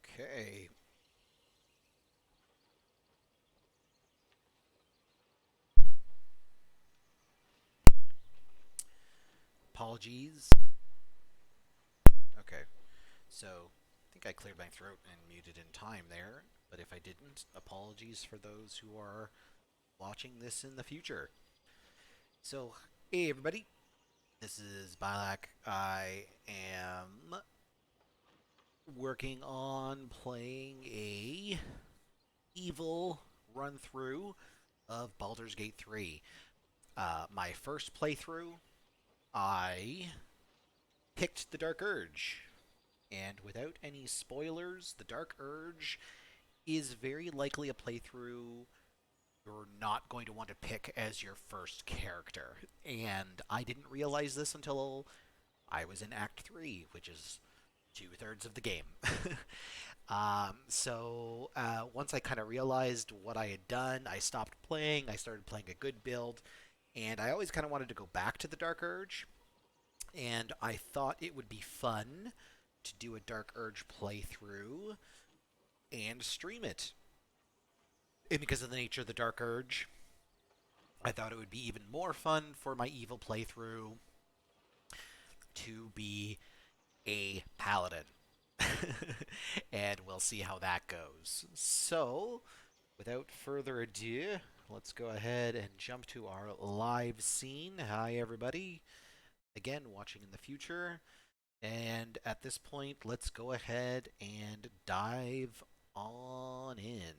Okay. Apologies. Okay. So, I think I cleared my throat and muted in time there, but if I didn't, apologies for those who are watching this in the future. So, hey everybody, this is Bylak. I am working on playing a evil run through of Baldur's Gate 3. My first playthrough, I picked the Dark Urge. And without any spoilers, the Dark Urge is very likely a playthrough you're not going to want to pick as your first character. And I didn't realize this until I was in Act 3, which is two-thirds of the game. Once I kind of realized what I had done, I stopped playing. I started playing a good build. And I always kind of wanted to go back to the Dark Urge. And I thought it would be fun to do a Dark Urge playthrough and stream it. And because of the nature of the Dark Urge, I thought it would be even more fun for my evil playthrough to be a paladin. And we'll see how that goes. So, without further ado, let's go ahead and jump to our live scene. Hi, everybody. Again, watching in the future. And at this point, let's go ahead and dive on in.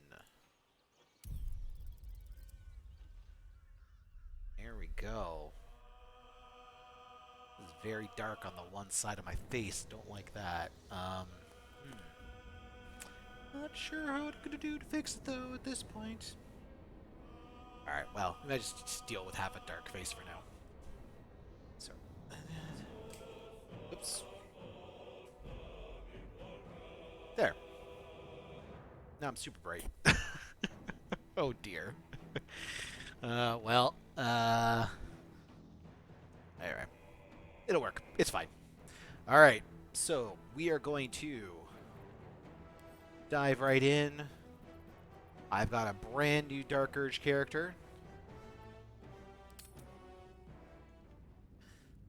There we go. It's very dark on the one side of my face. Don't like that. Not sure how I'm gonna do to fix it though at this point. Alright, well, I just deal with half a dark face for now. So, oops. There. Now I'm super bright. Oh dear. Anyway. It'll work. It's fine. Alright, so we are going to dive right in. I've got a brand new Dark Urge character.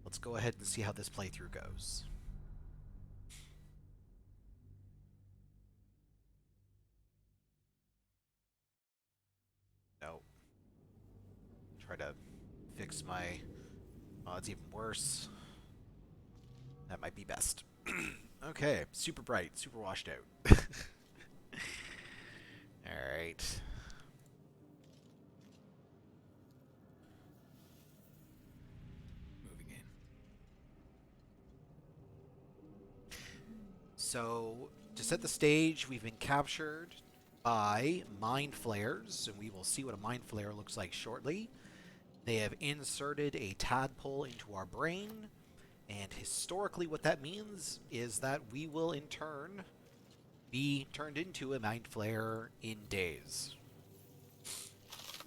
Let's go ahead and see how this playthrough goes. No. Try to fix my... Oh, it's even worse. That might be best. Okay, super bright, super washed out. Alright. Moving in. So, to set the stage, we've been captured by mind flayers, and we will see what a mind flayer looks like shortly. They have inserted a tadpole into our brain, and historically what that means is that we will in turn be turned into a mind flayer in days.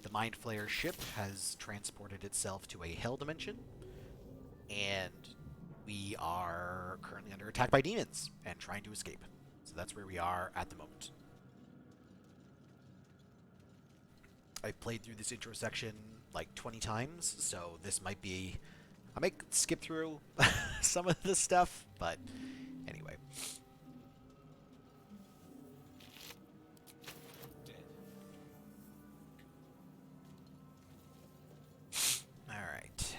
The mind flayer ship has transported itself to a hell dimension, and we are currently under attack by demons and trying to escape. So that's where we are at the moment. I've played through this intro section like 20 times, so this might be... I might skip through some of the stuff, but anyway. Alright.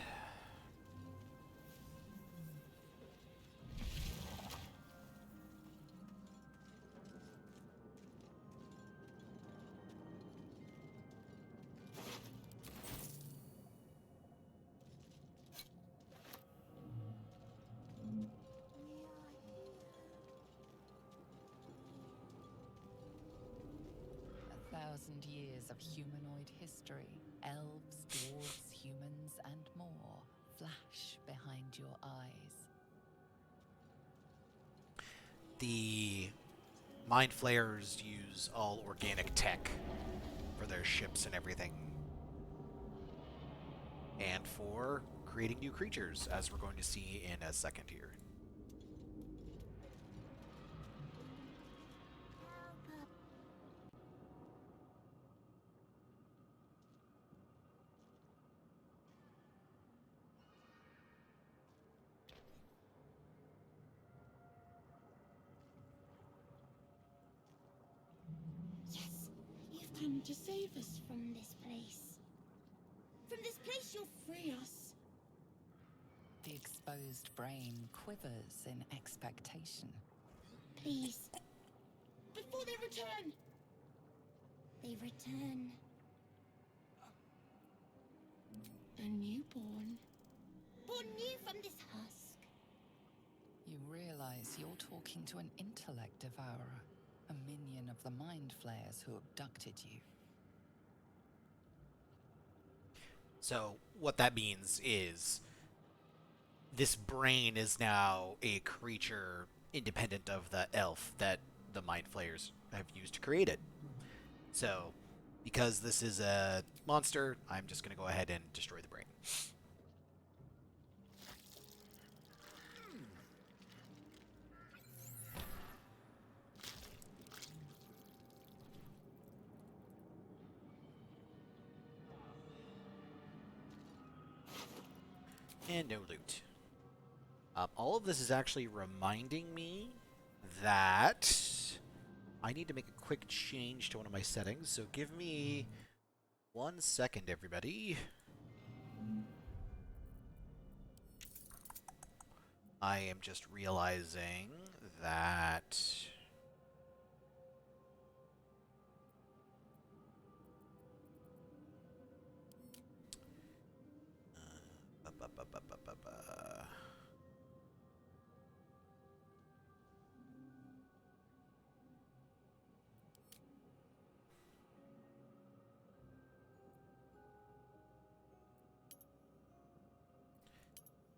A thousand years of humanoid history, elves, dwarves, humans, and more flash behind your eyes. The mind flayers use all organic tech for their ships and everything, and for creating new creatures, as we're going to see in a second here. come to save us from this place. From this place you'll free us. The exposed brain quivers in expectation. Please. Before they return. They return. A newborn. Born new from this husk. You realize you're talking to an intellect devourer, a minion of the mind flayers who abducted you. So what that means is this brain is now a creature independent of the elf that the mind flayers have used to create it. So because this is a monster, I'm just going to go ahead and destroy the brain. And no loot. All of this is actually reminding me that I need to make a quick change to one of my settings, so give me 1 second, everybody. I am just realizing that...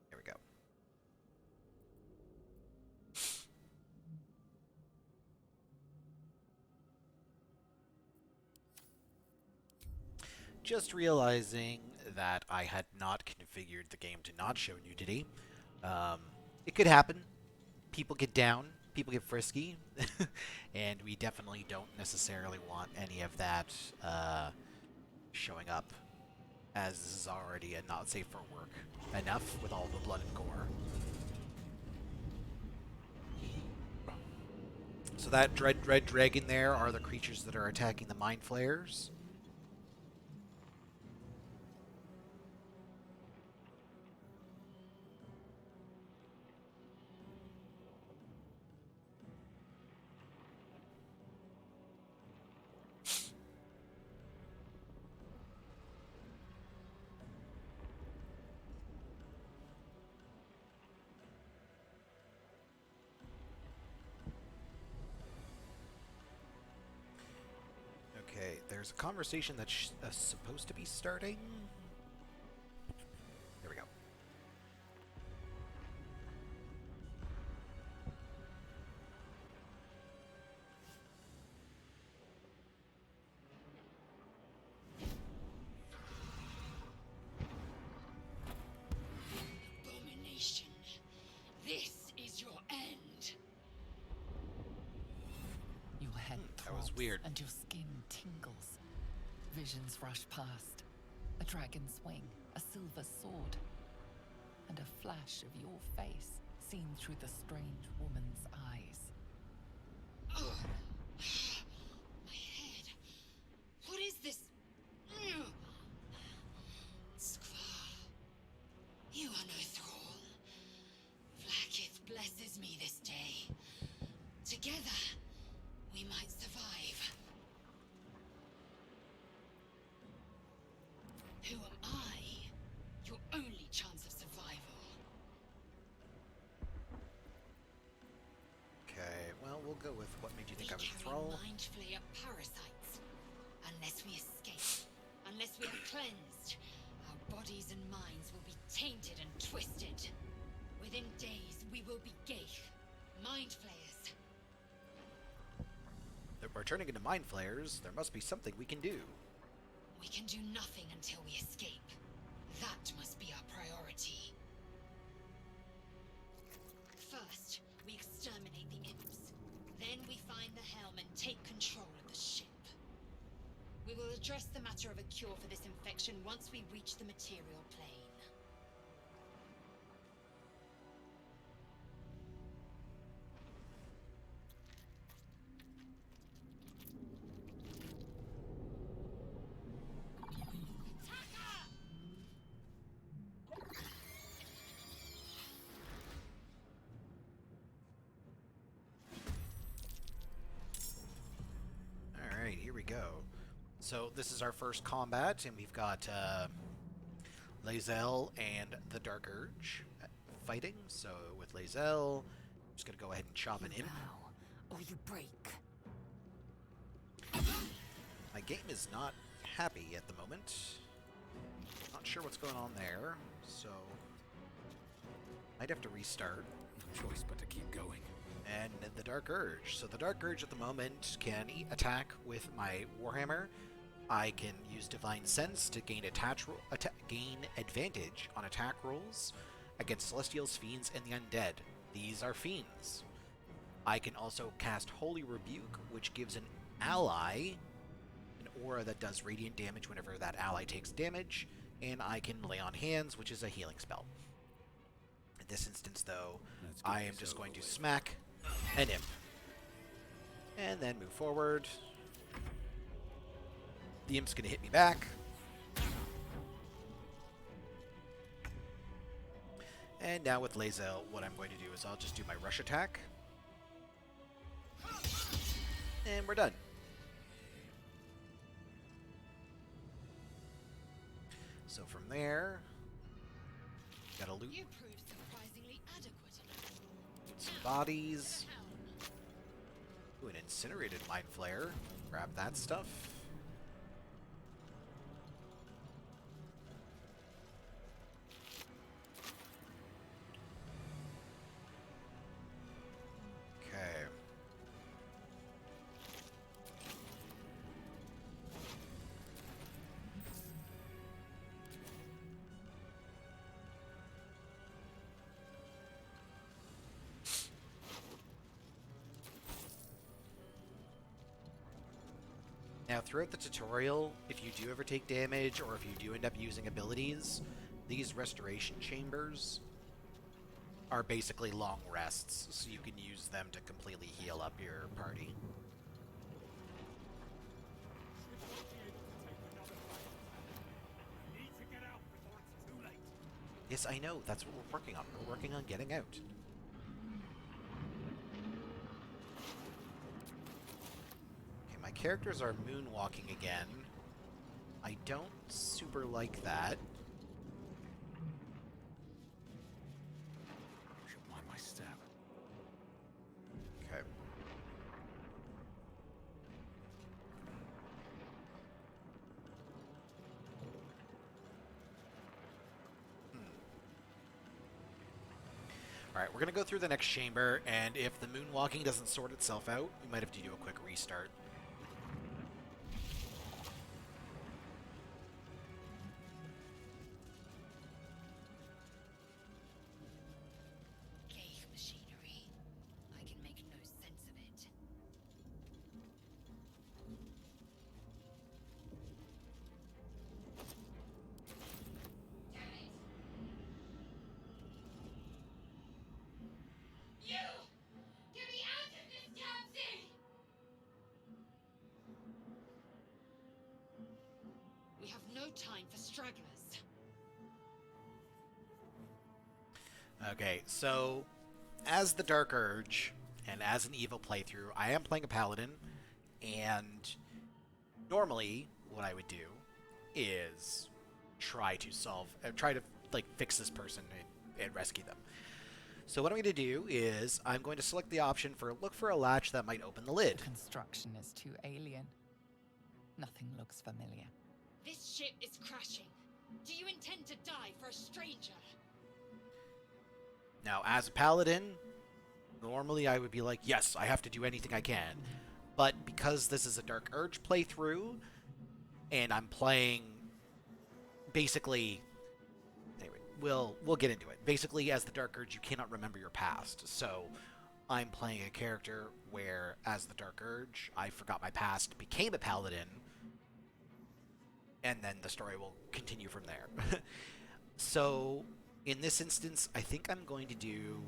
Here we go. Just realizing that I had not configured the game to not show nudity. It could happen. People get down, people get frisky, and we definitely don't necessarily want any of that showing up, as this is already a not safe for work enough with all the blood and gore. So that red dragon there are the creatures that are attacking the mind flayers. Okay, there's a conversation that's supposed to be starting. There we go. Abomination. This is your end. Your head That was throbs weird. and your skin tingles. Visions rush past. A dragon's wing, a silver sword, and a flash of your face seen through the strange woman's eyes. Ugh. My head. What is this? Skvar. You are no thrall. Vlaakith blesses me this day. Together, we might survive. Who am I? Your only chance of survival. Okay, well, we'll go with what made you think I was a carry thrall. mind flayer parasites. Unless we escape, unless we are cleansed, our bodies and minds will be tainted and twisted. Within days, we will be Geich, mind flayers. If we're turning into mind flayers, there must be something we can do. We can do nothing until we escape. That must be our priority. First, we exterminate the imps. Then we find the helm and take control of the ship. We will address the matter of a cure for this infection once we reach the material plane. So this is our first combat, and we've got Lae'zel and the Dark Urge fighting. So with Lae'zel, I'm just going to go ahead and chop an imp. Bow, or you break. My game is not happy at the moment. Not sure what's going on there, so might have to restart. No choice but to keep going. And the Dark Urge. So the Dark Urge at the moment can attack with my Warhammer. I can use Divine Sense to gain gain advantage on attack rolls against Celestials, Fiends, and the Undead. These are Fiends. I can also cast Holy Rebuke, which gives an ally an aura that does radiant damage whenever that ally takes damage, and I can Lay on Hands, which is a healing spell. In this instance, though, I am just going to smack an imp. And then move forward. The imp's going to hit me back. And now with Lae'zel, what I'm going to do is I'll just do my rush attack. And we're done. So from there, gotta loot You proved surprisingly adequate enough. some bodies. Ooh, an incinerated mind flare. Grab that stuff. Okay. Now, throughout the tutorial, if you do ever take damage, or if you do end up using abilities, these restoration chambers are basically long rests, so you can use them to completely heal up your party. Need to get out before it's too late. Yes, I know, that's what we're working on. We're working on getting out. Okay, my characters are moonwalking again. I don't super like that. Should mind my step. Okay. Alright, we're gonna go through the next chamber, and if the moonwalking doesn't sort itself out, we might have to do a quick restart. Gauge machinery. I can make no sense of it. Damn it! You! Get me out of this damn thing! We have no time for stragglers. Okay, so as the Dark Urge and as an evil playthrough, I am playing a paladin, and normally what I would do is try to fix this person and rescue them. So what I'm going to do is I'm going to select the option for look for a latch that might open the lid. Construction is too alien. Nothing looks familiar. This ship is crashing. Do you intend to die for a stranger? Now, as a paladin, normally I would be like, yes, I have to do anything I can. But because this is a Dark Urge playthrough, and I'm playing basically... Anyway, we'll get into it. Basically, as the Dark Urge, you cannot remember your past. So, I'm playing a character where, as the Dark Urge, I forgot my past, became a paladin, and then the story will continue from there. So... in this instance, I think I'm going to do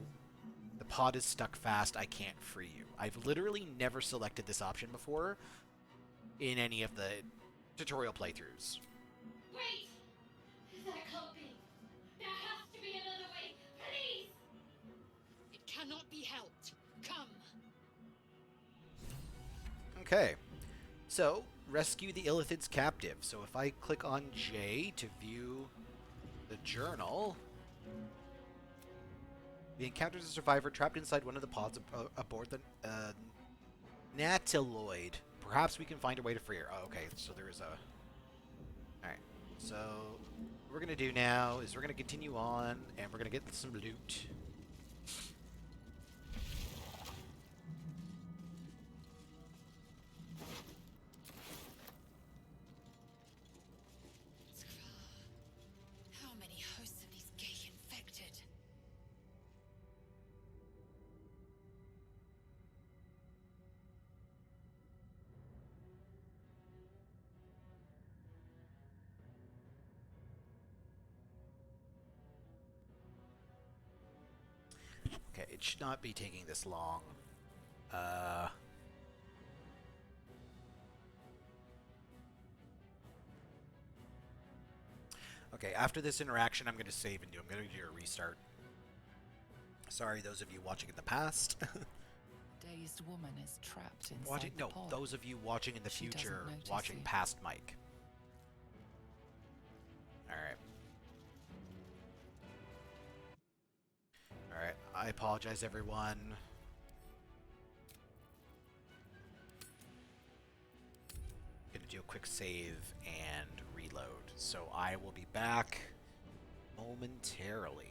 the pod is stuck fast, I can't free you. I've literally never selected this option before in any of the tutorial playthroughs. Wait! That can't be. There has to be another way. Please! It cannot be helped. Come. Okay, so rescue the Illithid's captive. So if I click on J to view the journal, we encountered a survivor trapped inside one of the pods aboard the Natiloid. Perhaps we can find a way to free her. Oh, okay, so there is a... Alright, so what we're going to do now is we're going to continue on, and we're going to get some loot. How many hosts of these gay infected? Okay, it should not be taking this long. Okay, after this interaction, I'm going to save and do. I'm going to do a restart. Sorry, those of you watching in the past. Dazed woman is trapped inside the No, pod. those of you watching in the She doesn't future, notice watching you. past Mike. Alright. Alright, I apologize, everyone. Gonna do a quick save and reload. So I will be back momentarily.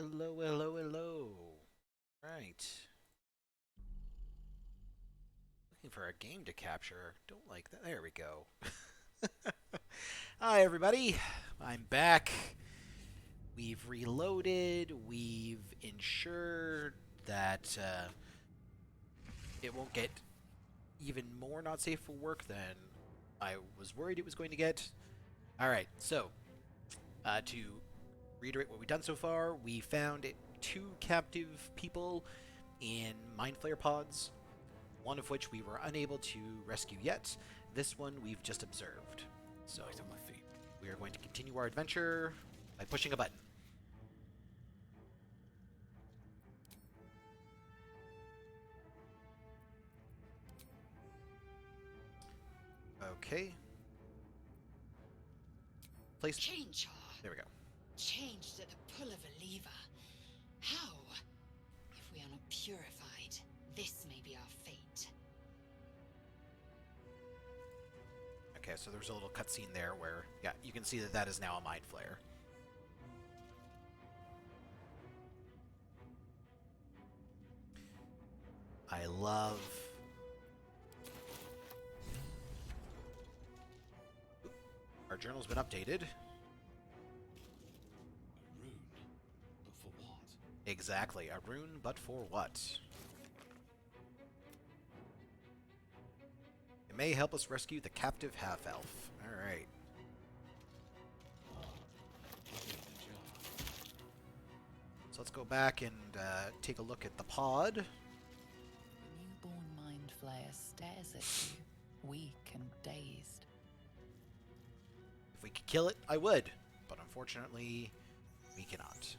Hello, hello, hello. Right. Looking for a game to capture. Don't like that. There we go. Hi, everybody. I'm back. We've reloaded. We've ensured that it won't get even more not safe for work than I was worried it was going to get. Alright, so to reiterate what we've done so far, we found 2 captive people in Mind Flayer pods, one of which we were unable to rescue yet. This one we've just observed. So Light on my feet. we are going to continue our adventure by pushing a button. Okay. Place. Change her. There we go. Changed at the pull of a lever. How? If we are not purified, this may be our fate. Okay, so there's a little cutscene there where, yeah, you can see that that is now a Mind Flayer. I love... Our journal's been updated. A rune. But for what? Exactly, a rune, but for what? It may help us rescue the captive half-elf. Alright. So let's go back and take a look at the pod. The newborn mind flayer stares at you, weak and dazed. If we could kill it, I would. But unfortunately, we cannot.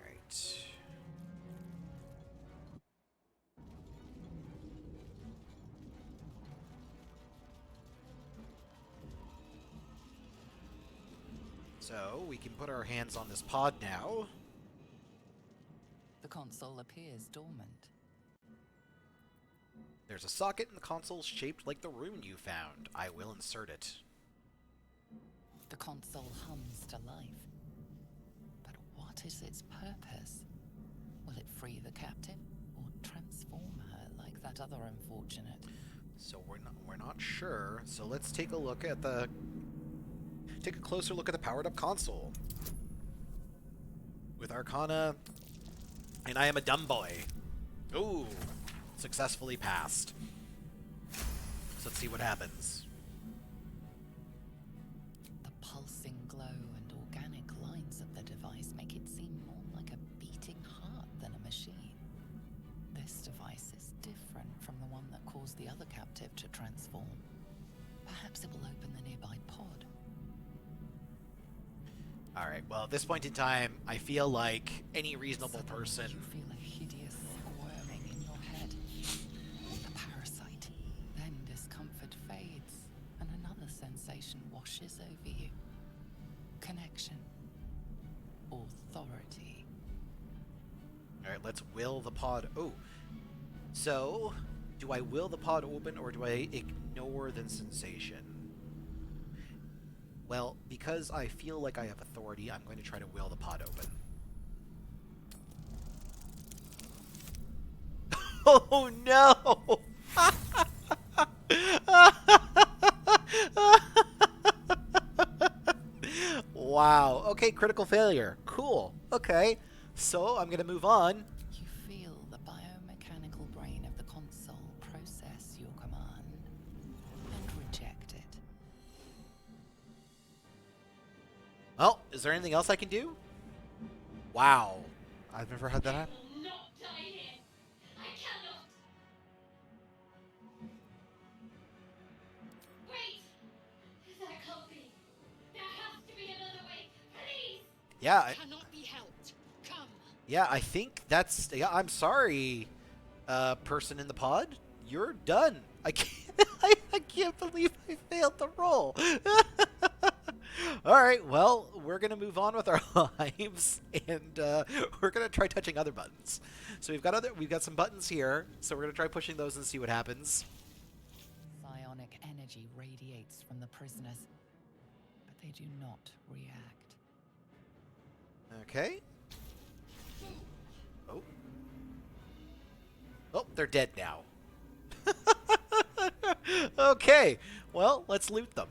Right. So, we can put our hands on this pod now. The console appears dormant. There's a socket in the console shaped like the rune you found. I will insert it. The console hums to life. But what is its purpose? Will it free the captive or transform her like that other unfortunate? So we're not sure. So let's take a look at the take a closer look at the powered up console. With Arcana, and I am a dumb boy. Ooh, successfully passed. So let's see what happens. The pulsing glow and organic lines of the device make it seem more like a beating heart than a machine. This device is different from the one that caused the other captive to transform. Perhaps it will open the nearby pod. Alright, well at this point in time, I feel like any reasonable Suddenly person... You feel a hideous squirming in your head. The parasite. Then discomfort fades, and another sensation washes over you. Connection. Authority. Alright, let's will the pod... Oh. So, do I will the pod open, or do I ignore the sensation? Well, because I feel like I have authority, I'm going to try to will the pod open. Oh no! Wow. Okay, critical failure. Cool. Okay. So, I'm going to move on. You feel the biomechanical brain of the console process your command and reject it. Well, is there anything else I can do? Wow. I've never had that happen. I will not die here. I cannot. Wait! That can't be. There has to be another way. Please! Yeah, Cannot be helped. Come. yeah, I think that's... Yeah, I'm sorry, person in the pod. You're done. I can't, I can't believe I failed the roll. Alright, well, we're going to move on with our lives, and we're going to try touching other buttons. So we've got some buttons here, so we're going to try pushing those and see what happens. Psionic energy radiates words from the prisoners, but they do not react. Okay. Oh. Oh, they're dead now. Okay. Well, let's loot them.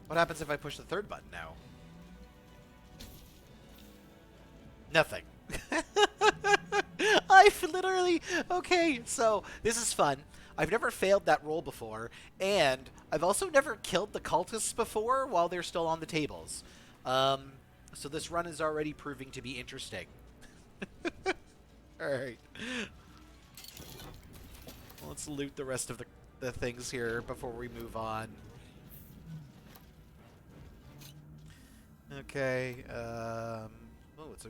What happens if I push the third button now? Nothing. I've literally... Okay, so this is fun. I've never failed that roll before, and I've also never killed the cultists before while they're still on the tables. So this run is already proving to be interesting. Alright. Let's loot the rest of the things here before we move on. Okay, oh, it's a...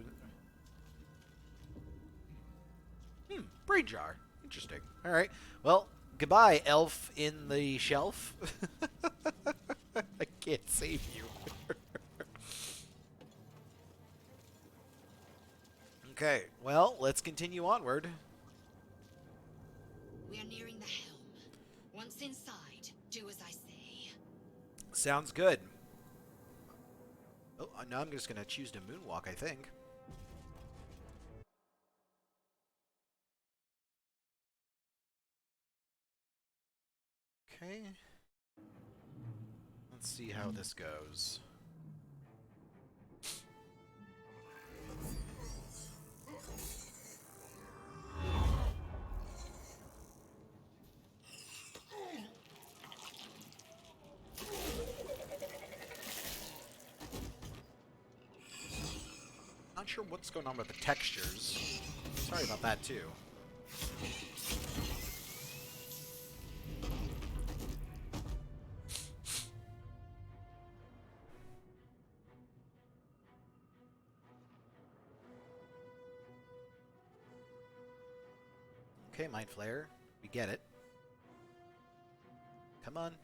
brain jar. Interesting. Alright, well, goodbye, elf in the shelf. I can't save you. Okay, well, let's continue onward. We are nearing the helm. Once inside, do as I say. Sounds good. Oh, now I'm just going to choose to moonwalk, I think. Okay. Let's see how this goes. Not sure what's going on with the textures. Sorry about that, too. Okay, Mind Flayer. We get it. Come on.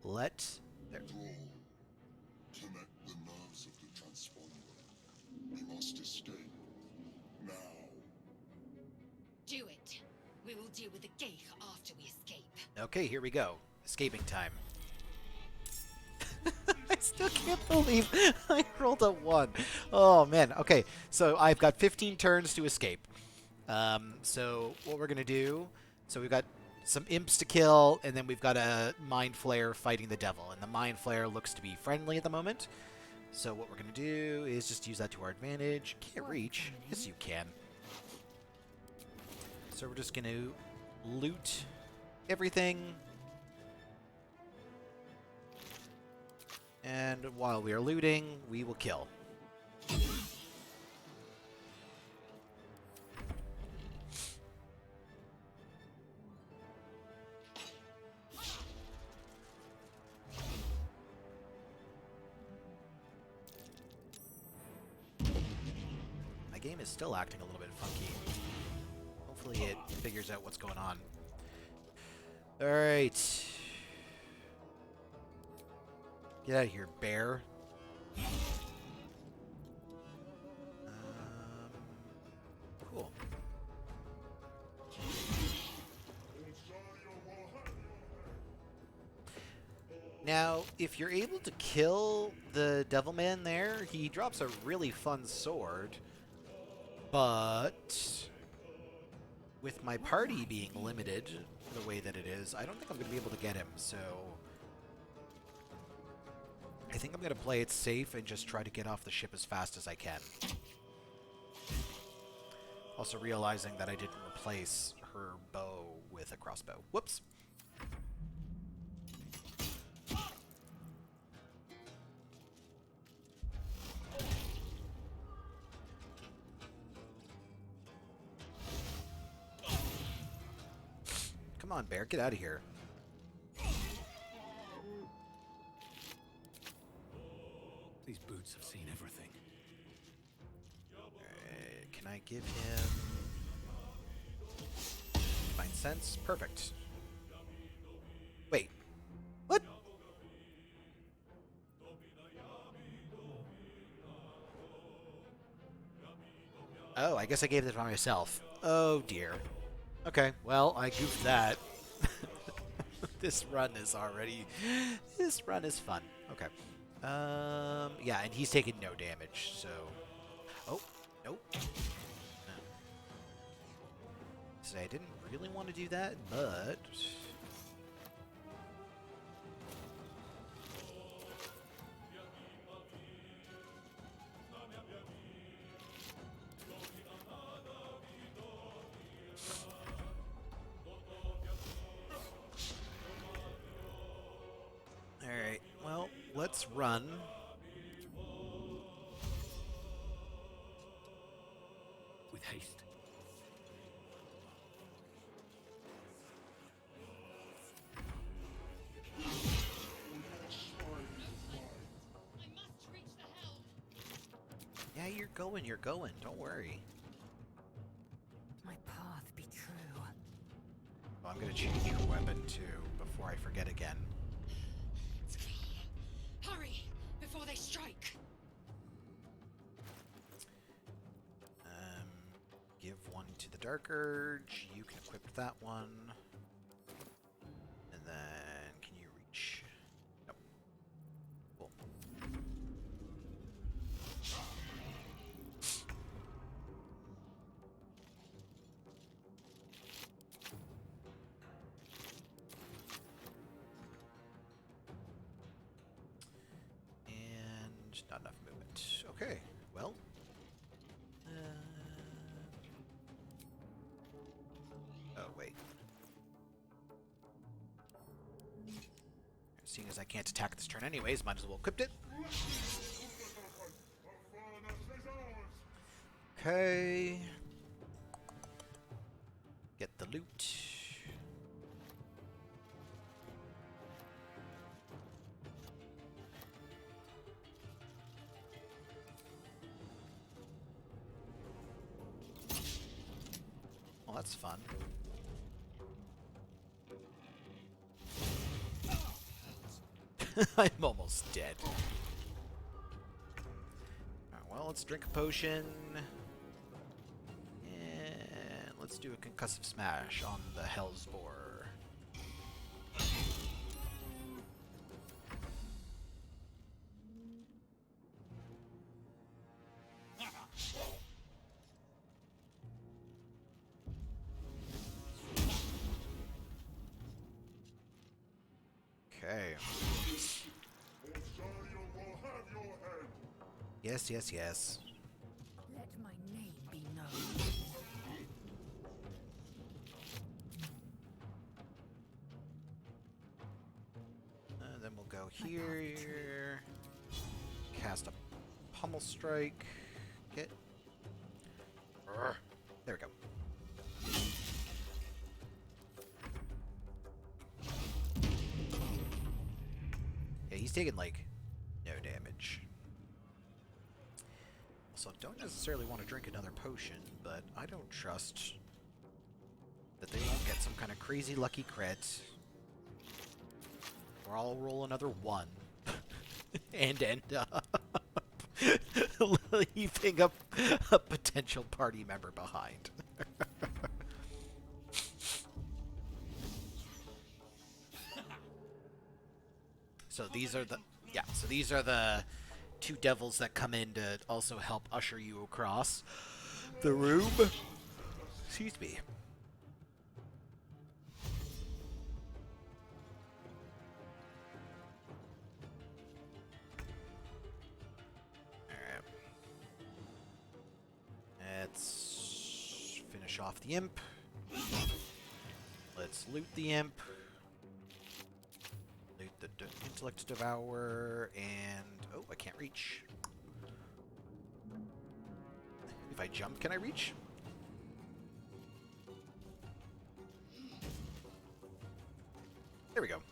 Let... There. Connect the nerves of the transponder. We must escape. Now. Do it. We will deal with the Geich after we escape. Okay, here we go. Escaping time. I still can't believe I rolled a 1. Oh, man. Okay, so I've got 15 turns to escape. So what we're going to do... So we've got some imps to kill, and then we've got a Mind Flayer fighting the devil. And the Mind Flayer looks to be friendly at the moment. So what we're going to do is just use that to our advantage. Can't reach. Yes, you can. So we're just going to loot everything. And while we are looting, we will kill. My game is still acting a little bit funky. Hopefully it figures out what's going on. Alright. Get out of here, bear. Cool. Now, if you're able to kill the Devilman there, he drops a really fun sword. But with my party being limited the way that it is, I don't think I'm going to be able to get him, so... I think I'm going to play it safe and just try to get off the ship as fast as I can. Also realizing that I didn't replace her bow with a crossbow. Whoops. Come on, bear, get out of here. These boots have seen everything. Can I give him... Divine Sense? Perfect. Wait. What? Oh, I guess I gave this by myself. Oh dear. Okay, well, I goofed that. This run is already... This run is fun. Okay. Yeah, and he's taking no damage, so... Oh, nope. No. So I didn't really want to do that, but... Alright, well, let's run. With haste. I must reach the helm. Yeah, you're going, don't worry. My path be true. Oh, I'm gonna change your weapon too, before I forget again. Hurry, before they strike. Give one to the Dark Urge. You can equip that one. And then, can you reach? Nope. Cool. And not enough movement. Okay, well. Oh, wait. Seeing as I can't attack this turn anyways, might as well equip it. Okay. Get the loot. Well, that's fun. I'm almost dead. Alright, well, let's drink a potion. And let's do a concussive smash on the Hellsboar. Okay. Yes, yes, yes. Let my name be known. Then we'll go here. Cast a pummel strike. Get. There we go. Yeah, he's taking like no damage. So don't necessarily want to drink another potion, but I don't trust that they won't get some kind of crazy lucky crit. Or I'll roll another 1 and end up leaving a potential party member behind. So these are the two devils that come in to also help usher you across the room. Excuse me. Alright. Let's finish off the imp. Let's loot the imp. Loot the intellect devourer, and oh, I can't reach. If I jump, can I reach? There we go.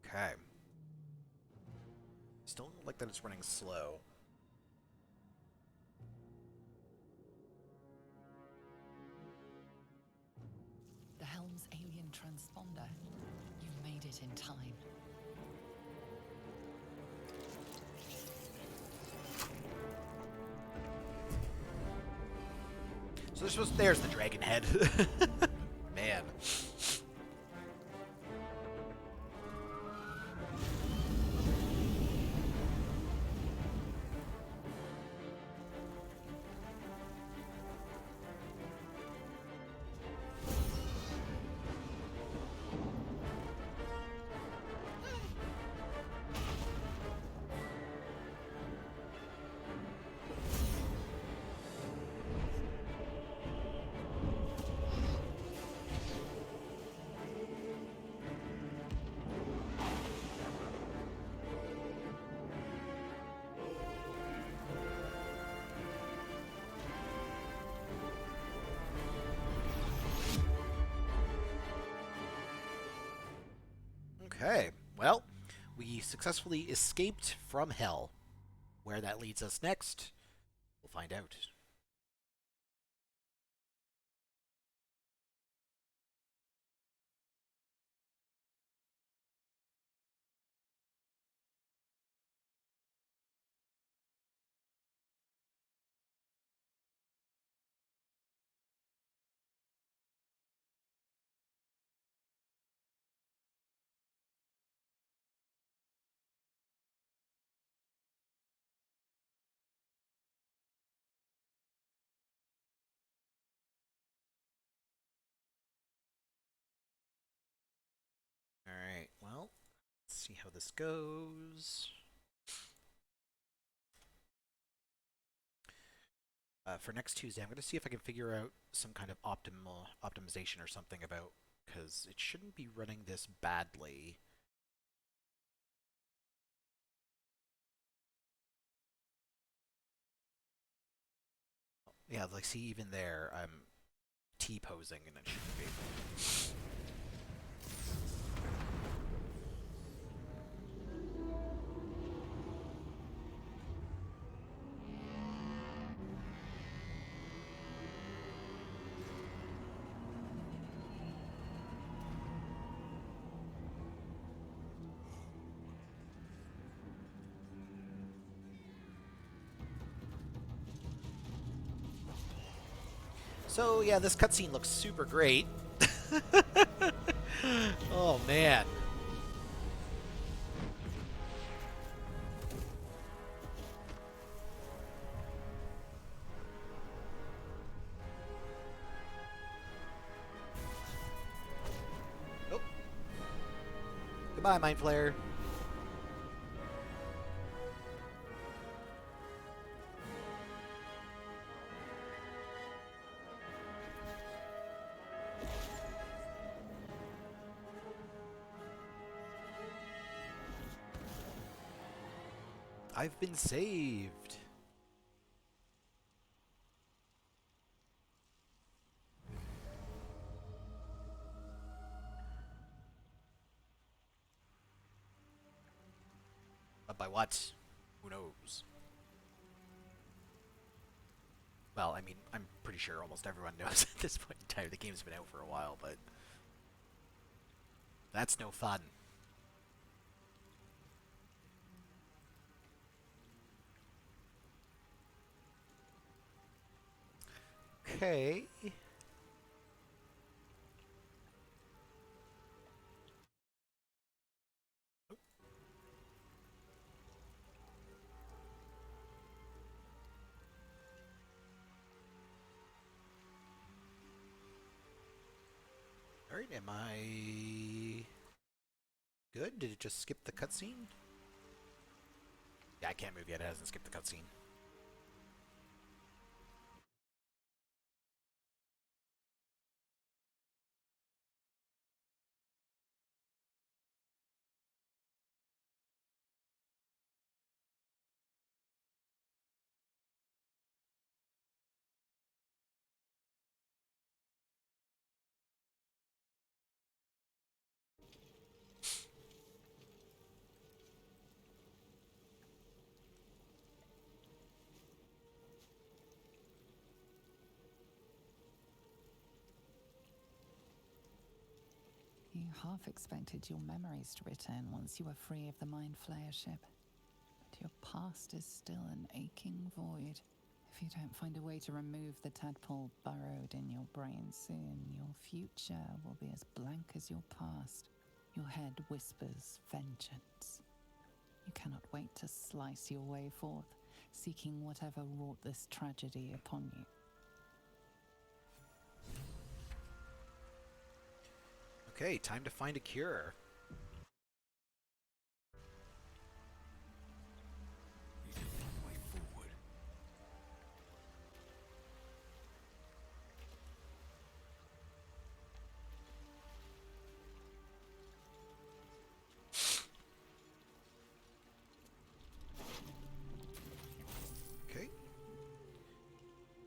Okay. Still don't like that it's running slow. The helm's alien transponder. You made it in time. So there's the dragon head. Man. Okay, well, we successfully escaped from hell. Where that leads us next, we'll find out. Alright, well, let's see how this goes. For next Tuesday, I'm going to see if I can figure out some kind of optimization or something about, because it shouldn't be running this badly. Yeah, like see, even there, I'm T-posing and it shouldn't be. So yeah, this cutscene looks super great. Oh man. Oh. Goodbye, Mind Flayer. I've been saved. But by what? Who knows? Well, I mean, I'm pretty sure almost everyone knows at this point in time. The game's been out for a while, but that's no fun. Okay. Alright, am I good? Did it just skip the cutscene? Yeah, I can't move yet. It hasn't skipped the cutscene. You half expected your memories to return once you were free of the Mind Flayer ship. But your past is still an aching void, If you don't find a way to remove the tadpole burrowed in your brain soon, your future will be as blank as your past. Your head whispers vengeance. You cannot wait to slice your way forth, seeking whatever wrought this tragedy upon you. Okay, time to find a cure. You can find a way forward. Okay.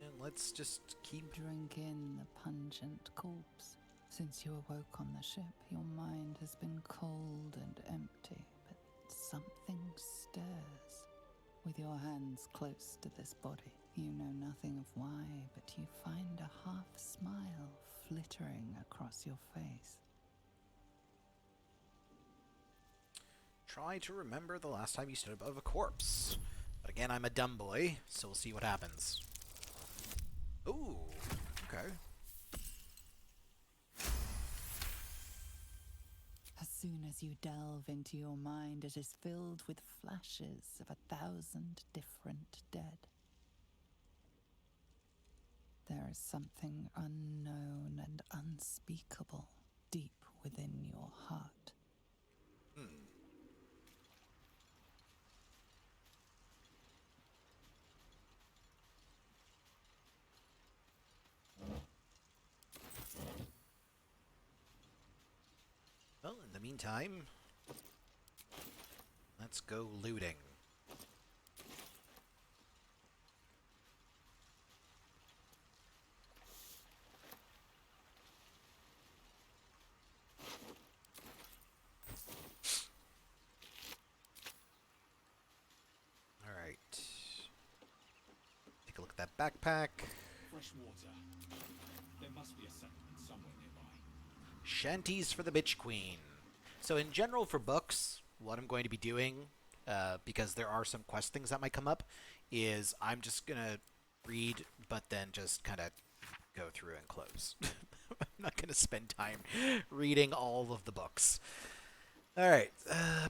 And let's just keep... Drink in the pungent corpse. Since you awoke on the ship, your mind has been cold and empty, but something stirs. With your hands close to this body, you know nothing of why, but you find a half smile flittering across your face. Try to remember the last time you stood above a corpse. But again, I'm a dumb boy, so we'll see what happens. Ooh, okay. As soon as you delve into your mind, it is filled with flashes of 1,000 different dead. There is something unknown and unspeakable deep within your heart. Well, in the meantime, let's go looting. Alright. Take a look at that backpack. Fresh water. There must be a settlement somewhere nearby. Shanties for the Bitch Queen. So in general for books, what I'm going to be doing, because there are some quest things that might come up, is I'm just going to read, but then just kind of go through and close. I'm not going to spend time reading all of the books. Alright,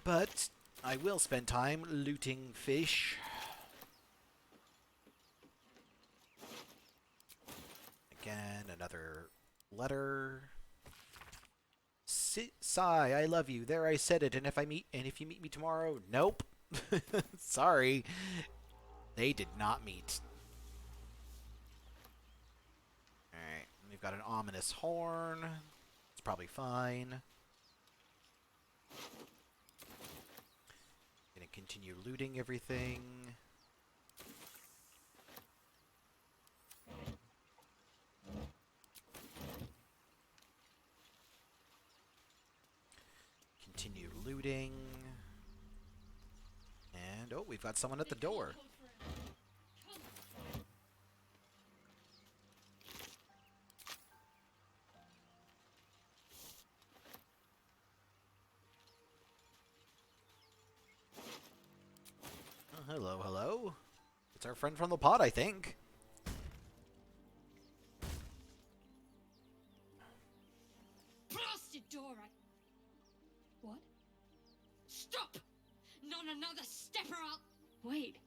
but I will spend time looting fish. Again, another letter. Sigh, I love you. There, I said it. And if you meet me tomorrow, nope. Sorry, they did not meet. All right, we've got an ominous horn. It's probably fine. Gonna continue looting everything. Continue looting. And, oh, we've got someone at the door. Oh, hello, hello. It's our friend from the pod, I think. Blasted door! What? Stop! Not another step or I'll... Wait.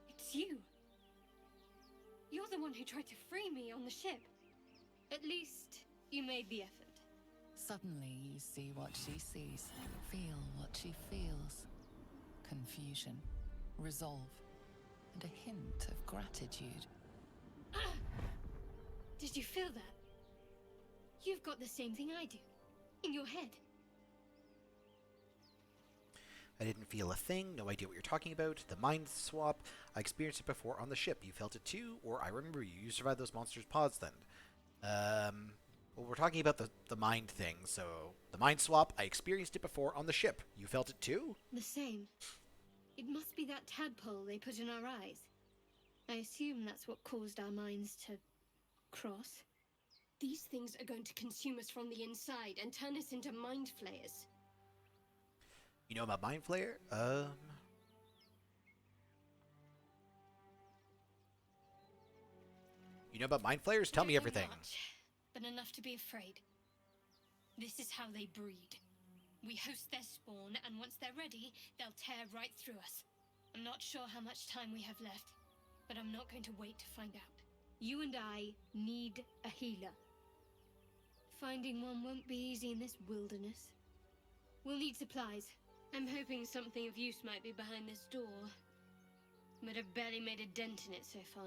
It's you. You're the one who tried to free me on the ship. At least, you made the effort. Suddenly you see what she sees, feel what she feels. Confusion, resolve, and a hint of gratitude. Did you feel that? You've got the same thing I do. In your head. I didn't feel a thing, no idea what you're talking about. The mind swap, I experienced it before on the ship. You felt it too, or I remember you. You survived those monsters' pods then. Well, we're talking about the mind thing, so... The mind swap, I experienced it before on the ship. You felt it too? The same. It must be that tadpole they put in our eyes. I assume that's what caused our minds to... cross. These things are going to consume us from the inside and turn us into mind flayers. You know about Mind Flayer? You know about mind flayers? Tell me Don't know everything. much, but enough to be afraid. This is how they breed. We host their spawn, and once they're ready, they'll tear right through us. I'm not sure how much time we have left, but I'm not going to wait to find out. You and I need a healer. Finding one won't be easy in this wilderness. We'll need supplies. I'm hoping something of use might be behind this door, but I've barely made a dent in it so far.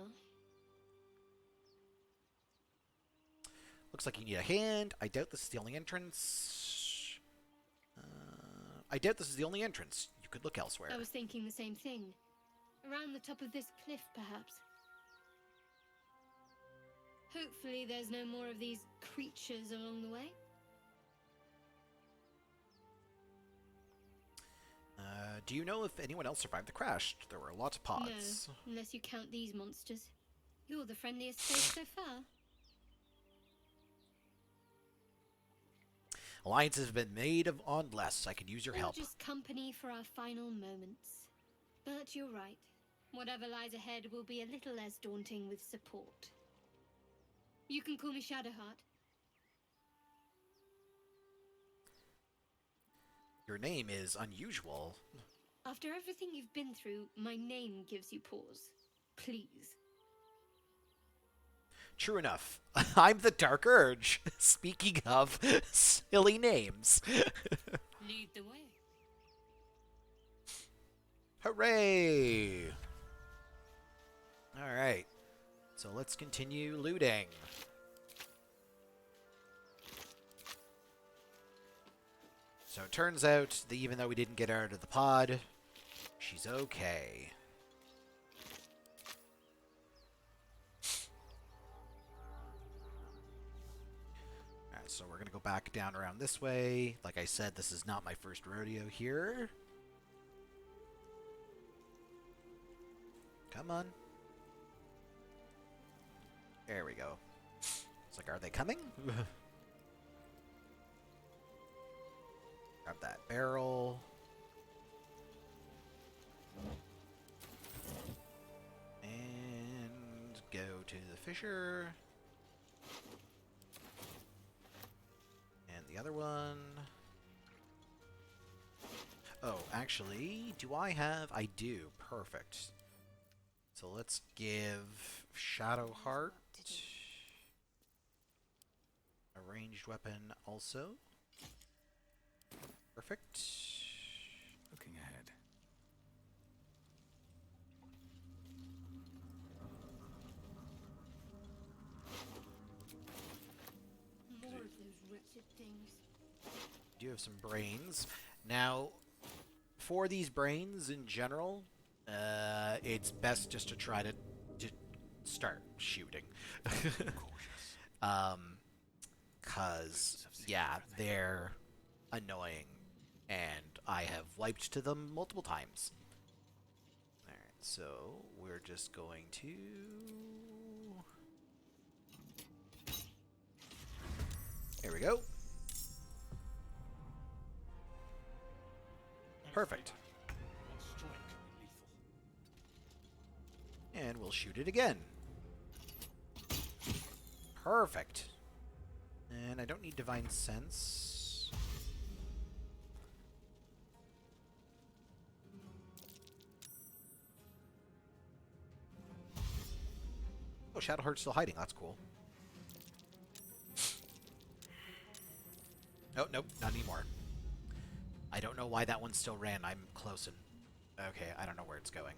Looks like you need a hand. I doubt this is the only entrance. I doubt this is the only entrance. You could look elsewhere. I was thinking the same thing. Around the top of this cliff, perhaps. Hopefully there's no more of these creatures along the way. Do you know if anyone else survived the crash? There were lots of pods. No, unless you count these monsters. You're the friendliest face so far. Alliances have been made on less. I could use your help. Just company for our final moments. But you're right. Whatever lies ahead will be a little less daunting with support. You can call me Shadowheart. Your name is unusual. After everything you've been through, my name gives you pause. Please. True enough. I'm the Dark Urge. Speaking of silly names. Lead the way. Hooray! Alright. So let's continue looting. So it turns out that even though we didn't get her out of the pod, she's okay. Alright, so we're going to go back down around this way. Like I said, this is not my first rodeo here. Come on. There we go. It's like, are they coming? Grab that barrel. And go to the fissure. And the other one. Oh, actually, do I have? I do. Perfect. So let's give Shadowheart a ranged weapon also. Perfect. Looking ahead. More of those wretched things. Do have some brains. Now, for these brains in general, it's best just to try to start shooting. Cause yeah, they're annoying, and I have wiped to them multiple times. Alright, so we're just going to... There we go. Perfect. One strike can be lethal. And we'll shoot it again. Perfect. And I don't need Divine Sense. Oh, Shadowheart's still hiding. That's cool. Oh, nope, not anymore. I don't know why that one still ran. I'm close and... Okay, I don't know where it's going.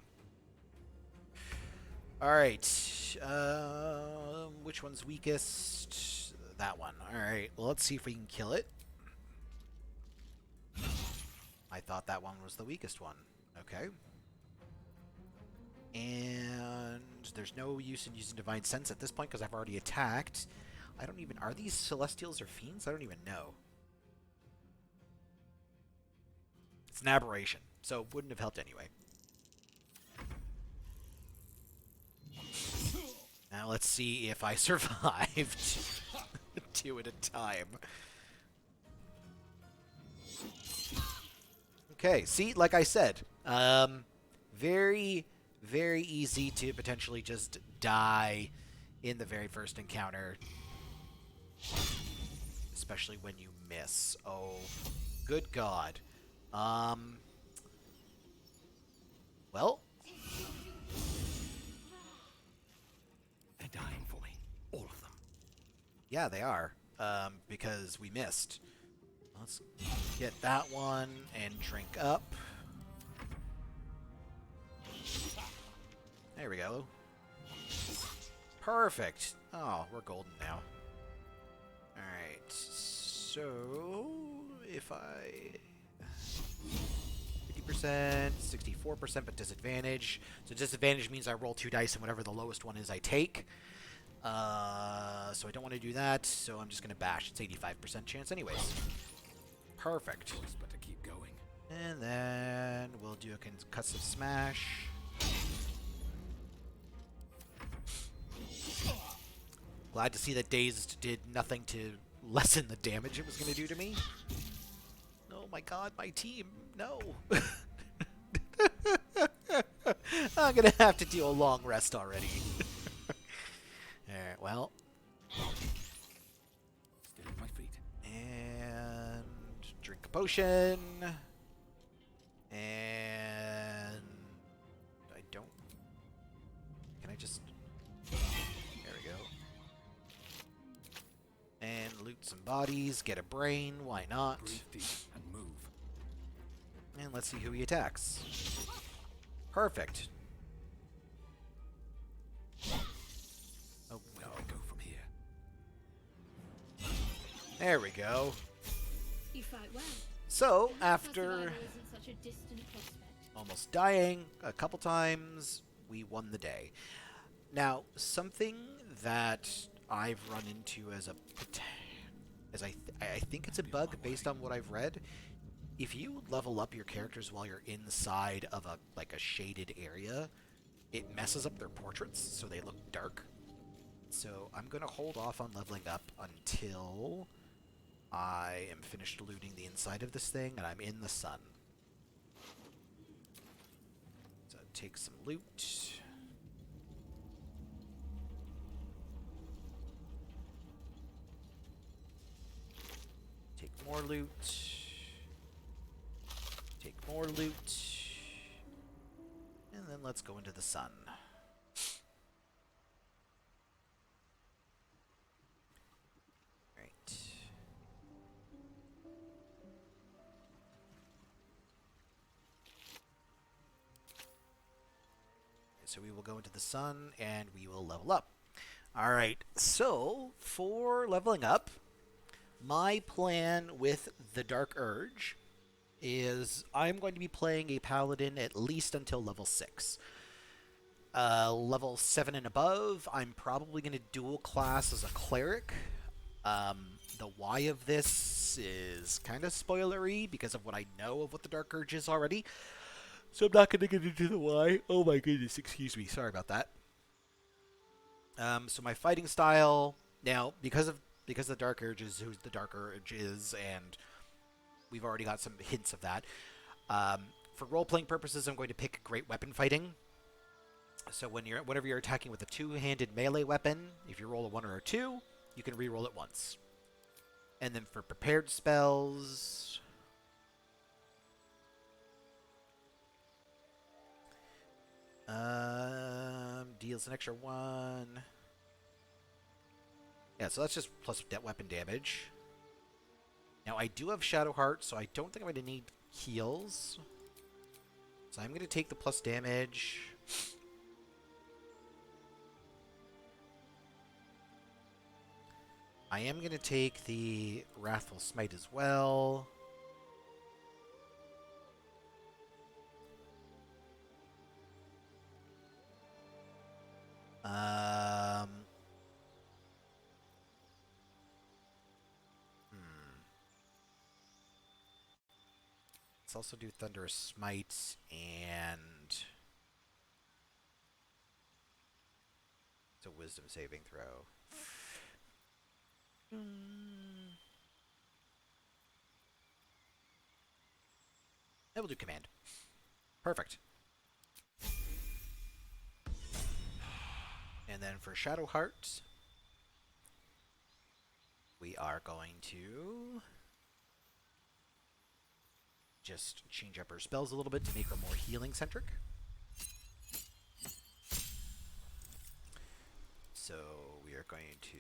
Alright. Which one's weakest? That one. Alright, well, let's see if we can kill it. I thought that one was the weakest one. Okay. And there's no use in using Divine Sense at this point because I've already attacked. I don't even... Are these Celestials or Fiends? I don't even know. It's an aberration, so it wouldn't have helped anyway. Now let's see if I survived. 2 at a time. Okay, see, like I said, very, very easy to potentially just die in the very first encounter. Especially when you miss. Oh, good God. Well. They're dying for me. All of them. Yeah, they are. Because we missed. Let's get that one and drink up. There we go. Perfect. Oh, we're golden now. Alright, so if I... 50%, 64%, but disadvantage. So disadvantage means I roll 2 dice and whatever the lowest one is I take. So I don't want to do that, so I'm just going to bash. It's 85% chance anyways. Perfect. Boys better keep going. And then we'll do a concussive smash. Glad to see that Dazed did nothing to lessen the damage it was going to do to me. Oh my god, my team. No. I'm going to have to do a long rest already. Alright, well. Still at my feet. And drink a potion. And I don't... Can I just... There we go. And loot some bodies, get a brain, why not? Breathe deep and move. And let's see who he attacks. Perfect. Oh, Where do I go from here? there we go. You fight well. So, Perhaps after survival isn't such a distant prospect. almost dying a couple times, we won the day. Now, something that I've run into as I think it's a bug based on what I've read. If you level up your characters while you're inside of a shaded area, it messes up their portraits so they look dark. So I'm going to hold off on leveling up until I am finished looting the inside of this thing and I'm in the sun. So take some loot. Take more loot. Take more loot. And then let's go into the sun. Right. So we will go into the sun and we will level up. Alright, so for leveling up, my plan with the Dark Urge is I'm going to be playing a paladin at least until level 6. Level 7 and above, I'm probably going to dual class as a cleric. The why of this is kind of spoilery because of what I know of what the Dark Urge is already. So I'm not going to get into the why. Oh my goodness, excuse me. Sorry about that. So my fighting style, now, because the Dark Urge is who the Dark Urge is, and we've already got some hints of that. For role-playing purposes, I'm going to pick great weapon fighting. So whenever you're attacking with a two-handed melee weapon, if you roll a 1 or a 2, you can re-roll it once. And then for prepared spells, deals an extra 1. Yeah, so that's just plus weapon damage. Now, I do have Shadow Heart, so I don't think I'm going to need heals. So I'm going to take the plus damage. I am going to take the Wrathful Smite as well. Let's also do Thunderous Smite and it's a Wisdom saving throw. I will do Command. Perfect. And then for Shadowheart, we are going to just change up our spells a little bit to make her more healing centric. So we are going to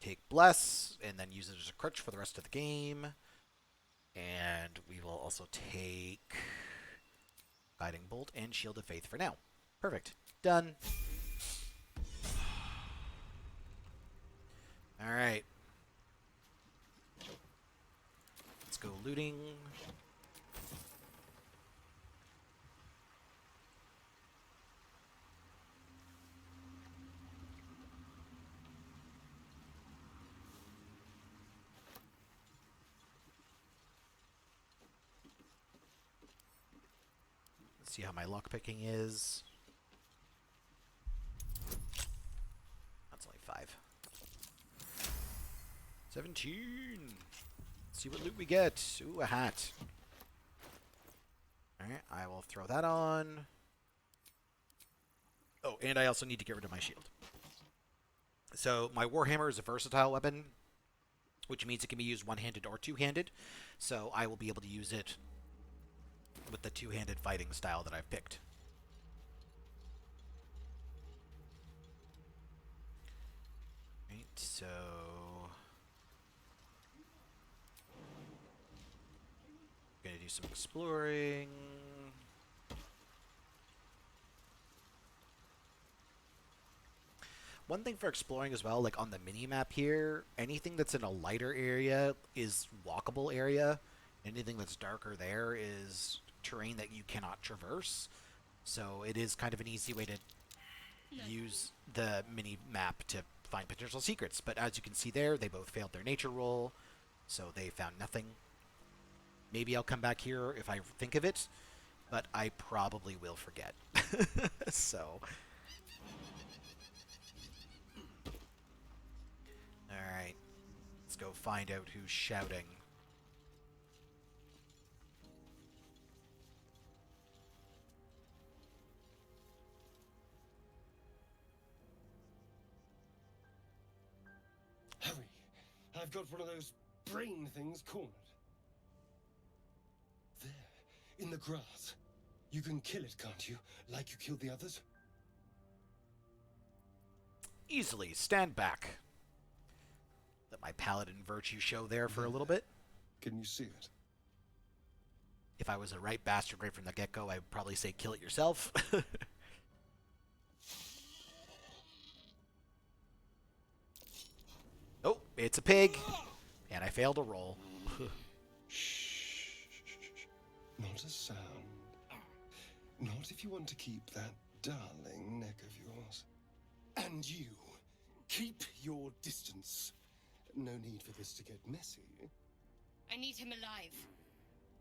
take Bless and then use it as a crutch for the rest of the game. And we will also take Guiding Bolt and Shield of Faith for now. Perfect. Done. Alright. Let's go looting. Let's see how my lockpicking is. That's only 5. 17. Let's see what loot we get. Ooh, a hat. Alright, I will throw that on. Oh, and I also need to get rid of my shield. So my Warhammer is a versatile weapon, which means it can be used one-handed or two-handed. So I will be able to use it with the two-handed fighting style that I've picked. Right, so gonna do some exploring. One thing for exploring as well, like on the mini-map here, anything that's in a lighter area is walkable area. Anything that's darker there is terrain that you cannot traverse. So it is kind of an easy way to use the mini-map to find potential secrets. But as you can see there, they both failed their nature roll, so they found nothing. Maybe I'll come back here if I think of it, but I probably will forget. So... Alright, let's go find out who's shouting. Hurry! I've got one of those brain things cornered. There, in the grass. You can kill it, can't you? Like you killed the others? Easily, stand back. Let my paladin virtue show there for a little bit. Can you see it? If I was a right bastard right from the get-go, I would probably say kill it yourself. Oh, it's a pig. And I failed a roll. Shh. Not a sound. Not if you want to keep that darling neck of yours. And you, keep your distance. No need for this to get messy. I need him alive.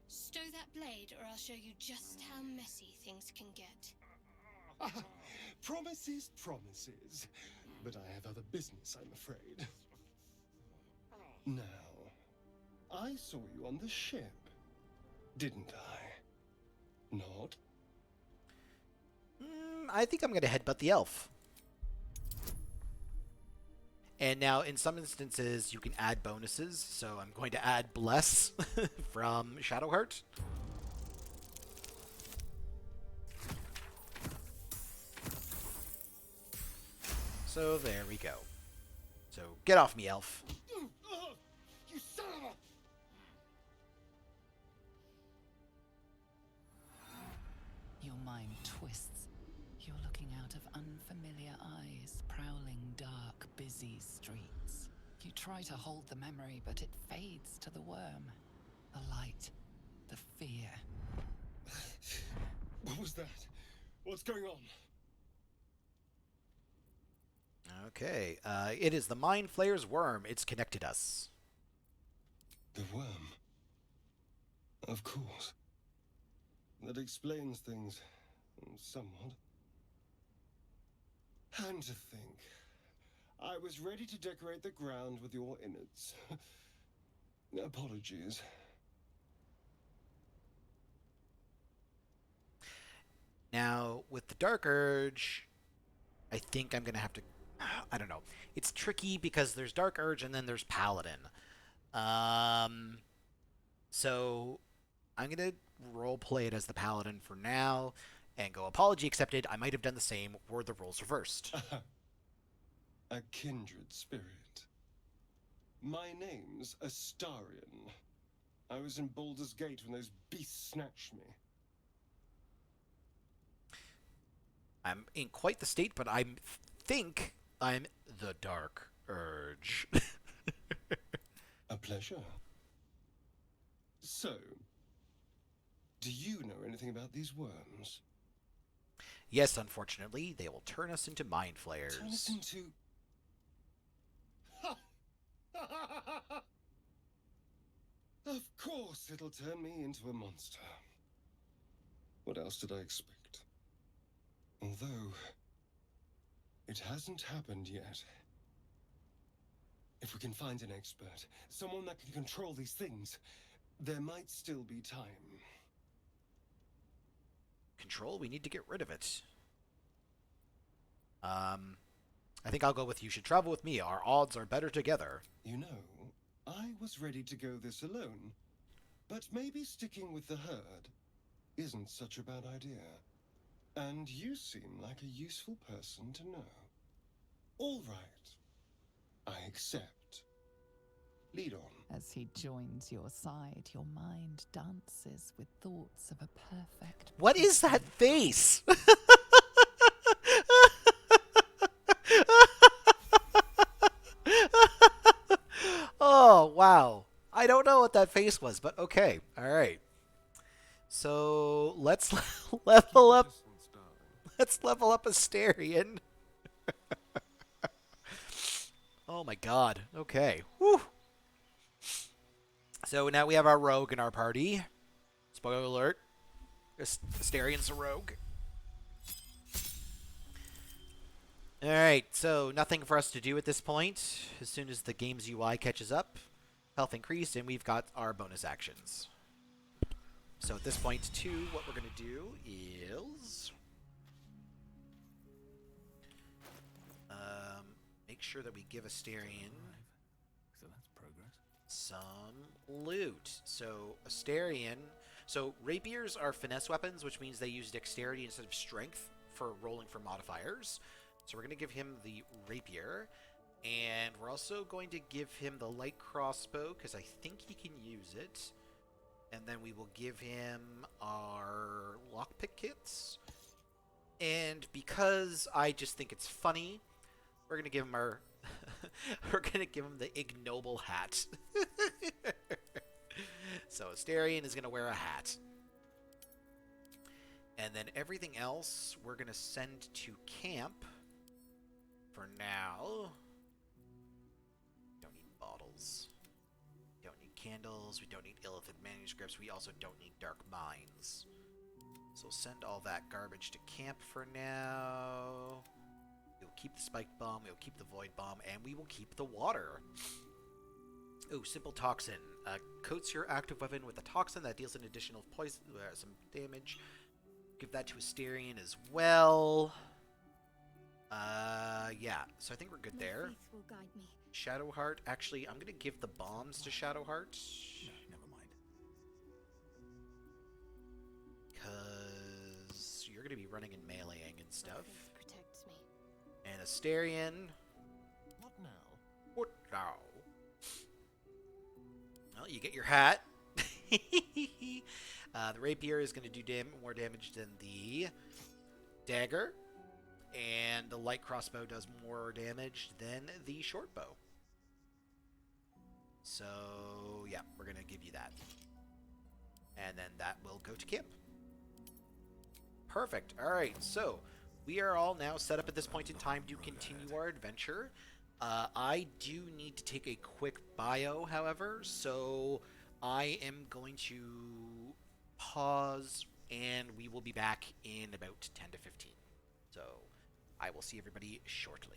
Stow that blade, or I'll show you just how messy things can get. Promises, promises. But I have other business, I'm afraid. Now, I saw you on the ship, didn't I? Not? I think I'm going to headbutt the elf. And now, in some instances, you can add bonuses. So I'm going to add Bless from Shadowheart. So there we go. So get off me, elf. You son of a... Your mind twists. You're looking out of unfamiliar eyes, prowling dark, busy streets. You try to hold the memory, but it fades to the worm. The light, the fear. What was that? What's going on? Okay, it is the Mind Flayer's worm. It's connected us. The worm. Of course. That explains things somewhat. And to think, I was ready to decorate the ground with your innards. Apologies. Now, with the Dark Urge, I think I'm going to have to... I don't know. It's tricky because there's Dark Urge and then there's Paladin. So I'm going to roleplay it as the Paladin for now and go apology accepted. I might have done the same were the roles reversed. A kindred spirit. My name's Astarion. I was in Baldur's Gate when those beasts snatched me. I'm in quite the state, but I think I'm the Dark Urge. A pleasure. So, do you know anything about these worms? Yes, unfortunately, they will turn us into mind flayers. Turn us into... Of course it'll turn me into a monster. What else did I expect? Although, it hasn't happened yet. If we can find an expert, someone that can control these things, there might still be time. Control? We need to get rid of it. I think I'll go with you should travel with me. Our odds are better together. You know, I was ready to go this alone, but maybe sticking with the herd isn't such a bad idea. And you seem like a useful person to know. All right. I accept. Lead on. As he joins your side, your mind dances with thoughts of a perfect... What is that face? Oh, wow. I don't know what that face was, but okay. All right. So let's level up. Let's level up Astarion. Oh my god. Okay. Whew. So now we have our rogue in our party. Spoiler alert. Astarion's a rogue. Alright, so nothing for us to do at this point. As soon as the game's UI catches up, health increased, and we've got our bonus actions. So at this point, too, what we're going to do is... make sure that we give Astarion So that's progress. some loot. So Astarion... So rapiers are finesse weapons, which means they use dexterity instead of strength for rolling for modifiers. So we're going to give him the rapier, and we're also going to give him the light crossbow, because I think he can use it. And then we will give him our lockpick kits. And because I just think it's funny, we're going to give him our... we're going to give him the ignoble hat. So Astarion is going to wear a hat. And then everything else we're going to send to camp. For now, don't need bottles, don't need candles, we don't need illithid manuscripts, we also don't need dark mines. So send all that garbage to camp for now. We'll keep the spike bomb, we'll keep the void bomb, and we will keep the water. Ooh, simple toxin. Coats your active weapon with a toxin that deals an additional poison, some damage. Give that to Astarion as well. Yeah, so I think we're good there. My faith will guide me. Shadowheart, actually, I'm gonna give the bombs to Shadowheart. No, never mind. Because you're gonna be running and meleeing and My stuff. faith protects me. And Astarion. What now? What now? Well, you get your hat. The rapier is gonna do more damage than the dagger. And the light crossbow does more damage than the short bow. So, yeah, we're going to give you that. And then that will go to camp. Perfect. All right, so we are all now set up at this point in time to continue our adventure. I do need to take a quick bio, however, so I am going to pause, and we will be back in about 10 to 15. So I will see everybody shortly.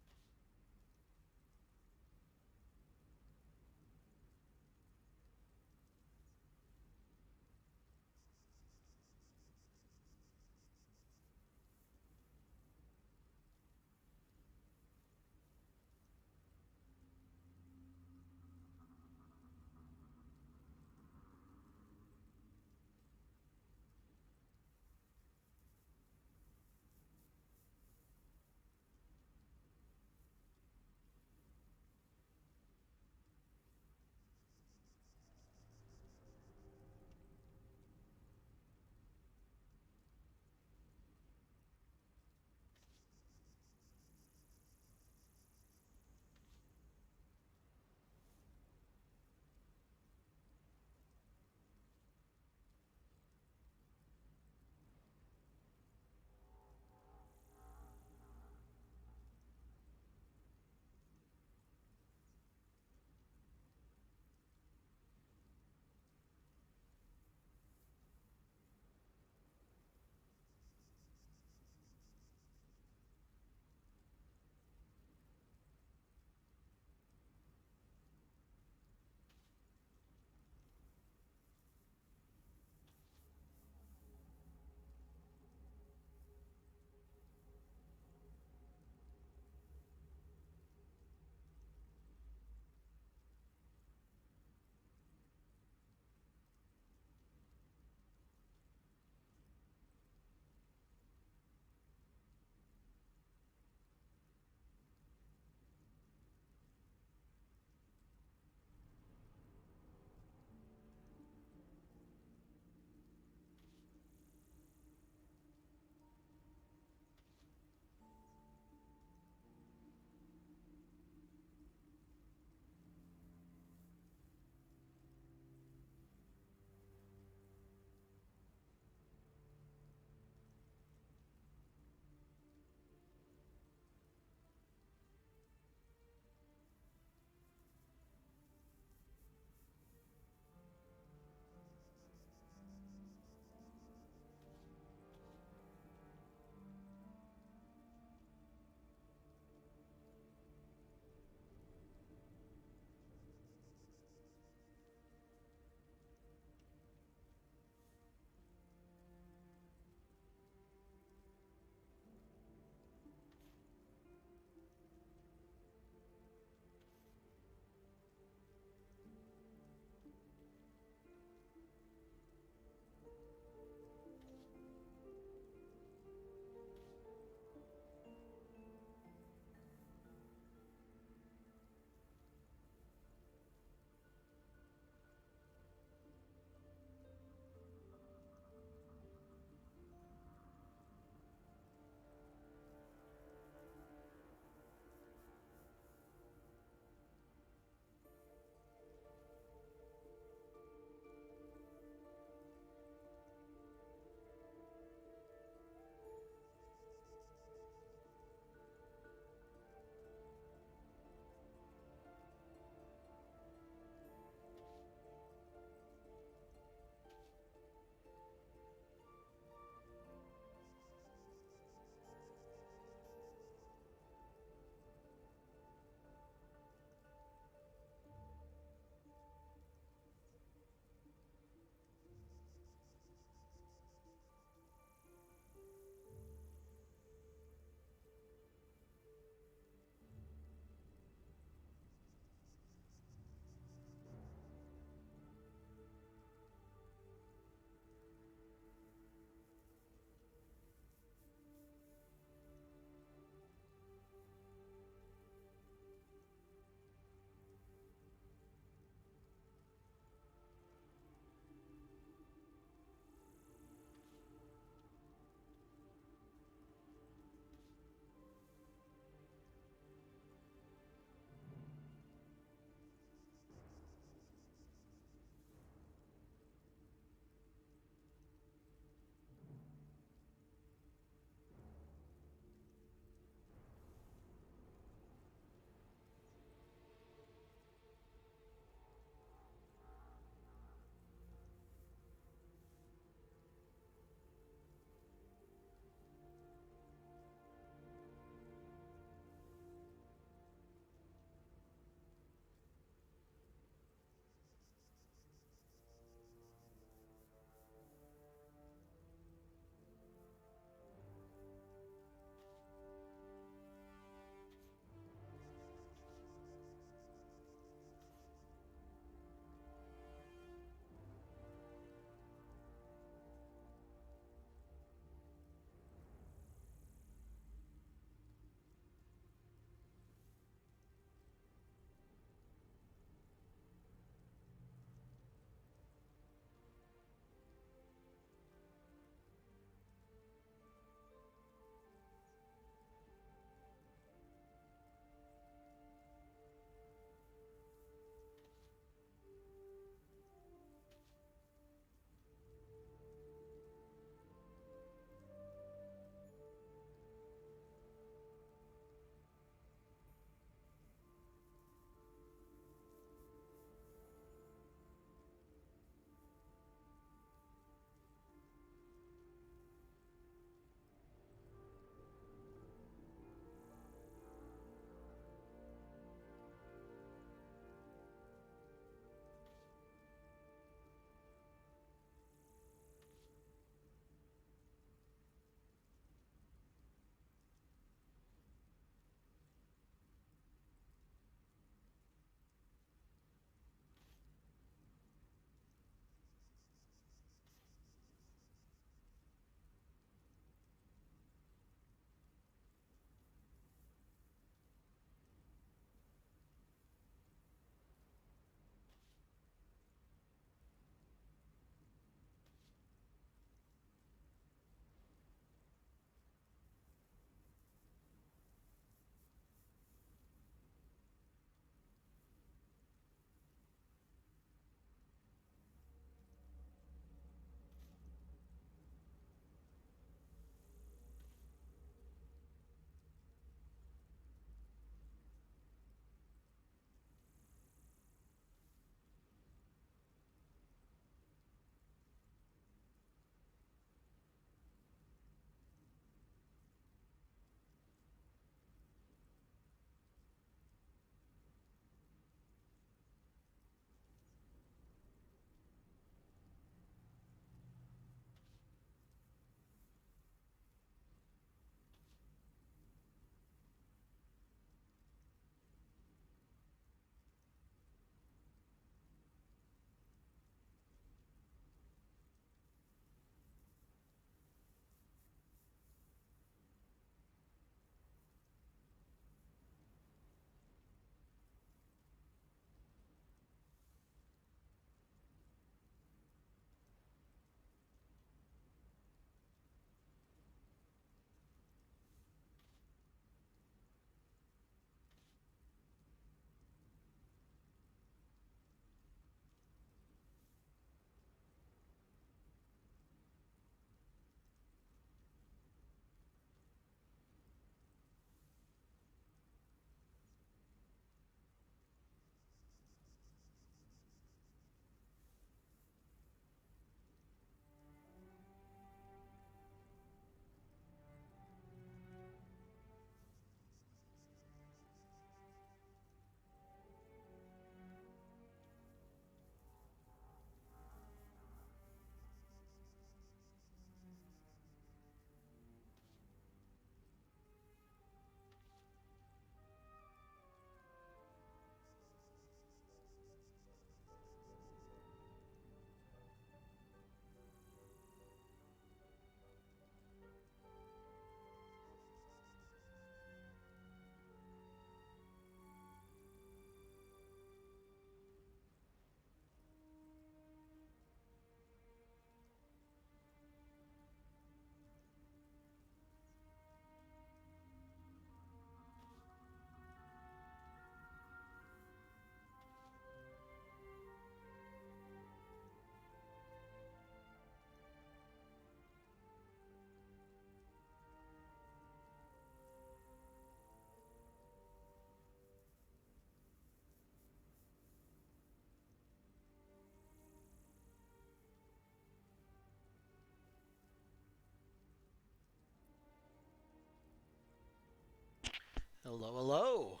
Hello, hello.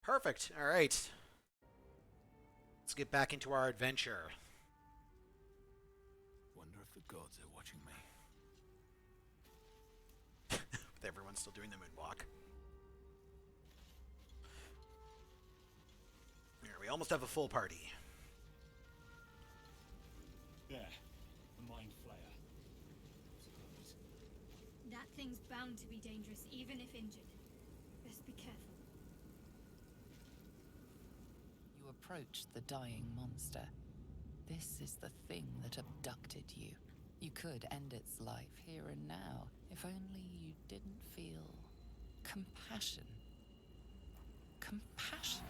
Perfect. All right. Let's get back into our adventure. Wonder if the gods are watching me. With everyone still doing the moonwalk. Here, we almost have a full party. There. The mind flayer. Suppose. That thing's bound to be dangerous, even if injured. Best be careful. You approach the dying monster. This is the thing that abducted you. You could end its life here and now, if only you didn't feel compassion. Compassion?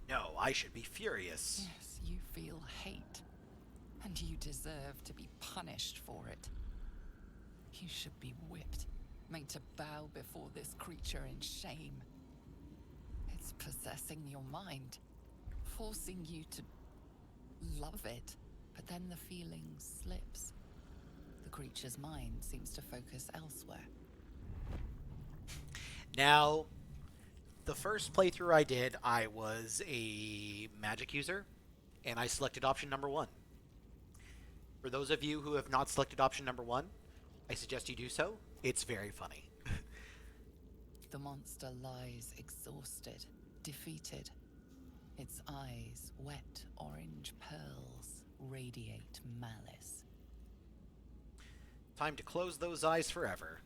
No, I should be furious. Yes, you feel hate. And you deserve to be punished for it. You should be whipped, made to bow before this creature in shame. It's possessing your mind, forcing you to love it, but then the feeling slips. The creature's mind seems to focus elsewhere. Now, the first playthrough I did, I was a magic user, and I selected option number 1. For those of you who have not selected option number 1, I suggest you do so. It's very funny. The monster lies exhausted, defeated. Its eyes, wet orange pearls, radiate malice. Time to close those eyes forever.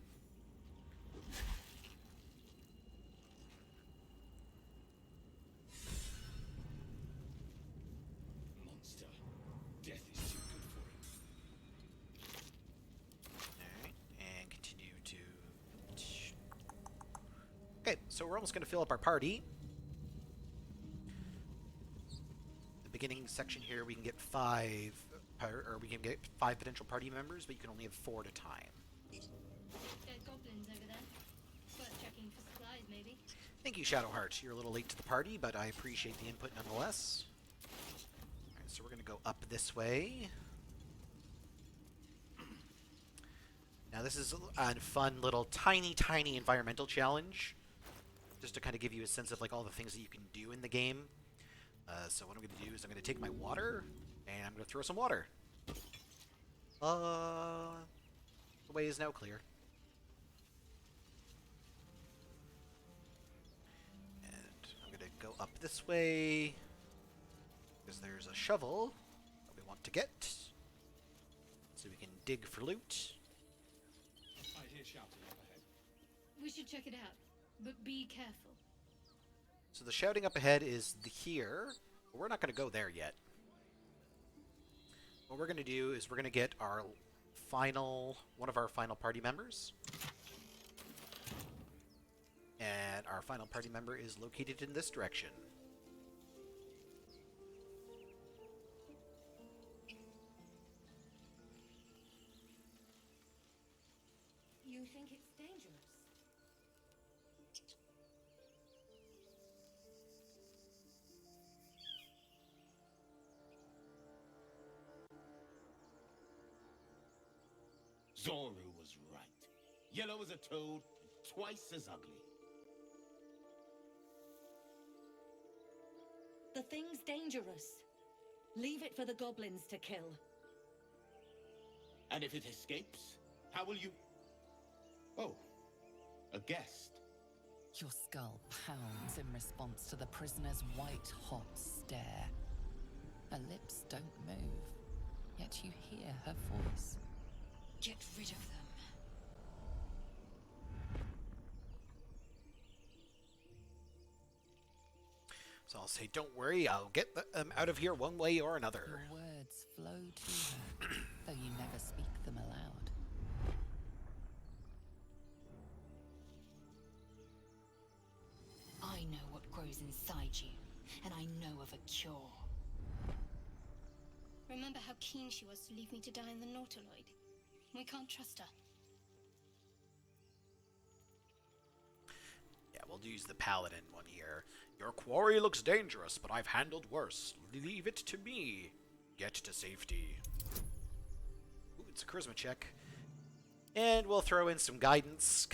Monster. Death is too good for it. Alright, and continue to... Okay, so we're almost going to fill up our party. The beginning section here, we can get 5... Or we can get 5 potential party members, but you can only have 4 at a time. There's goblins over there. Worth checking for supplies, maybe. Thank you, Shadowheart. You're a little late to the party, but I appreciate the input nonetheless. Alright, so we're going to go up this way. Now this is a fun little tiny environmental challenge. Just to kind of give you a sense of like all the things that you can do in the game. So what I'm going to do is I'm going to take my water, and I'm going to throw some water. The way is now clear. And I'm going to go up this way, because there's a shovel that we want to get. So we can dig for loot. I hear shouting up ahead. We should check it out, but be careful. So the shouting up ahead is here, but we're not going to go there yet. What we're going to do is we're going to get our one of our final party members. And our final party member is located in this direction. You think it's dangerous? Zoru was right. Yellow as a toad, twice as ugly. The thing's dangerous. Leave it for the goblins to kill. And if it escapes, how will you... Oh, a guest. Your skull pounds in response to the prisoner's white-hot stare. Her lips don't move, yet you hear her voice. Get rid of them. So I'll say, don't worry, I'll get them out of here one way or another. Your words flow to her, though you never speak them aloud. I know what grows inside you, and I know of a cure. Remember how keen she was to leave me to die in the Nautiloid? We can't trust her. Yeah, we'll use the paladin one here. Your quarry looks dangerous, but I've handled worse. Leave it to me. Get to safety. Ooh, it's a charisma check. And we'll throw in some guidance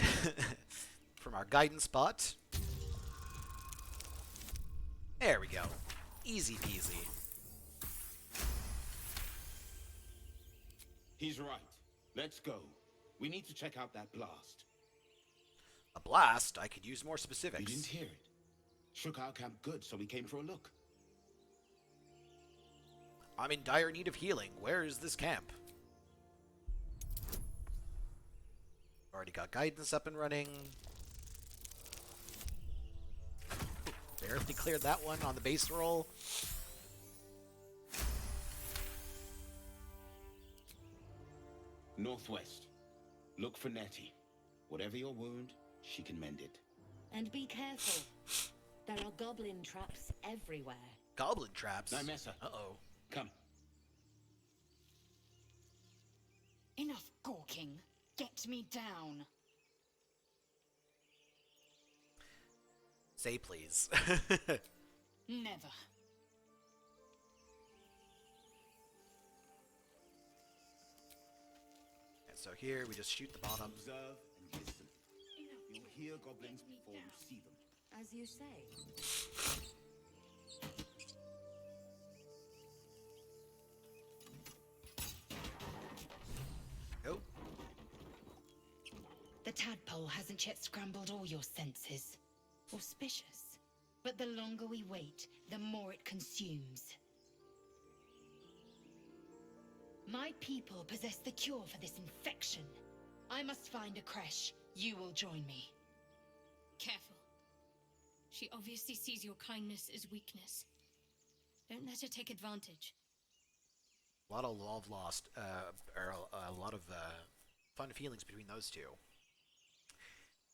from our guidance bot. There we go. Easy peasy. He's right. Let's go. We need to check out that blast. A blast? I could use more You specifics. didn't hear it. Shook our camp good, so we came for a look. I'm in dire need of healing. Where is this camp? Already got guidance up and running. Barely cleared that one on the base roll. Northwest. Look for Nettie. Whatever your wound, she can mend it. And be careful. There are goblin traps everywhere. Goblin traps? Nymessa. Uh-oh. Come. Enough gawking. Get me down. Say please. Never. And so here we just shoot the bottom. Observe and listen. You'll hear goblins before you see them. As you say. Go. The tadpole hasn't yet scrambled all your senses. Auspicious. But the longer we wait, the more it consumes. My people possess the cure for this infection. I must find a creche. You will join me. Careful. She obviously sees your kindness as weakness. Don't let her take advantage. A lot of love lost, or a lot of fun feelings between those two.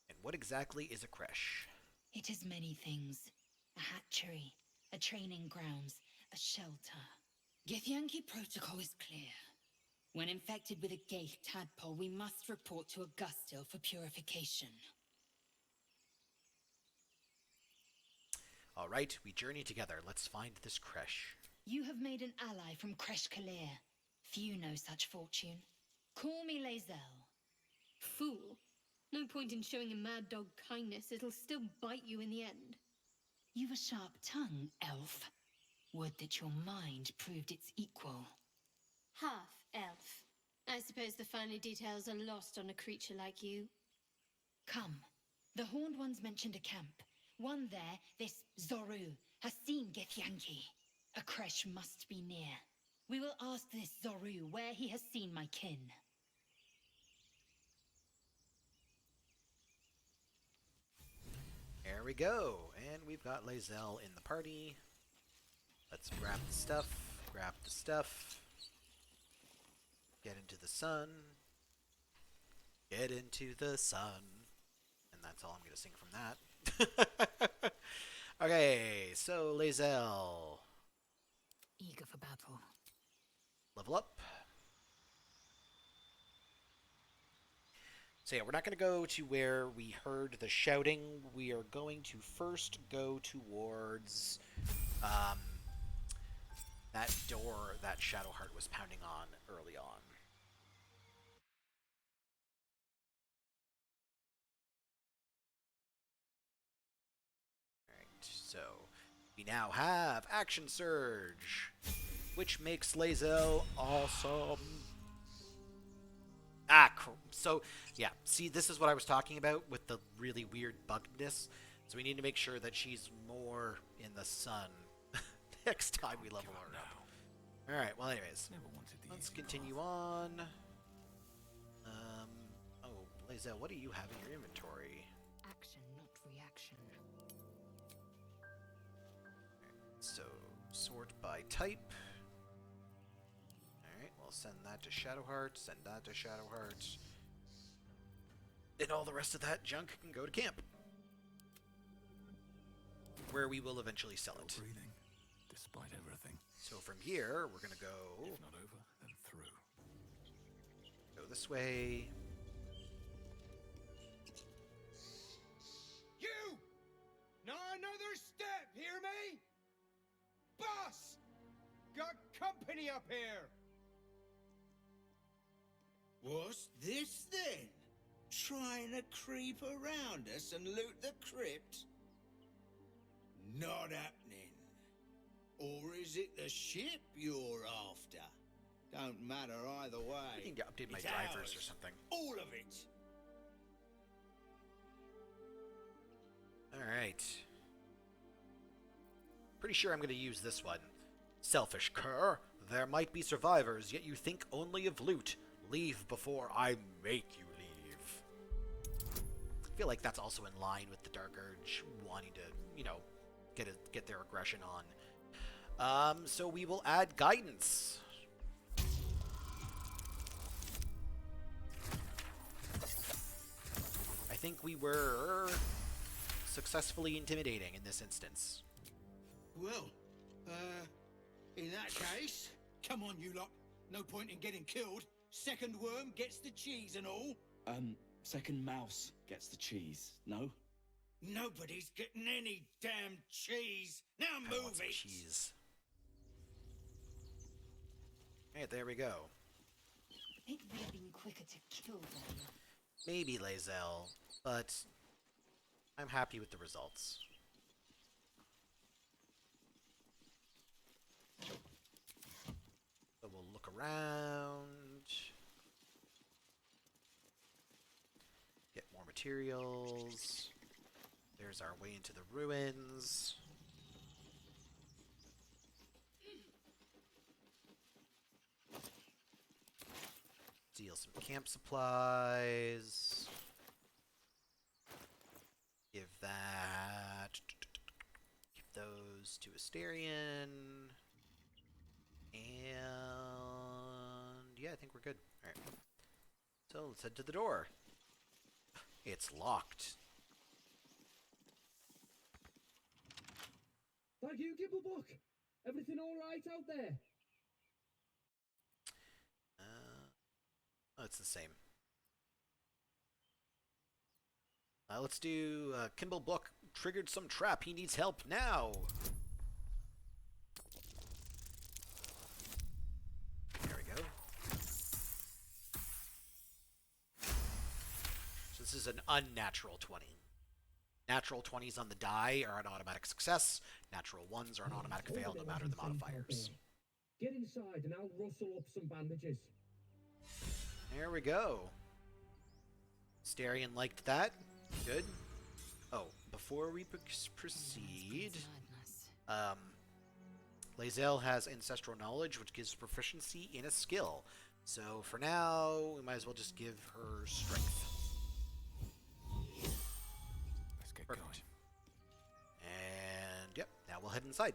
And what exactly is a creche? It is many things. A hatchery, a training grounds, a shelter. Githyanki protocol is clear. When infected with a Gaith tadpole, we must report to Augustil for purification. All right, we journey together. Let's find this creche. You have made an ally from Kresh Kalir. Few know such fortune. Call me Lae'zel. Fool. No point in showing a mad dog kindness. It'll still bite you in the end. You've a sharp tongue, elf. Would that your mind proved its equal. Half-elf. I suppose the finer details are lost on a creature like you. Come. The Horned Ones mentioned a camp. One there, this Zoru, has seen Githyanki. A creche must be near. We will ask this Zoru where he has seen my kin. There we go. And we've got Lae'zel in the party. Let's grab the stuff. Grab the stuff. Get into the sun. Get into the sun. And that's all I'm going to sing from that. Okay, so Lae'zel. Eager for battle. Level up. So yeah, we're not going to go to where we heard the shouting. We are going to first go towards that door that Shadowheart was pounding on early on. Alright, so we now have Action Surge, which makes Lae'zel awesome. So, yeah, see, this is what I was talking about with the really weird buggedness. So we need to make sure that she's more in the sun next time we level her up. Alright, well anyways, let's continue on. Oh, Lae'zel, what do you have in your inventory? Action, not reaction. So, sort by type. Alright, we'll send that to Shadowheart, send that to Shadowheart. And all the rest of that junk can go to camp, where we will eventually sell it. Breathing, despite everything. So from here, we're gonna go If not over, then through. go this way. You! Not another step, hear me? Boss! Got company up here! What's this then? Trying to creep around us and loot the crypt? Not happening. Or is it the ship you're after? Don't matter either way. I need to update my It's drivers ours. or something. All of it. Alright. Pretty sure I'm going to use this one. Selfish cur. There might be survivors, yet you think only of loot. Leave before I make you leave. I feel like that's also in line with the Dark Urge wanting to, you know, get their aggression on. So we will add guidance. I think we were successfully intimidating in this instance. Well, in that case, come on, you lot. No point in getting killed. Second worm gets the cheese and all. Second mouse gets the cheese, no? Nobody's getting any damn cheese. Now I move want some it. cheese. Alright, there we go. I think we'd have been quicker to kill them. Maybe Lae'zel, but I'm happy with the results. So we'll look around. Get more materials. There's our way into the ruins. Steal some camp supplies. Give that. Give those to Asterion. And yeah, I think we're good. Alright. So let's head to the door. It's locked. Thank you, Gibblebuck. Everything all right out there? Oh, it's the same. Let's do Kimball Book triggered some trap. He needs help now. There we go. So this is an unnatural 20. Natural 20s on the die are an automatic success. Natural 1s are an automatic fail, no matter the modifiers. Get inside and I'll rustle up some bandages. There we go. Asterion liked that. Good. Oh, before we proceed, Lae'zel has ancestral knowledge, which gives proficiency in a skill. So for now, we might as well just give her strength. Let's get Perfect. going. And yep, now we'll head inside.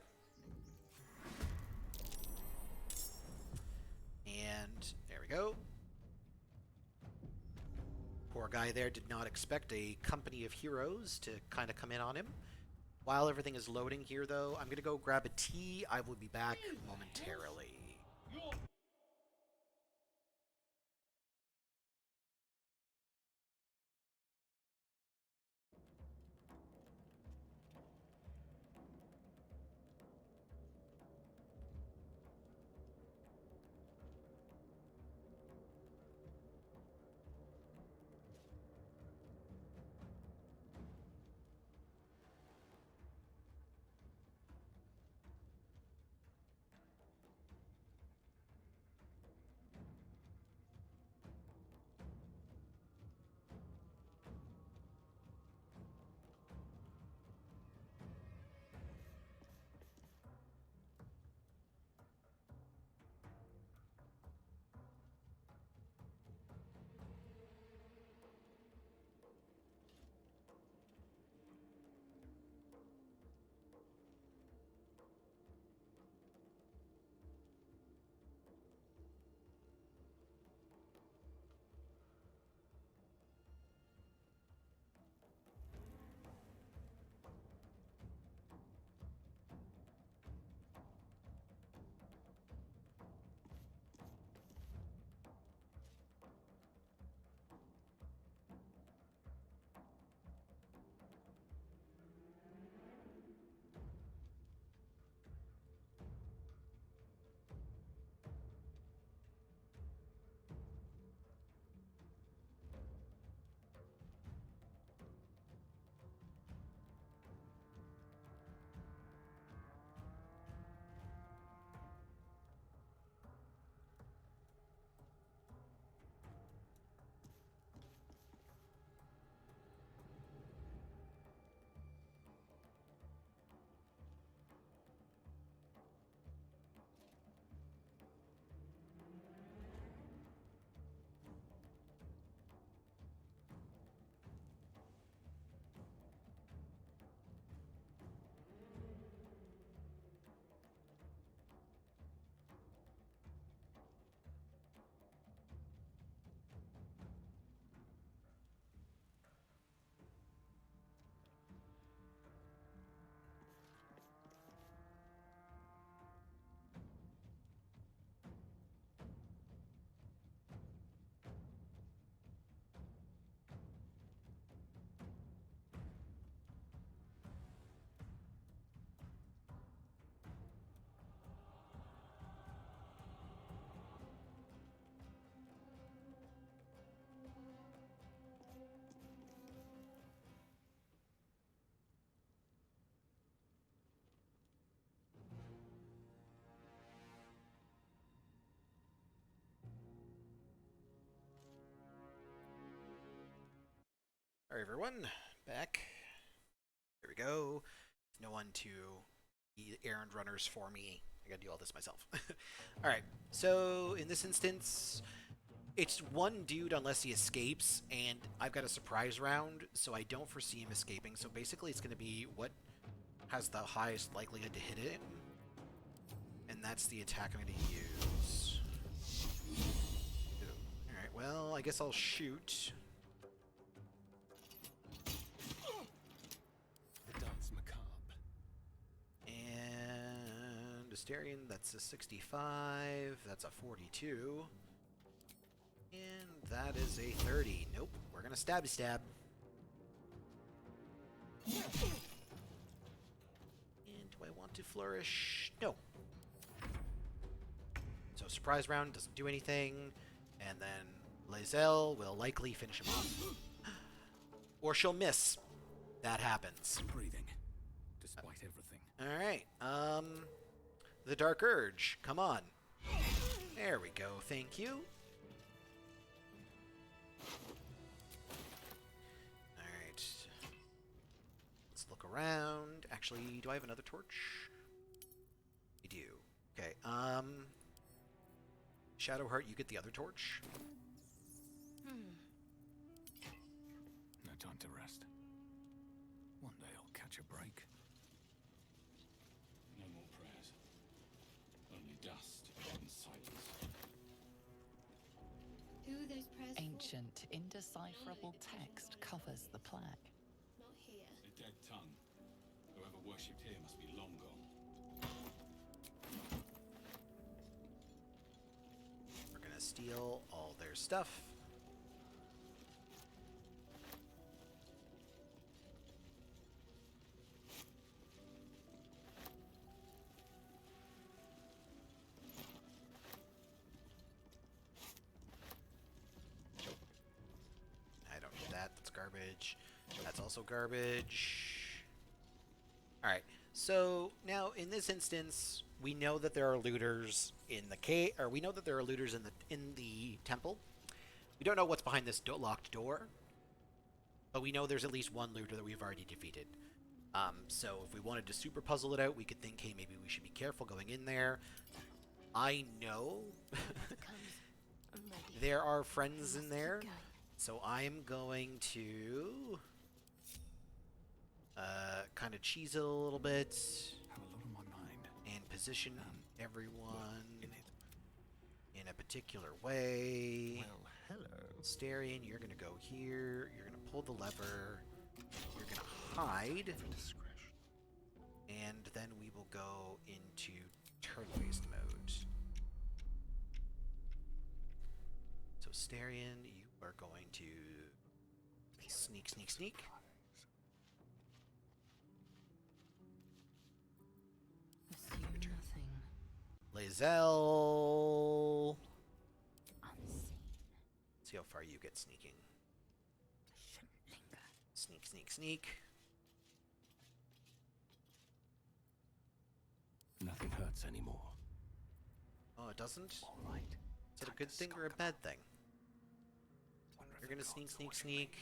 And there we go. Poor guy there did not expect a company of heroes to kind of come in on him. While everything is loading here, though, I'm going to go grab a tea. I will be back momentarily. Sorry, everyone. Back. There we go. No one to be errand runners for me. I gotta do all this myself. Alright, so in this instance, it's one dude unless he escapes, and I've got a surprise round, so I don't foresee him escaping. So basically it's gonna be what has the highest likelihood to hit him, and that's the attack I'm gonna use. Alright, well, I guess I'll shoot. Asterion, that's a 65, that's a 42, and that is a 30. Nope, we're gonna stabby stab. And do I want to flourish? No. So surprise round doesn't do anything, and then Lae'zel will likely finish him off. Or she'll miss. That happens. Breathing, despite everything. Alright, the Dark Urge, come on. There we go, thank you. Alright. Let's look around. Actually, do I have another torch? I do. Okay, Shadowheart, you get the other torch. No time to rest. One day I'll catch a break. No more prayers. Only dust and silence. Who are those prayers for? Ancient, indecipherable text covers the plaque. Not here. A dead tongue. Whoever worshipped here must be long gone. We're gonna steal all their stuff. I don't need that. That's garbage. That's also garbage. Alright, so now in this instance, we know that there are looters in the cave, or we know that there are looters in the temple. We don't know what's behind this locked door, but we know there's at least one looter that we've already defeated. So if we wanted to super puzzle it out, we could think, hey, maybe we should be careful going in there. I know there are friends in there, so I'm going to kind of cheese it a little bit Have a lot on my mind. and position everyone in a particular way. Well, hello. Asterion, you're going to go here. You're going to pull the lever. You're going to hide. Discretion. And then we will go into turn-based mode. So Asterion, you are going to sneak, sneak, sneak. Assume nothing. Lae'zel. Unseen. See how far you get sneaking. Shouldn't linger. Sneak, sneak, sneak. Nothing hurts anymore. Oh, it doesn't? All right. Is it a good thing or a bad thing? You're gonna sneak, sneak, sneak.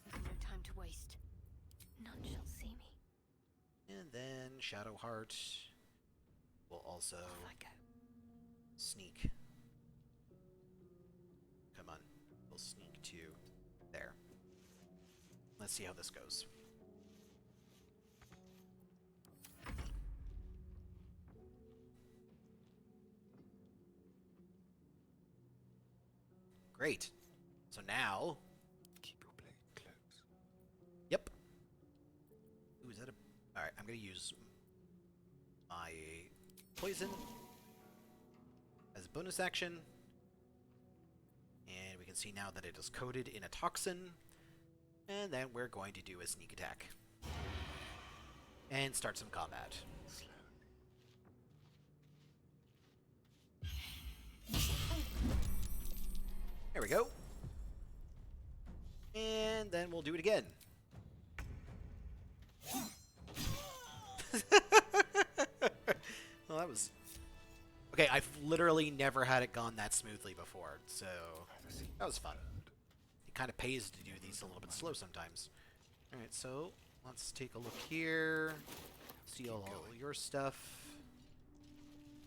There's no time to waste. None shall see me. And then Shadowheart will also Off I go. sneak. Come on. We'll sneak to there. Let's see how this goes. Great. So now, Keep your blade close. yep. Ooh, is that a... Alright, I'm gonna use my poison as a bonus action. And we can see now that it is coated in a toxin. And then we're going to do a sneak attack. And start some combat. There we go. And then we'll do it again. Well, that was... Okay, I've literally never had it gone that smoothly before, so that was fun. It kind of pays to do these a little bit slow sometimes. Alright, so let's take a look here. Steal all your stuff.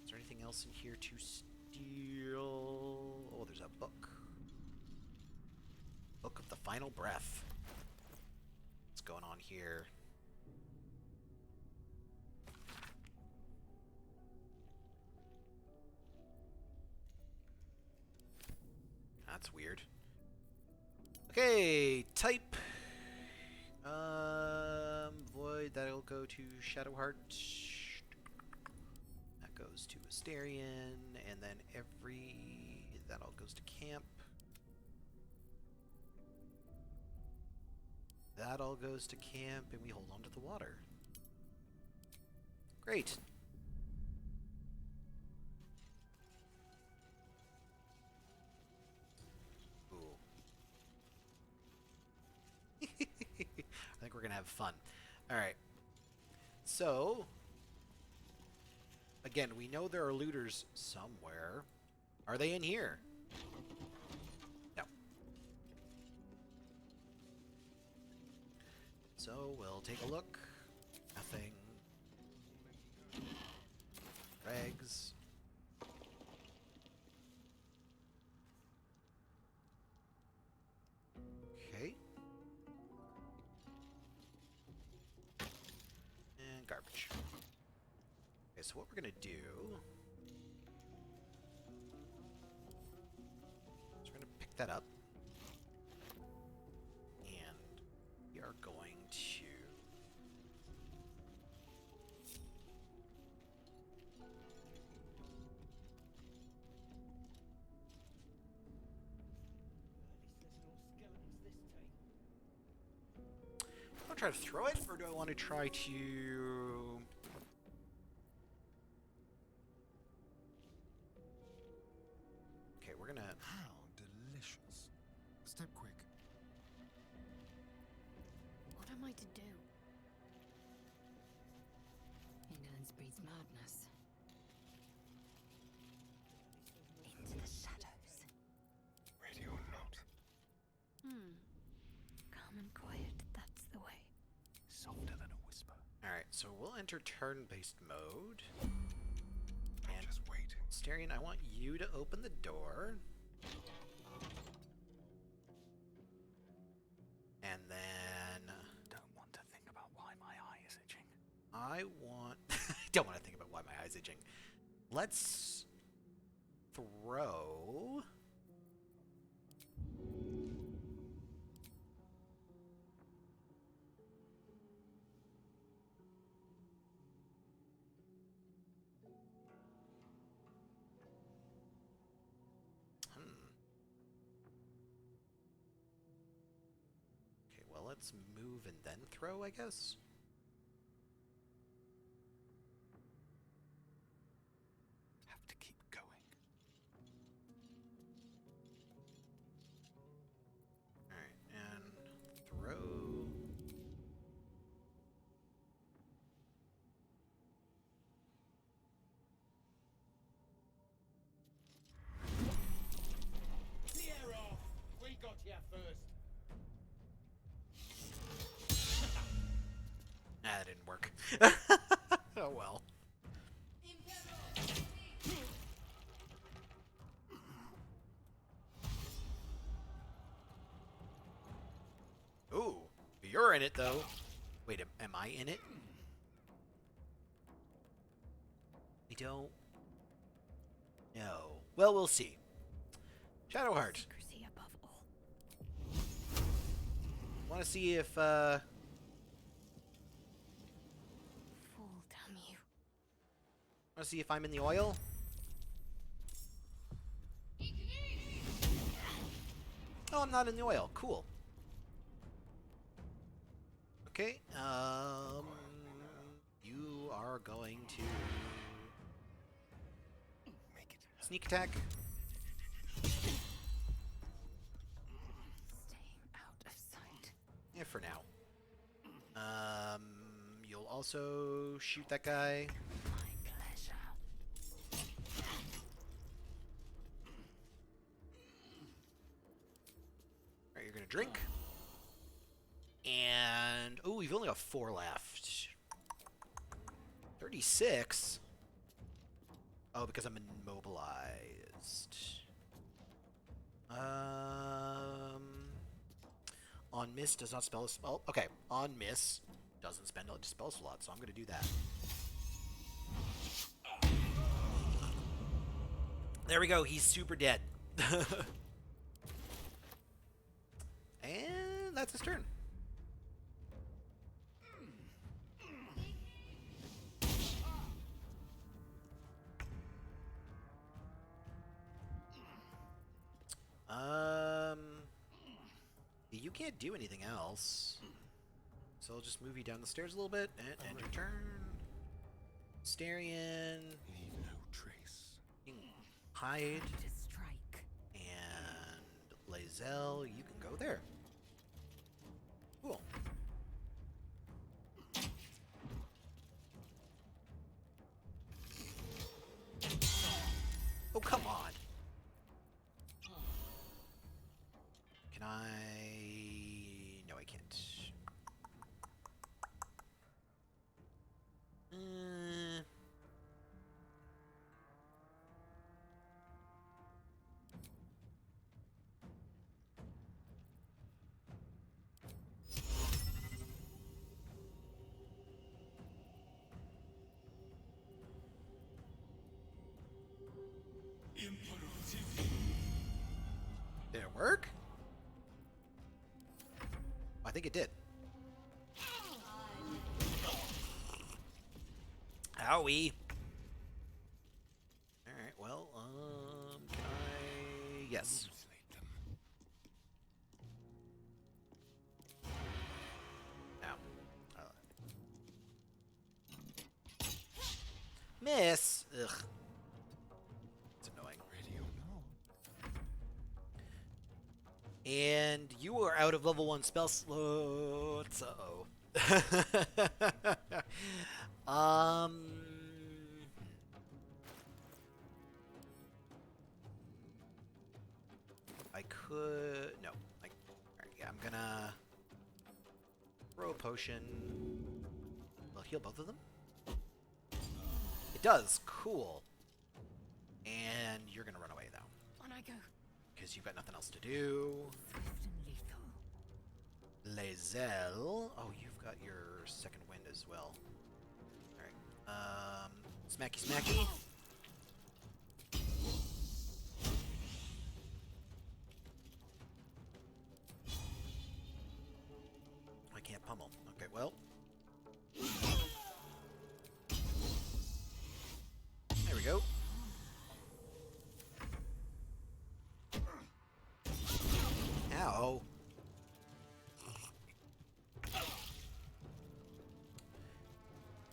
Is there anything else in here to steal? Oh, there's a book. Book of the Final Breath. What's going on here? That's weird. Okay, type. Void, that'll go to Shadowheart. That goes to Asterion, and then that all goes to camp. That all goes to camp, and we hold on to the water. Great. Ooh. I think we're gonna have fun. Alright. So, again, we know there are looters somewhere. Are they in here? No. So, we'll take a look. Nothing. Regs. Okay. And garbage. Okay, so what we're gonna do is we're gonna pick that up. And we are going to I'll try to throw it, or do I want to try to... Okay, we're gonna... How delicious. Step quick. What am I to do? Indolence breeds madness. Into the shadows. Ready or not? Calm and quiet, that's the way. Softer than a whisper. Alright, so we'll enter turn-based mode. I'm just waiting. Asterion, I want you to open the door. And then... Don't want to think about why my eye is itching. I want... I don't want to think about why my eye's itching. Let's throw... Okay, well, let's move and then throw, I guess. Have to keep going. Alright, and throw... Clear off! We got here first. That didn't work. Oh well. Ooh, you're in it though. Wait, am I in it? I don't know. Well, we'll see. Shadowheart. Secrecy above all. Want to see if Fool, damn you. want to see if I'm in the oil? Oh, I'm not in the oil. Cool. Okay. You are going to Make it. sneak attack. Staying out of sight. Yeah, for now. You'll also shoot that guy. My pleasure. 4 left. 36? Oh, because I'm immobilized. On miss does not spell a spell. Okay, on miss doesn't spend a spell slot, so I'm gonna do that. There we go. He's super dead. And that's his turn. You can't do anything else. So I'll just move you down the stairs a little bit and end your turn. Starion. Leave no trace. Hide. To strike. And Lae'zel, you can go there. Cool. Oh, come on. Can I... No, I can't. Did it work? I think it did. Owie. Alright, well, can I... Yes. Now. Miss! Ugh. It's annoying. Ready or not? And you are out of level 1 spell slots. Uh-oh. I could... No. Alright, yeah, I'm gonna... throw a potion. Will it heal both of them? It does. Cool. And you're gonna run away, though. On I go. Because you've got nothing else to do. Swift and lethal. Lae'zel. Oh, you've got your second wind as well. Alright. Smacky smacky. I can't pummel. Okay, well. There we go. Ow.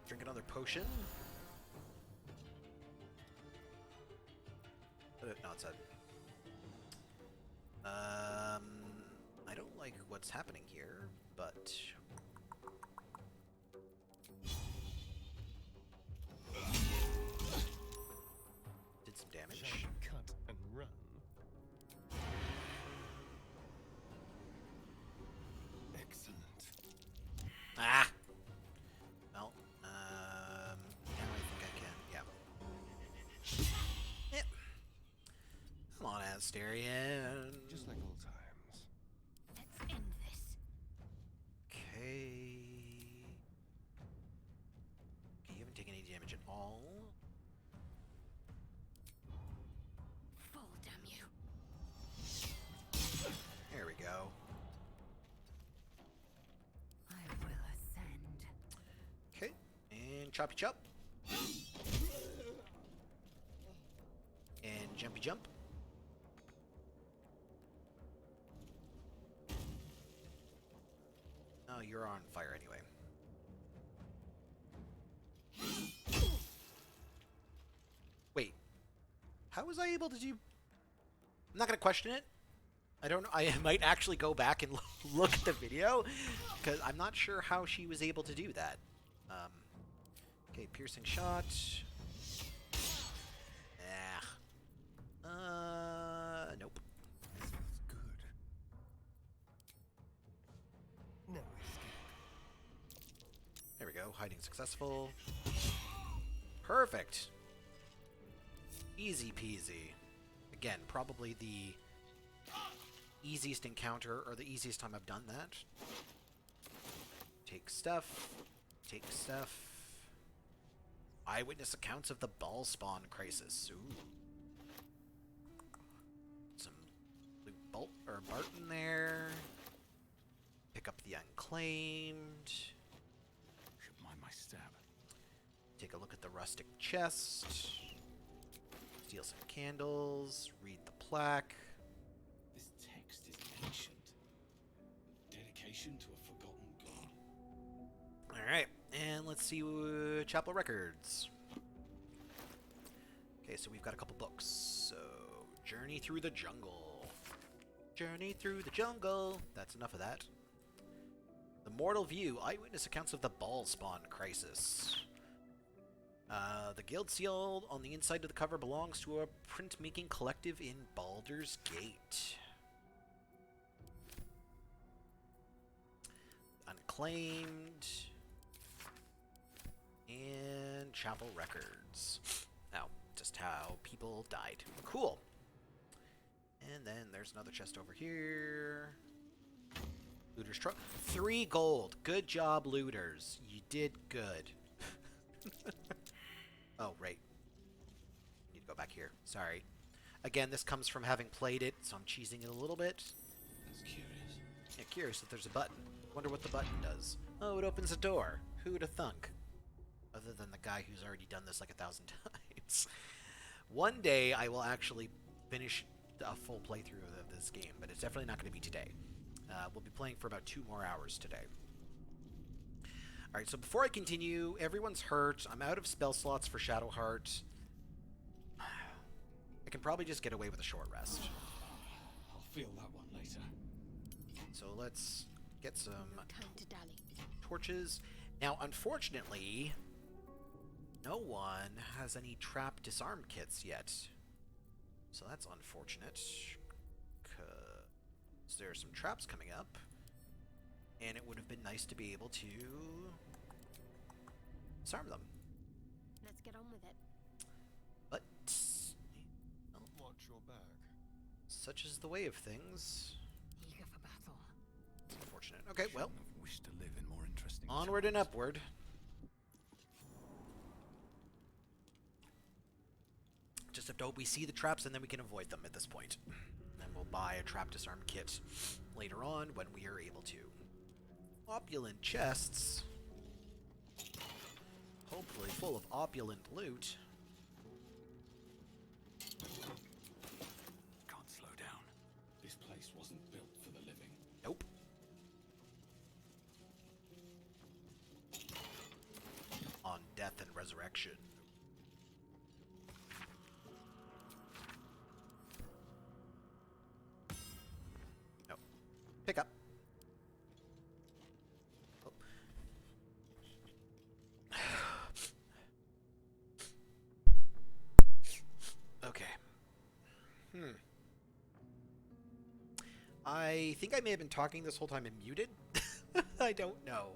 Drink another potion. No, it's a... I don't like what's happening here, but... Did some damage. Shall we cut and run? Excellent. Ah! Well, now I think I can, yeah. Yep. Come on, Asterion. Just like old times. Let's end this. Okay. Okay, you haven't taken any damage at all. Fall, damn you. There we go. I will ascend. Okay, and choppy chop. And jumpy jump. Oh, you're on fire anyway. Wait. How was I able to do... I'm not going to question it. I don't know. I might actually go back and look at the video, because I'm not sure how she was able to do that. Okay, piercing shot. Nope. This feels good. No escape. There we go. Hiding successful. Perfect. Easy peasy. Again, probably the easiest encounter, or the easiest time I've done that. Take stuff. Take stuff. Eyewitness accounts of the ball spawn crisis. Ooh. Some bolt or Barton there. Pick up the unclaimed. Should mind my stab. Take a look at the rustic chest. Steal some candles. Read the plaque. This text is ancient. Dedication to a forgotten god. Alright, and let's see Chapel Records. Okay, so we've got a couple books. So, Journey Through the Jungle. Journey Through the Jungle. That's enough of that. The Mortal View, Eyewitness Accounts of the Ball Spawn Crisis. The guild seal on the inside of the cover belongs to a printmaking collective in Baldur's Gate. Unclaimed. And Chapel Records. Now, just how people died. Cool. And then there's another chest over here. Looter's truck. 3 gold. Good job, looters. You did good. Oh, right. Need to go back here. Sorry. Again, this comes from having played it, so I'm cheesing it a little bit. That's curious. Yeah, curious if there's a button. Wonder what the button does. Oh, it opens a door. Who'd have thunk? Other than the guy who's already done this like 1,000 times. One day, I will actually finish a full playthrough of this game, but it's definitely not going to be today. We'll be playing for about 2 more hours today. Alright, so before I continue, everyone's hurt. I'm out of spell slots for Shadowheart. I can probably just get away with a short rest. I'll feel that one later. So let's get some Time to dally. torches. Now, unfortunately, no one has any trap disarm kits yet. So that's unfortunate. Because there are some traps coming up. And it would have been nice to be able to disarm them. Let's get on with it. But Watch your back. such is the way of things. Eager for battle. It's unfortunate. Okay, well, Shouldn't have wished to live in more interesting onward and times. upward. Just have to hope we see the traps and then we can avoid them at this point. And then we'll buy a trap disarm kit later on when we are able to. Opulent chests. Hopefully full of opulent loot. Can't slow down. This place wasn't built for the living. Nope. On death and resurrection. Nope. Pick up. Oh. Okay. I think I may have been talking this whole time and muted. I don't know.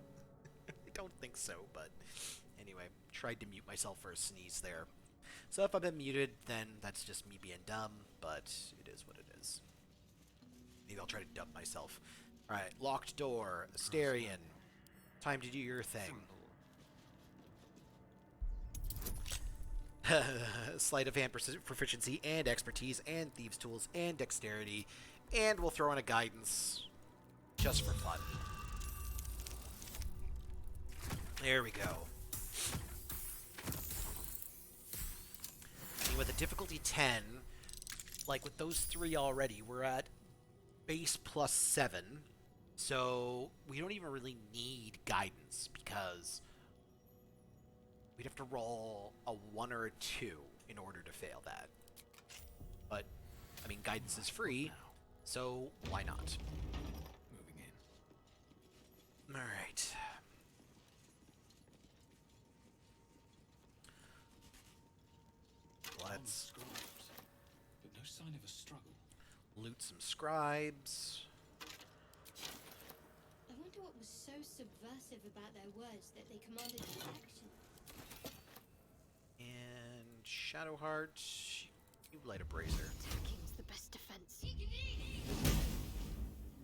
I don't think so, but anyway, tried to mute myself for a sneeze there. So if I've been muted, then that's just me being dumb, but it is what it is. Maybe I'll try to dump myself. Alright, locked door, Asterion. Time to do your thing. Sleight of hand proficiency and expertise and thieves tools and dexterity, and we'll throw in a guidance just for fun. There we go. And with a difficulty 10, like with those 3 already, we're at base plus 7, so we don't even really need guidance because we'd have to roll a 1 or a 2 in order to fail that. But, I mean, guidance is free, so why not? Moving in. Alright. Let's Scribes, but no sign of a struggle. loot some scribes. I want wonder what was so subversive about their words that they commanded action. And Shadowheart, you light a brazier. Attacking's the best defense.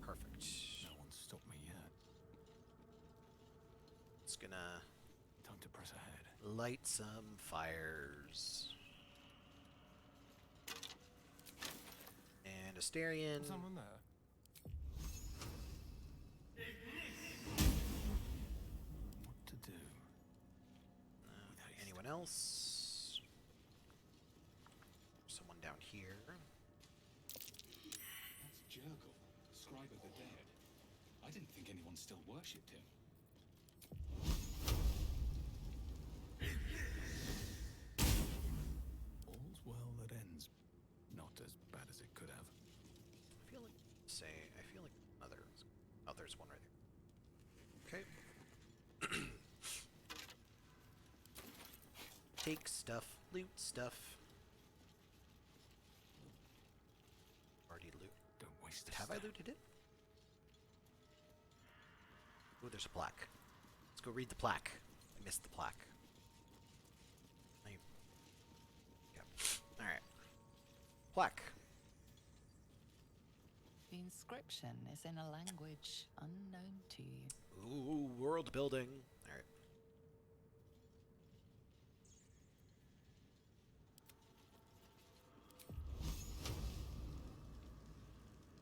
Perfect. No one's stopped me yet. It's gonna Time to press ahead. light some fires. And Asterion. Someone there? What to do? Anyone else? Someone down here. That's Jurgle, scribe of the dead. I didn't think anyone still worshipped him. All's well that ends. Not as bad as it could have. I feel like others. Oh, there's one right there. Okay. Take stuff, loot stuff. Already loot. Don't waste a Have I step. looted it? Oh, there's a plaque. Let's go read the plaque. I missed the plaque. Yeah. Alright. Plaque. The inscription is in a language unknown to you. Ooh, world building. Alright.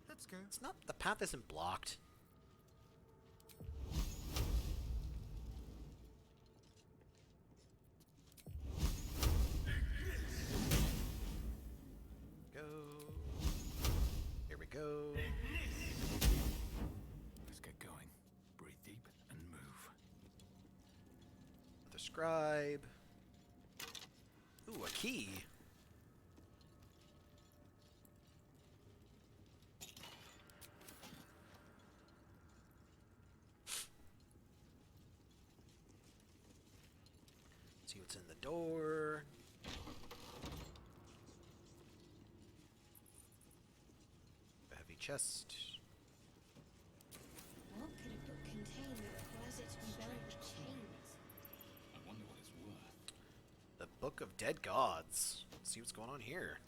Let's go. It's not, the path isn't blocked. Go. Here we go. Let's get going. Breathe deep and move. The scribe. Ooh, a key. See what's in the door. A heavy chest. What could a book contain that requires it to be buried with chains? I wonder what it's worth. The Book of Dead Gods. Let's see what's going on here.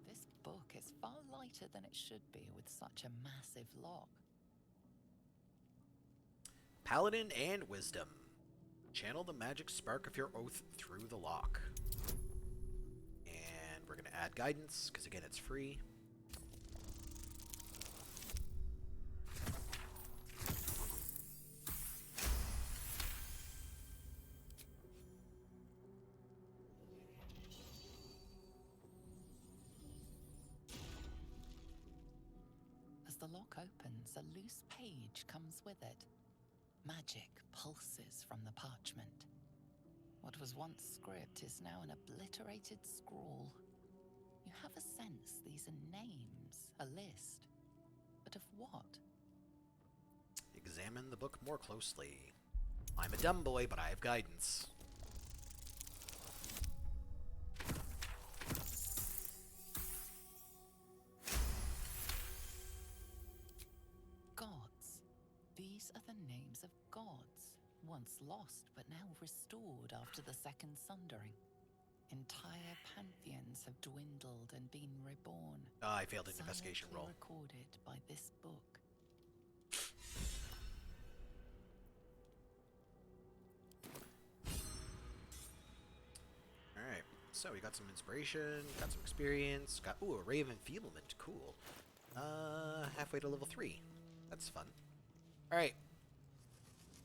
This book is far lighter than it should be with such a massive lock. Paladin and Wisdom. Channel the magic spark of your oath through the lock. And we're going to add guidance, because again, it's free. As the lock opens, a loose page comes with it. Magic pulses from the parchment. What was once script is now an obliterated scrawl. You have a sense these are names, a list. But of what? Examine the book more closely. I'm a dumb boy, but I have guidance. Gods. These are the names of gods, once lost but now restored after the Second Sundering. Entire pantheons have dwindled and been reborn. I failed an investigation silently roll. recorded by this book. Alright, so we got some inspiration, got some experience, got, ooh, a Ray of Enfeeblement, cool. Halfway to level 3. That's fun. Alright.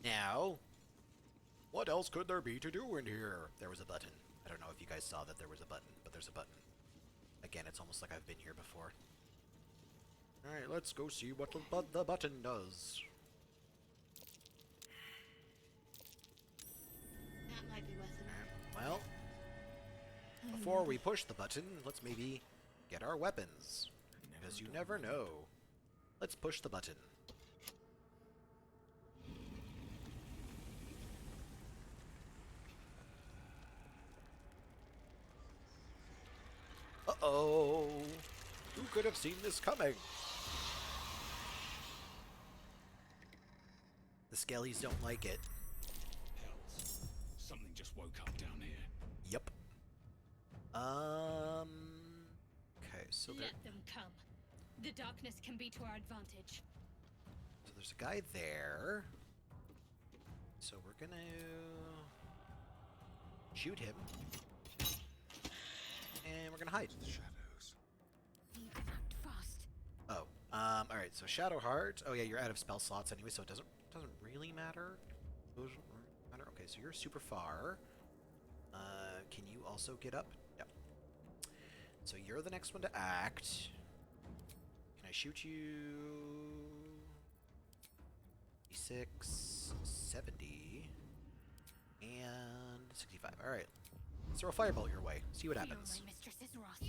Now, what else could there be to do in here? There was a button. I don't know if you guys saw that there was a button, but there's a button. Again, it's almost like I've been here before. Alright, let's go see what the button does. That might be worth it. Well, before we push the button, let's maybe get our weapons. Because you never know. Let's push the button. Uh-oh. Who could have seen this coming? The skellies don't like it. Hells. Something just woke up down here. Yep. Okay, so there. Let them come. The darkness can be to our advantage. So there's a guy there. So we're gonna shoot him. And we're gonna hide. The shadows. You can act fast. Oh, alright, so Shadow Heart. Oh yeah, you're out of spell slots anyway, so it doesn't really matter. Doesn't really matter. Okay, so you're super far. Can you also get up? Yep. So you're the next one to act. Can I shoot you? 6, 70, and 65. Alright. Let's throw a firebolt your way. See what happens. Feel my mistress's wrath.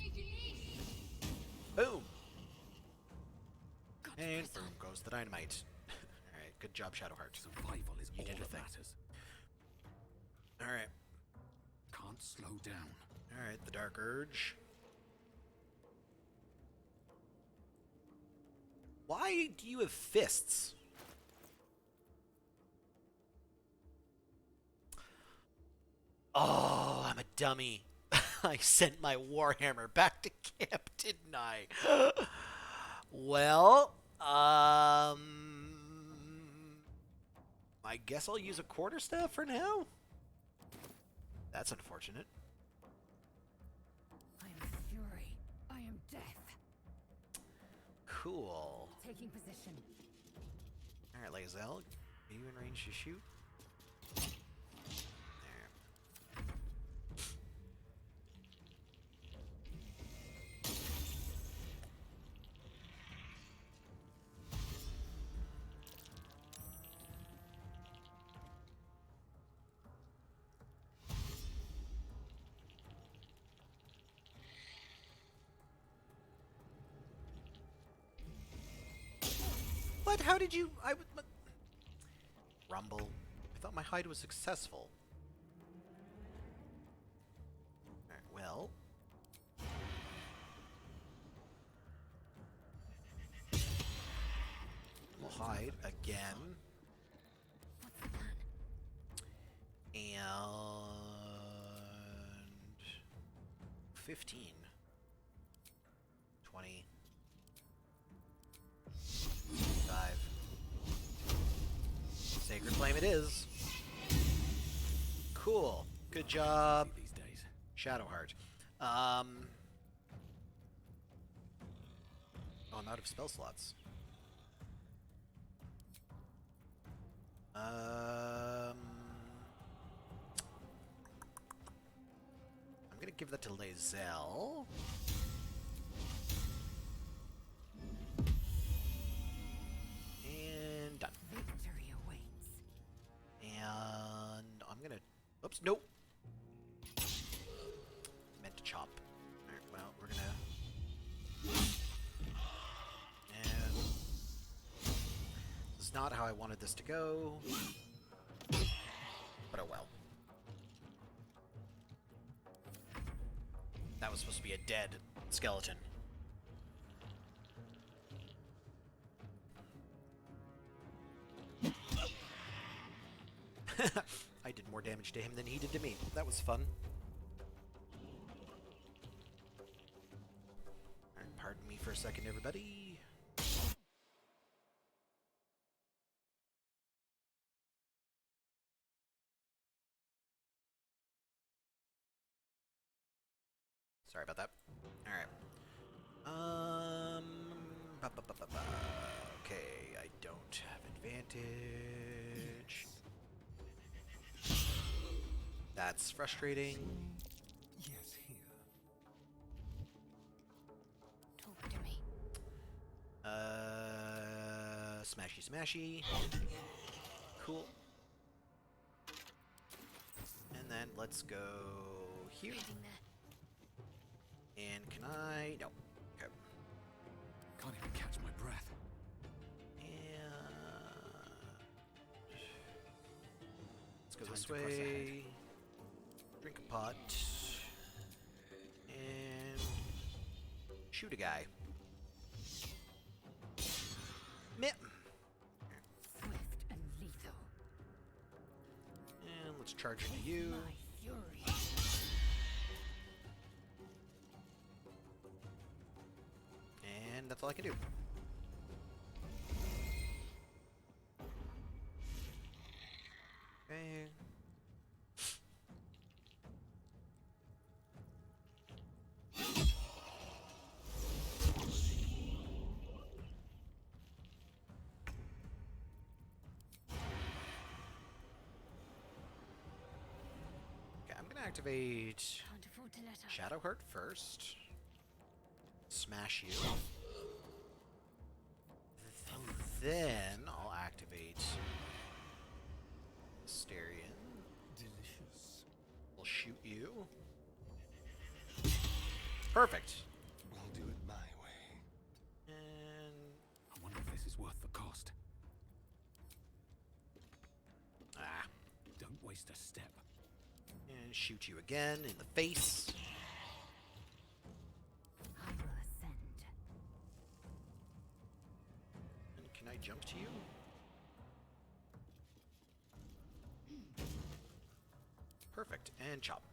Boom! God And press on. boom goes the dynamite. Alright, good job, Shadowheart. Survival is You all did your that thing. matters. Alright. Can't slow down. Alright, the Dark Urge. Why do you have fists? Oh, I'm a dummy. I sent my Warhammer back to camp, didn't I? Well, I guess I'll use a quarterstaff for now. That's unfortunate. I am fury. I am death. Cool. Taking position. Alright, Lae'zel, are you in range to shoot? There. What? How did you? Rumble. I thought my hide was successful. Alright, well. We'll hide again. What's the plan? And 15. 20. 5. Sacred Flame it is. Cool. Good job, These days. Shadowheart. Oh, I'm out of spell slots. I'm gonna give that to Lae'zel. And done. Victory awaits. And I'm gonna... Oops, nope. Meant to chop. Alright, well, we're gonna... And... This is not how I wanted this to go. But oh well. That was supposed to be a dead skeleton. I did more damage to him than he did to me. That was fun. Alright, pardon me for a second, everybody. Sorry about that. Alright. Okay, I don't have advantage. That's frustrating. Yes, here. Talk to me. Smashy smashy. Cool. And then let's go here. Heading there. And can I? No. Okay. Can't even catch my breath. And let's go Time this to press ahead. way. Drink a pot. And shoot a guy. Meh. Swift and lethal. And let's charge into you. My fury. And that's all I can do. Okay. I'm gonna activate Can't afford to let up. Shadow Heart first. Smash you. Then I'll activate Asterion. Delicious. We'll shoot you. Perfect. I'll do it my way. And I wonder if this is worth the cost. Don't waste a step. and shoot you again in the face. I will ascend. And can I jump to you? Perfect. And chop.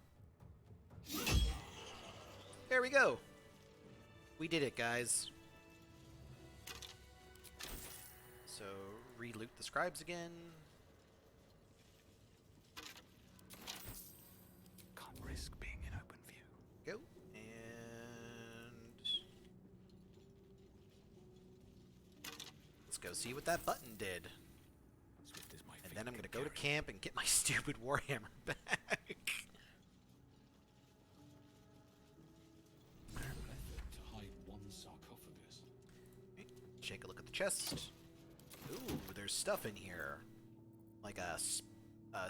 There we go. We did it, guys. So, re-loot the scribes again. Can't risk being in open view. Go. And let's go see what that button did. Swift as my And feet then I'm can going to go to carry. camp and get my stupid Warhammer back. To hide one sarcophagus. Take a look at the chest. Ooh, there's stuff in here. Like a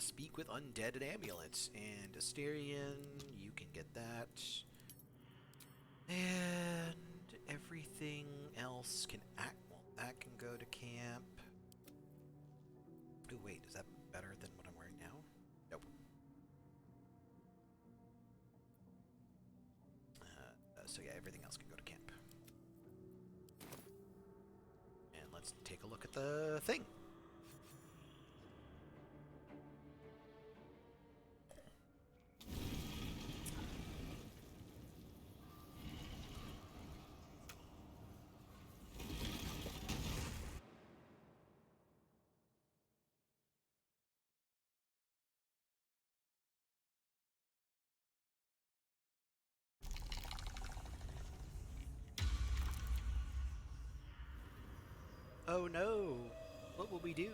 speak with undead and amulets. And Asterion, you can get that. And everything else can act. Well, that can go to camp. Ooh, wait, is that better than what I'm wearing now? Nope. So yeah, everything else can go to camp. And let's take a look at the thing. Oh no! What will we do?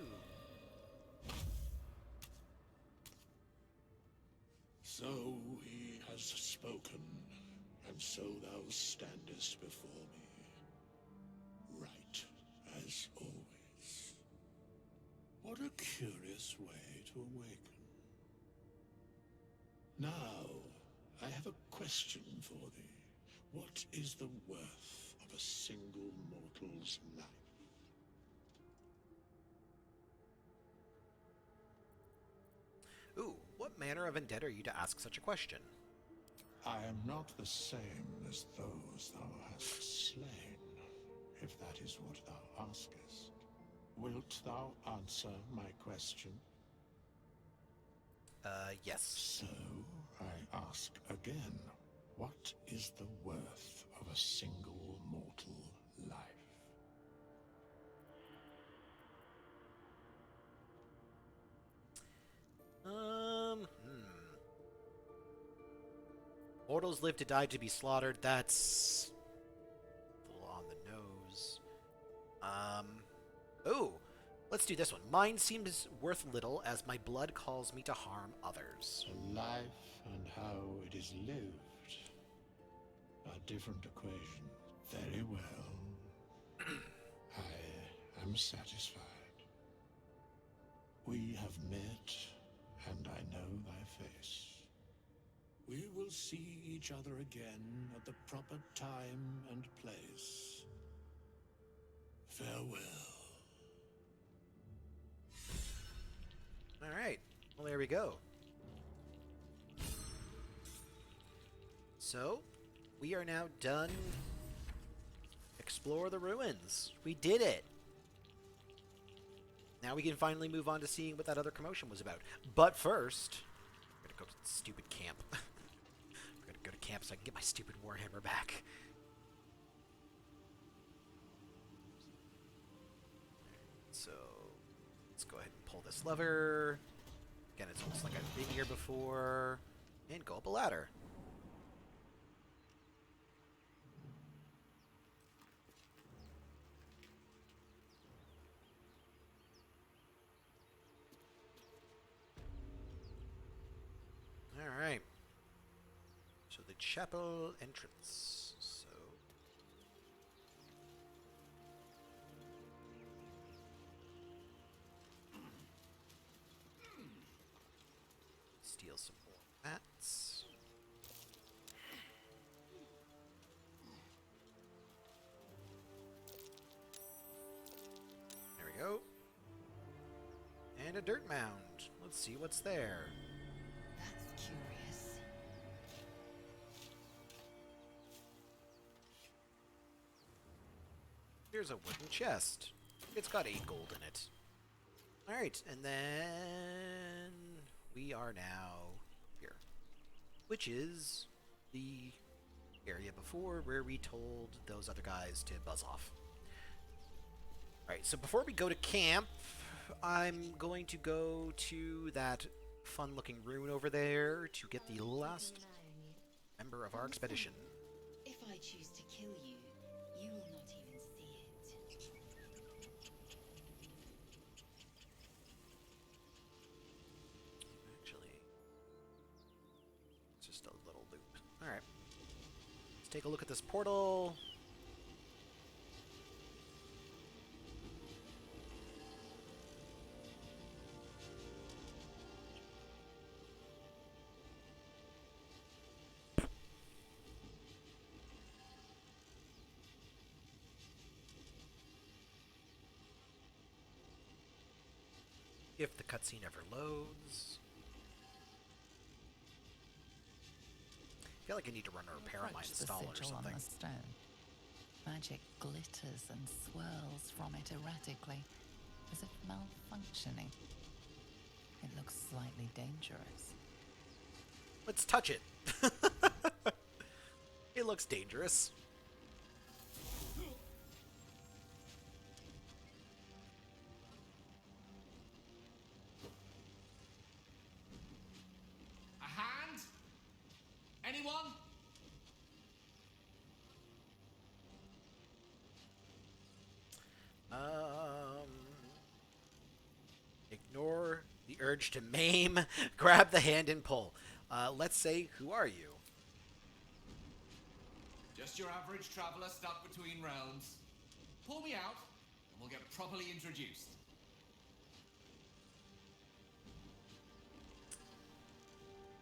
So he has spoken, and so thou standest before me, right as always. What a curious way to awaken. Now, I have a question for thee. What is the worth of a single mortal's life? Ooh, what manner of undead are you to ask such a question? I am not the same as those thou hast slain, if that is what thou askest. Wilt thou answer my question? Yes. So, I ask again, what is the worth of a single mortal life? Mortals live to die to be slaughtered. That's a little on the nose. Ooh, let's do this one. Mine seems worth little, as my blood calls me to harm others. A life and how it is lived are different equations. Very well. I am satisfied. We have met, and I know thy face. We will see each other again at the proper time and place. Farewell. Alright, well there we go. So, we are now done explore the ruins. We did it. Now we can finally move on to seeing what that other commotion was about. But first, we're gonna go to the stupid camp. We're gonna go to camp so I can get my stupid Warhammer back. So, let's go ahead and pull this lever. Again, it's almost like I've been here before. And go up a ladder. Alright. So the chapel entrance. So steal some more mats. There we go. And a dirt mound. Let's see what's there. That's curious. Here's a wooden chest. It's got 8 gold in it. Alright, and then we are now here. Which is the area before where we told those other guys to buzz off. Alright, so before we go to camp, I'm going to go to that fun-looking rune over there to get the last member of our expedition. If I choose to kill you, you will not even see it. Actually, it's just a little loop. Alright. Let's take a look at this portal. If the cutscene ever loads. I feel like I need to run a repair on my installer or something. On the stone. Magic glitters and swirls from it erratically, as if malfunctioning. It looks slightly dangerous. Let's touch it. It looks dangerous. A hand? Anyone? Ignore the urge to maim. Grab the hand and pull. Let's say, who are you? Just your average traveler stuck between realms. Pull me out, and we'll get properly introduced.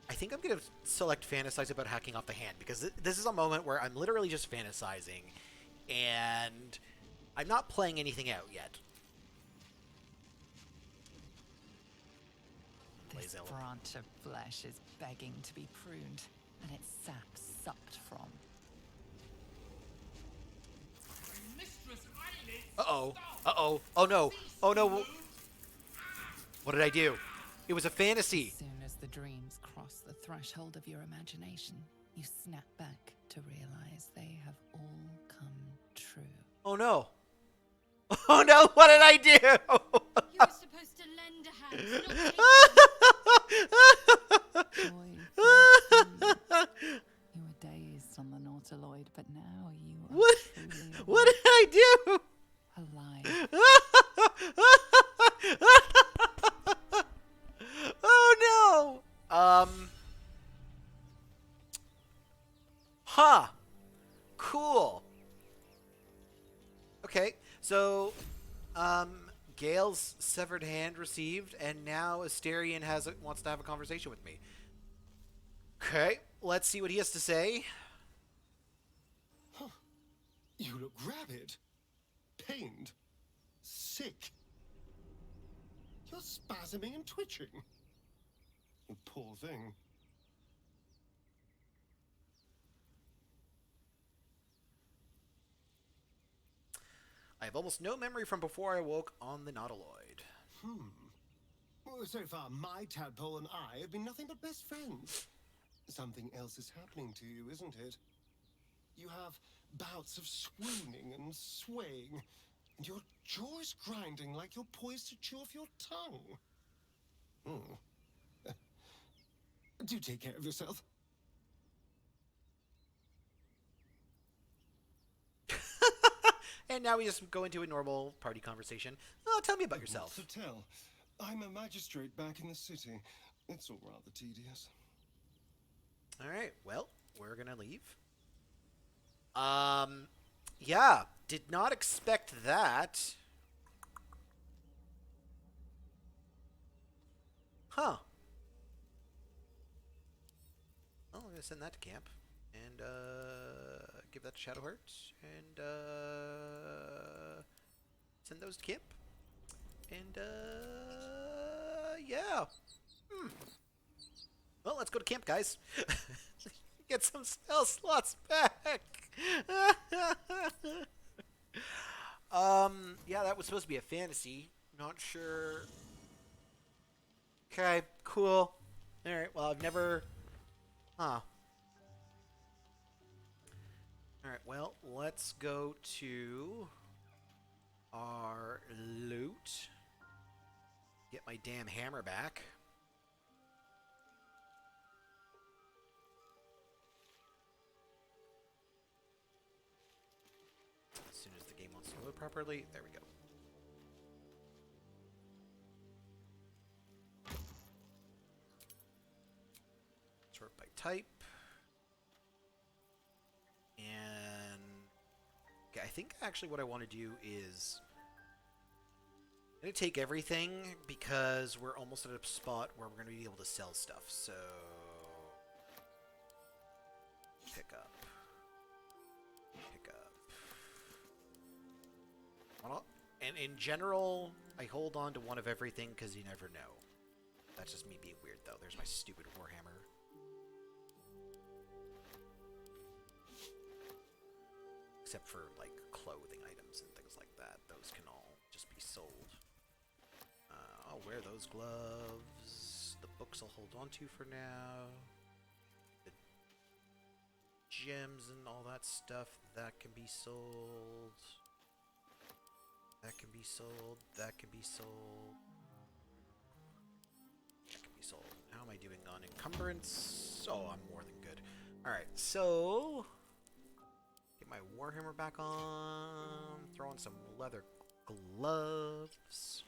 I think I'm going to select fantasize about hacking off the hand, because this is a moment where I'm literally just fantasizing, and I'm not playing anything out yet. This branch of flesh is begging to be pruned, and its sap sucked from. Mistress Eyelid! Uh-oh. Uh-oh. Oh, no. Oh, no. What did I do? It was a fantasy. As soon as the dreams cross the threshold of your imagination, you snap back to realize they have all come true. Oh, no. Oh, no. What did I do? You were supposed to lend a hand, not take You were dazed on the Nautiloid, but now you are What did I do? alive. Oh, no. Huh. Cool. Okay, so, Gale's severed hand received, and now Asterion wants to have a conversation with me. Okay, let's see what he has to say. Huh. You look rabid, pained, sick. You're spasming and twitching. You poor thing. I have almost no memory from before I woke on the Nautiloid. Well, so far, my tadpole and I have been nothing but best friends. Something else is happening to you, isn't it? You have bouts of swooning and swaying, and your jaw is grinding like you're poised to chew off your tongue. Do take care of yourself. And now we just go into a normal party conversation. Oh, tell me about yourself. What to tell? I'm a magistrate back in the city. It's all rather tedious. Alright, well, we're gonna leave. Yeah, did not expect that. Huh. Oh, I'm gonna send that to camp. And, give that to Shadowheart. And, send those to camp. And, yeah. Well, let's go to camp, guys. Get some spell slots back. Yeah, that was supposed to be a fantasy. Not sure. Okay, cool. Alright, well, I've never... Huh. Alright, well, let's go to our loot. Get my damn hammer back. As soon as the game wants to load properly, there we go. Sort by type. And okay, I think actually what I want to do is I'm going to take everything because we're almost at a spot where we're going to be able to sell stuff. So pick up. And in general, I hold on to one of everything because you never know. That's just me being weird, though. There's my stupid warhammer. Except for, like, clothing items and things like that. Those can all just be sold. I'll wear those gloves. The books I'll hold on to for now. The gems and all that stuff, that can be sold. That can be sold. That can be sold. That can be sold. How am I doing on encumbrance? Oh, I'm more than good. Alright, so... Get my warhammer back on. Throw on some leather gloves.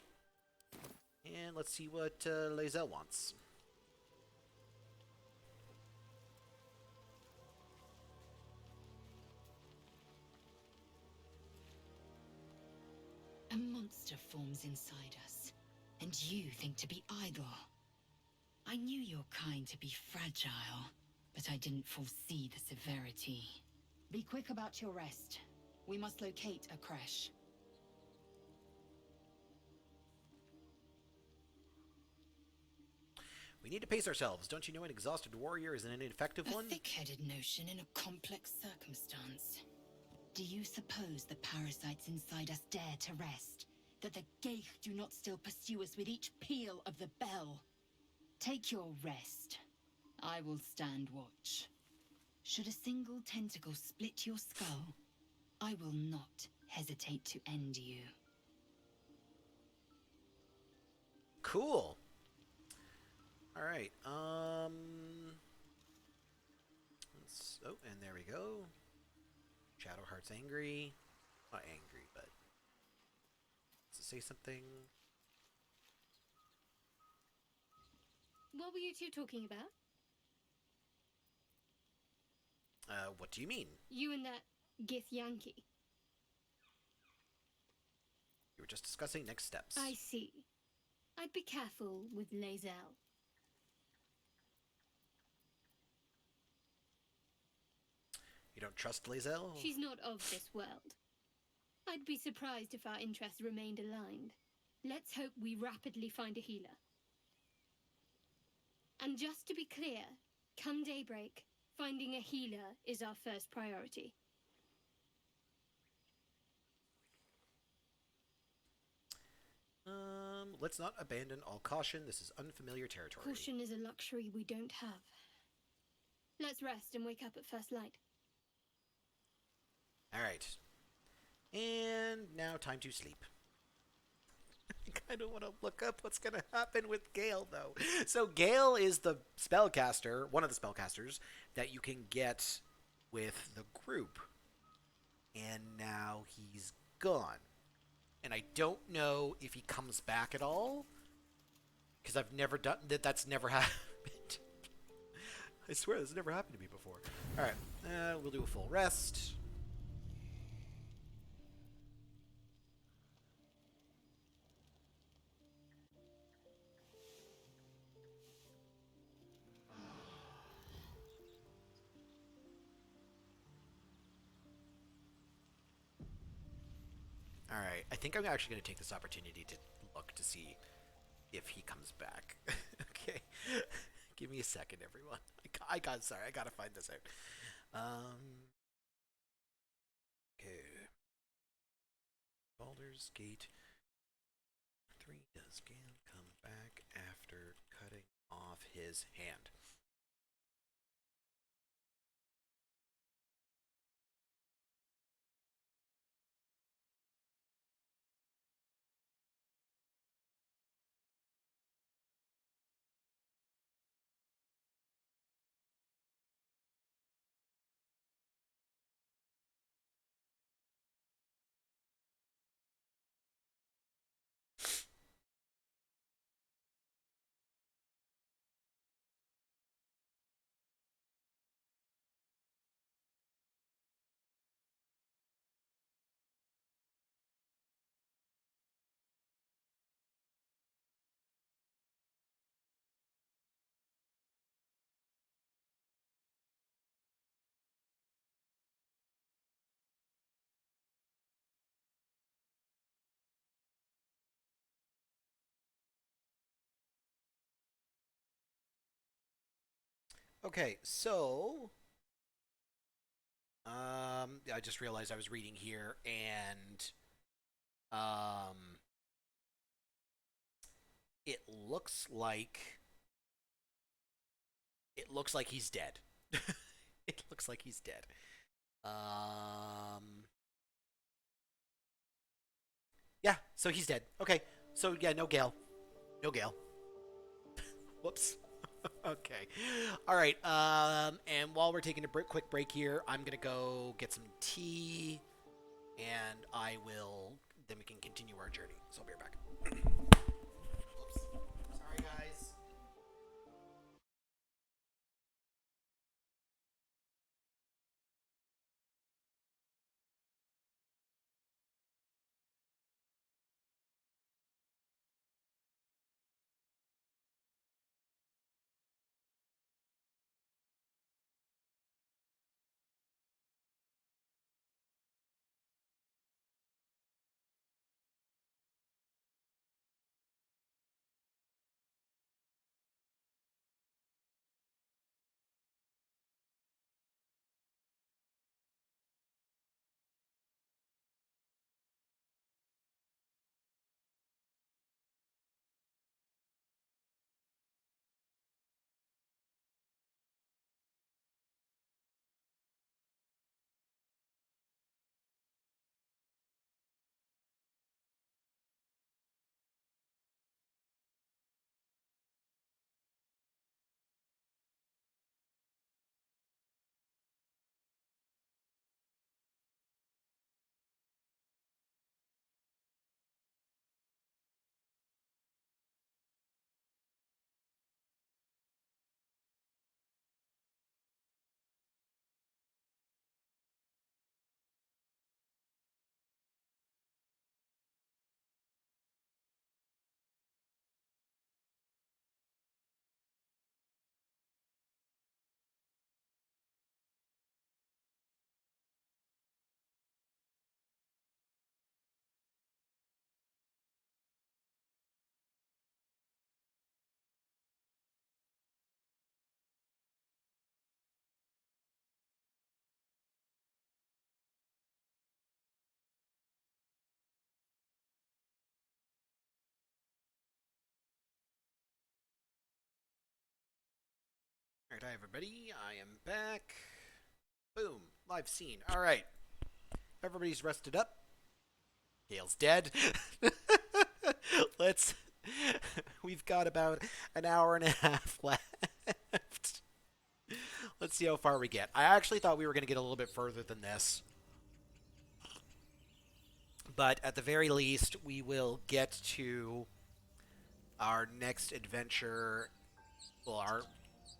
And let's see what Lae'zel wants. A monster forms inside us, and you think to be idle. I knew your kind to be fragile, but I didn't foresee the severity. Be quick about your rest. We must locate a crash. We need to pace ourselves. Don't you know an exhausted warrior is an ineffective one? A thick-headed notion in a complex circumstance. Do you suppose the parasites inside us dare to rest? That the Geich do not still pursue us with each peal of the bell? Take your rest. I will stand watch. Should a single tentacle split your skull, I will not hesitate to end you. Cool. Alright, oh, and there we go. Shadowheart's angry. Not angry, but... Does it say something? What were you two talking about? What do you mean? You and that Gith Yankee. We were just discussing next steps. I see. I'd be careful with Lae'zel. You don't trust Lae'zel? She's not of this world. I'd be surprised if our interests remained aligned. Let's hope we rapidly find a healer. And just to be clear, come daybreak, finding a healer is our first priority. let's not abandon all caution. This is unfamiliar territory. Caution is a luxury we don't have. Let's rest and wake up at first light. Alright. And now time to sleep. I kind of want to look up what's going to happen with Gale, though. So Gale is the spellcaster, one of the spellcasters, that you can get with the group. And now he's gone. And I don't know if he comes back at all, because I've never done that. That's never happened. I swear this never happened to me before. All right, we'll do a full rest. All right, I think I'm actually going to take this opportunity to look to see if he comes back. Okay, give me a second, everyone. Sorry, I gotta find this out. Okay. Baldur's Gate 3. Does Gale come back after cutting off his hand? Okay, so I just realized I was reading here, and it looks like he's dead. It looks like he's dead. Yeah, so he's dead. Okay, so yeah, no Gale, no Gale. Whoops. Okay. All right. And while we're taking a quick break here, I'm gonna go get some tea, and then we can continue our journey. So I'll be right back. Alright, hi everybody. I am back. Boom. Live scene. Alright. Everybody's rested up. Gale's dead. Let's... We've got about an hour and a half left. Let's see how far we get. I actually thought we were going to get a little bit further than this. But at the very least, we will get to our next adventure, well, our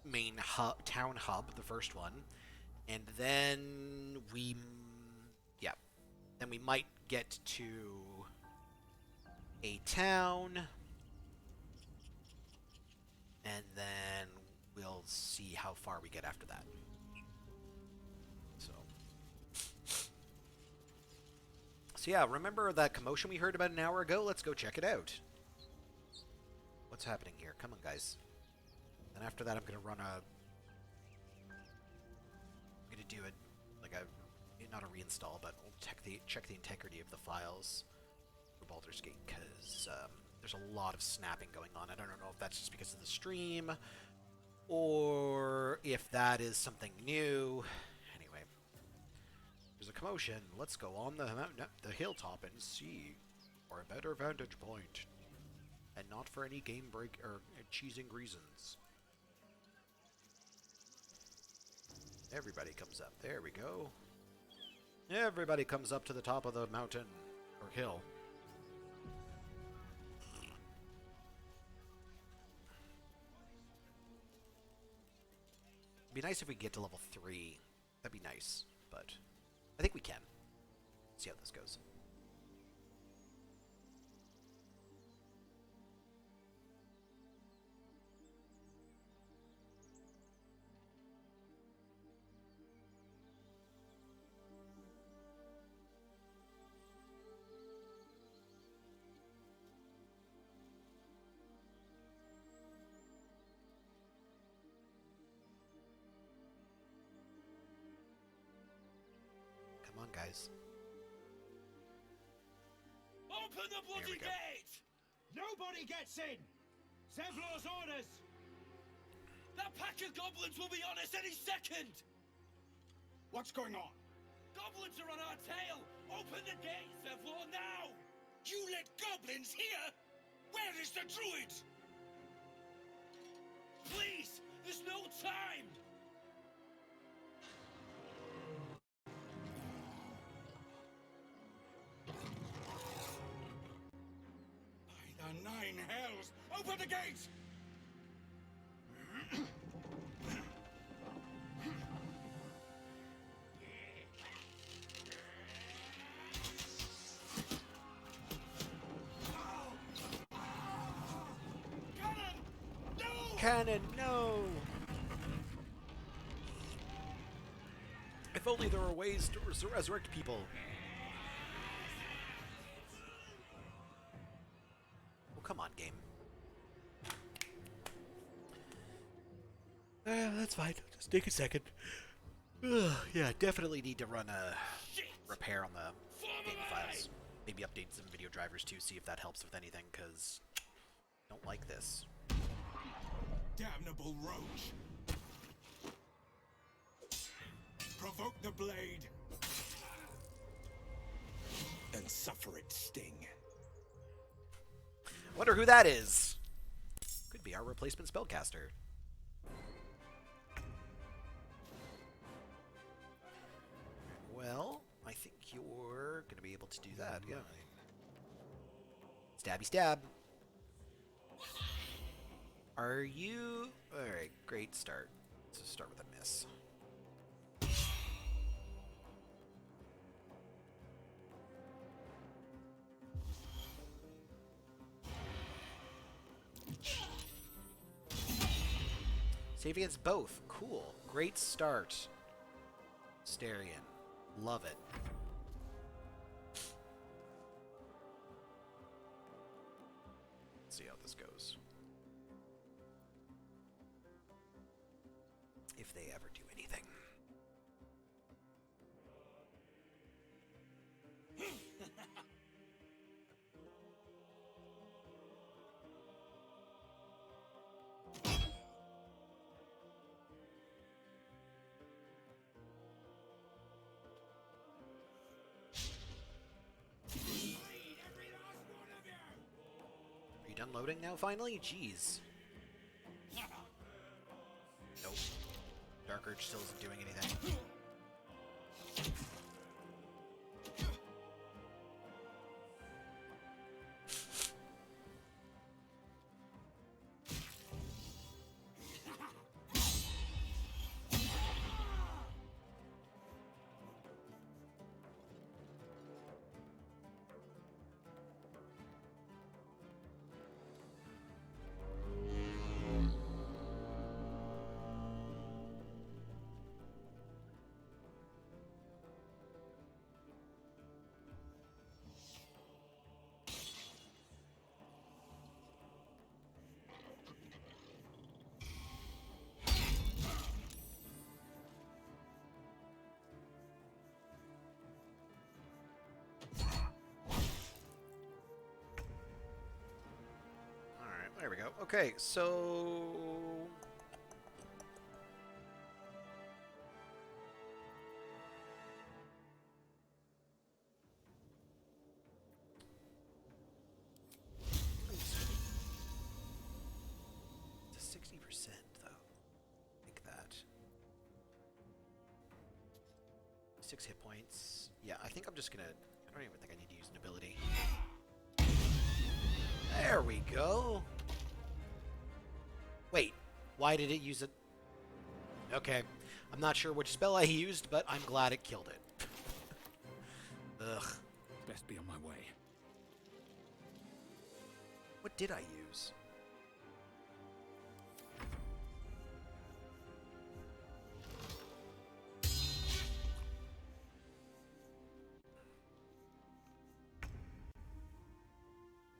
main hub, town hub, the first one, and then we might get to a town, and then we'll see how far we get after that. So yeah, remember that commotion we heard about an hour ago? Let's go check it out. What's happening here? Come on, guys. Then after that, I'm gonna do not a reinstall, but we'll check the integrity of the files for Baldur's Gate, because there's a lot of snapping going on. I don't know if that's just because of the stream, or if that is something new. Anyway, there's a commotion. Let's go on the hilltop and see for a better vantage point, and not for any game break or cheesing reasons. Everybody comes up. There we go. Everybody comes up to the top of the mountain or hill. It'd be nice if we could get to level 3. That'd be nice, but I think we can. See how this goes. Come on, guys. Open the bloody gate! Nobody gets in! Zevlor's orders! That pack of goblins will be on us any second! What's going on? Goblins are on our tail! Open the gate, Zevlor, now! You let goblins here? Where is the druid? Please! There's no time! By the 9 hells! Open the gates! Cannon, no! If only there were ways to resurrect people. Well, come on, game. That's fine. Just take a second. Yeah, definitely need to run a repair on the game files. Maybe update some video drivers too, see if that helps with anything, because I don't like this. Damnable roach! Provoke the blade and suffer its sting. Wonder who that is. Could be our replacement spellcaster. Well, I think you're gonna be able to do that, yeah. Stabby stab. Are you... Alright, great start. Let's just start with a miss. Save against both. Cool. Great start. Starion. Love it. Let's see how this goes. If they ever do anything. done loading now, finally? Jeez. Nope. Dark Urge still isn't doing anything. There we go. Okay, so... It's 60% though. Like that. 6 hit points. Yeah, I think I'm just gonna... I don't even think I need to use an ability. There we go! Wait, why did it use it? Okay, I'm not sure which spell I used, but I'm glad it killed it. Ugh. Best be on my way. What did I use?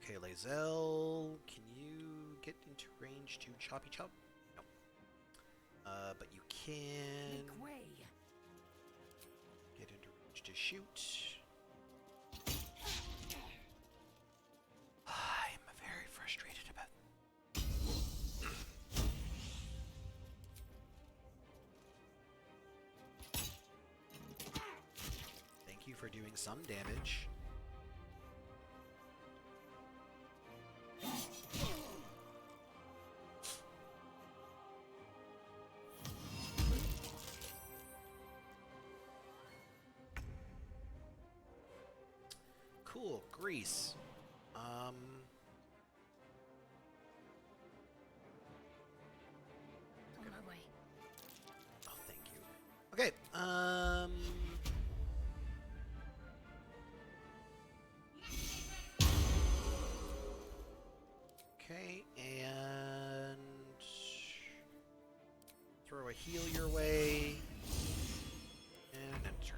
Okay, Lae'zel, can you get into range to Choppy Chop? No. But you can Make way. get into range to shoot. I'm very frustrated about. Thank you for doing some damage. Cool, Grease. On my way. Oh, thank you. Okay, okay, and throw a heal your way, and enter.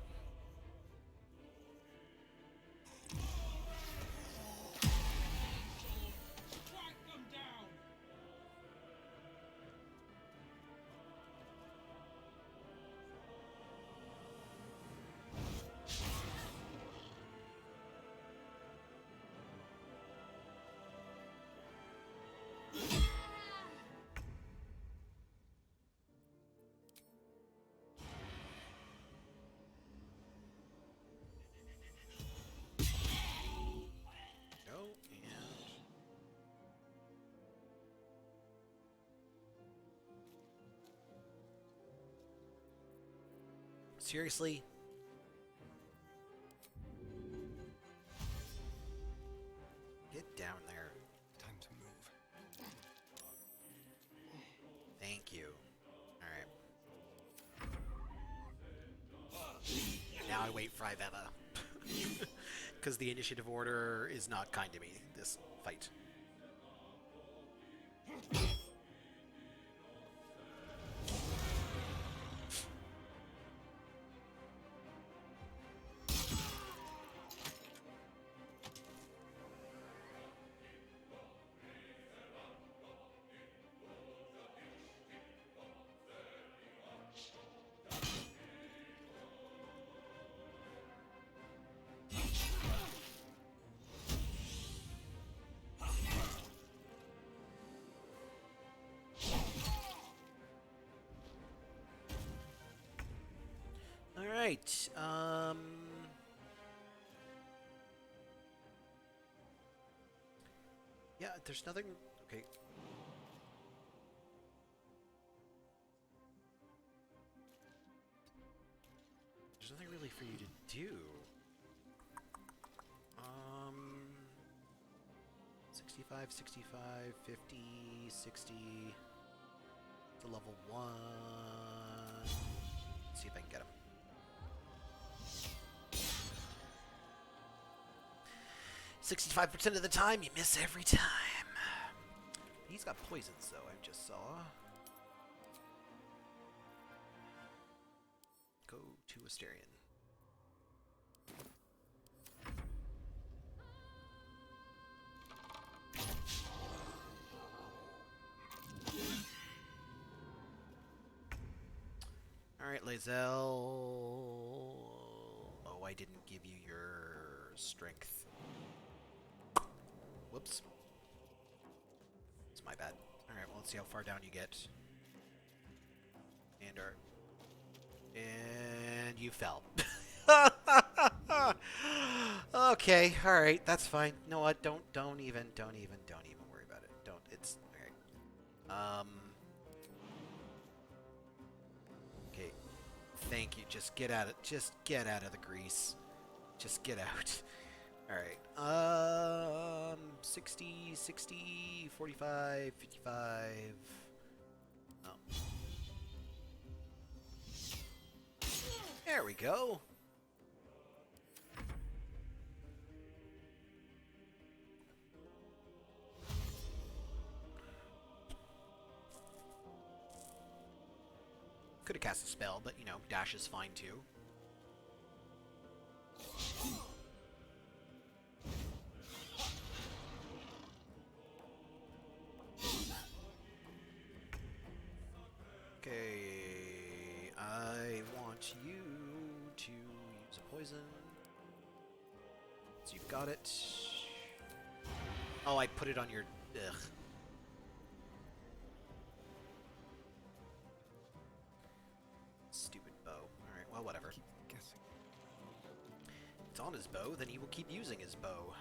Strike them down! Go, and... Seriously? Get down there. Time to move. Thank you. Alright. Now I wait for Ivana. Because the initiative order is not kind to me, this fight. Alright, Yeah, there's nothing... Okay. There's nothing really for you to do. 65, 65, 50, 60... It's a level 1... Let's see if I can get him. "65% of the time, you miss every time." He's got poisons, though, I just saw. Go to Asterion. Alright, Lae'zel. Oh, I didn't give you your strength. Whoops. It's my bad. Alright, well, let's see how far down you get. And you fell. Okay, alright, that's fine. You know what? Don't even worry about it. It's alright. Okay. Thank you. Just get out of the grease. Just get out. Alright. 60, 60, 45, 55. Oh. There we go. Could have cast a spell, but, you know, dash is fine too. Okay, I want you to use a poison. So you've got it. Oh, I put it on your... Ugh. Stupid bow. Alright, well, whatever. Keep guessing. It's on his bow, then he will keep using his bow.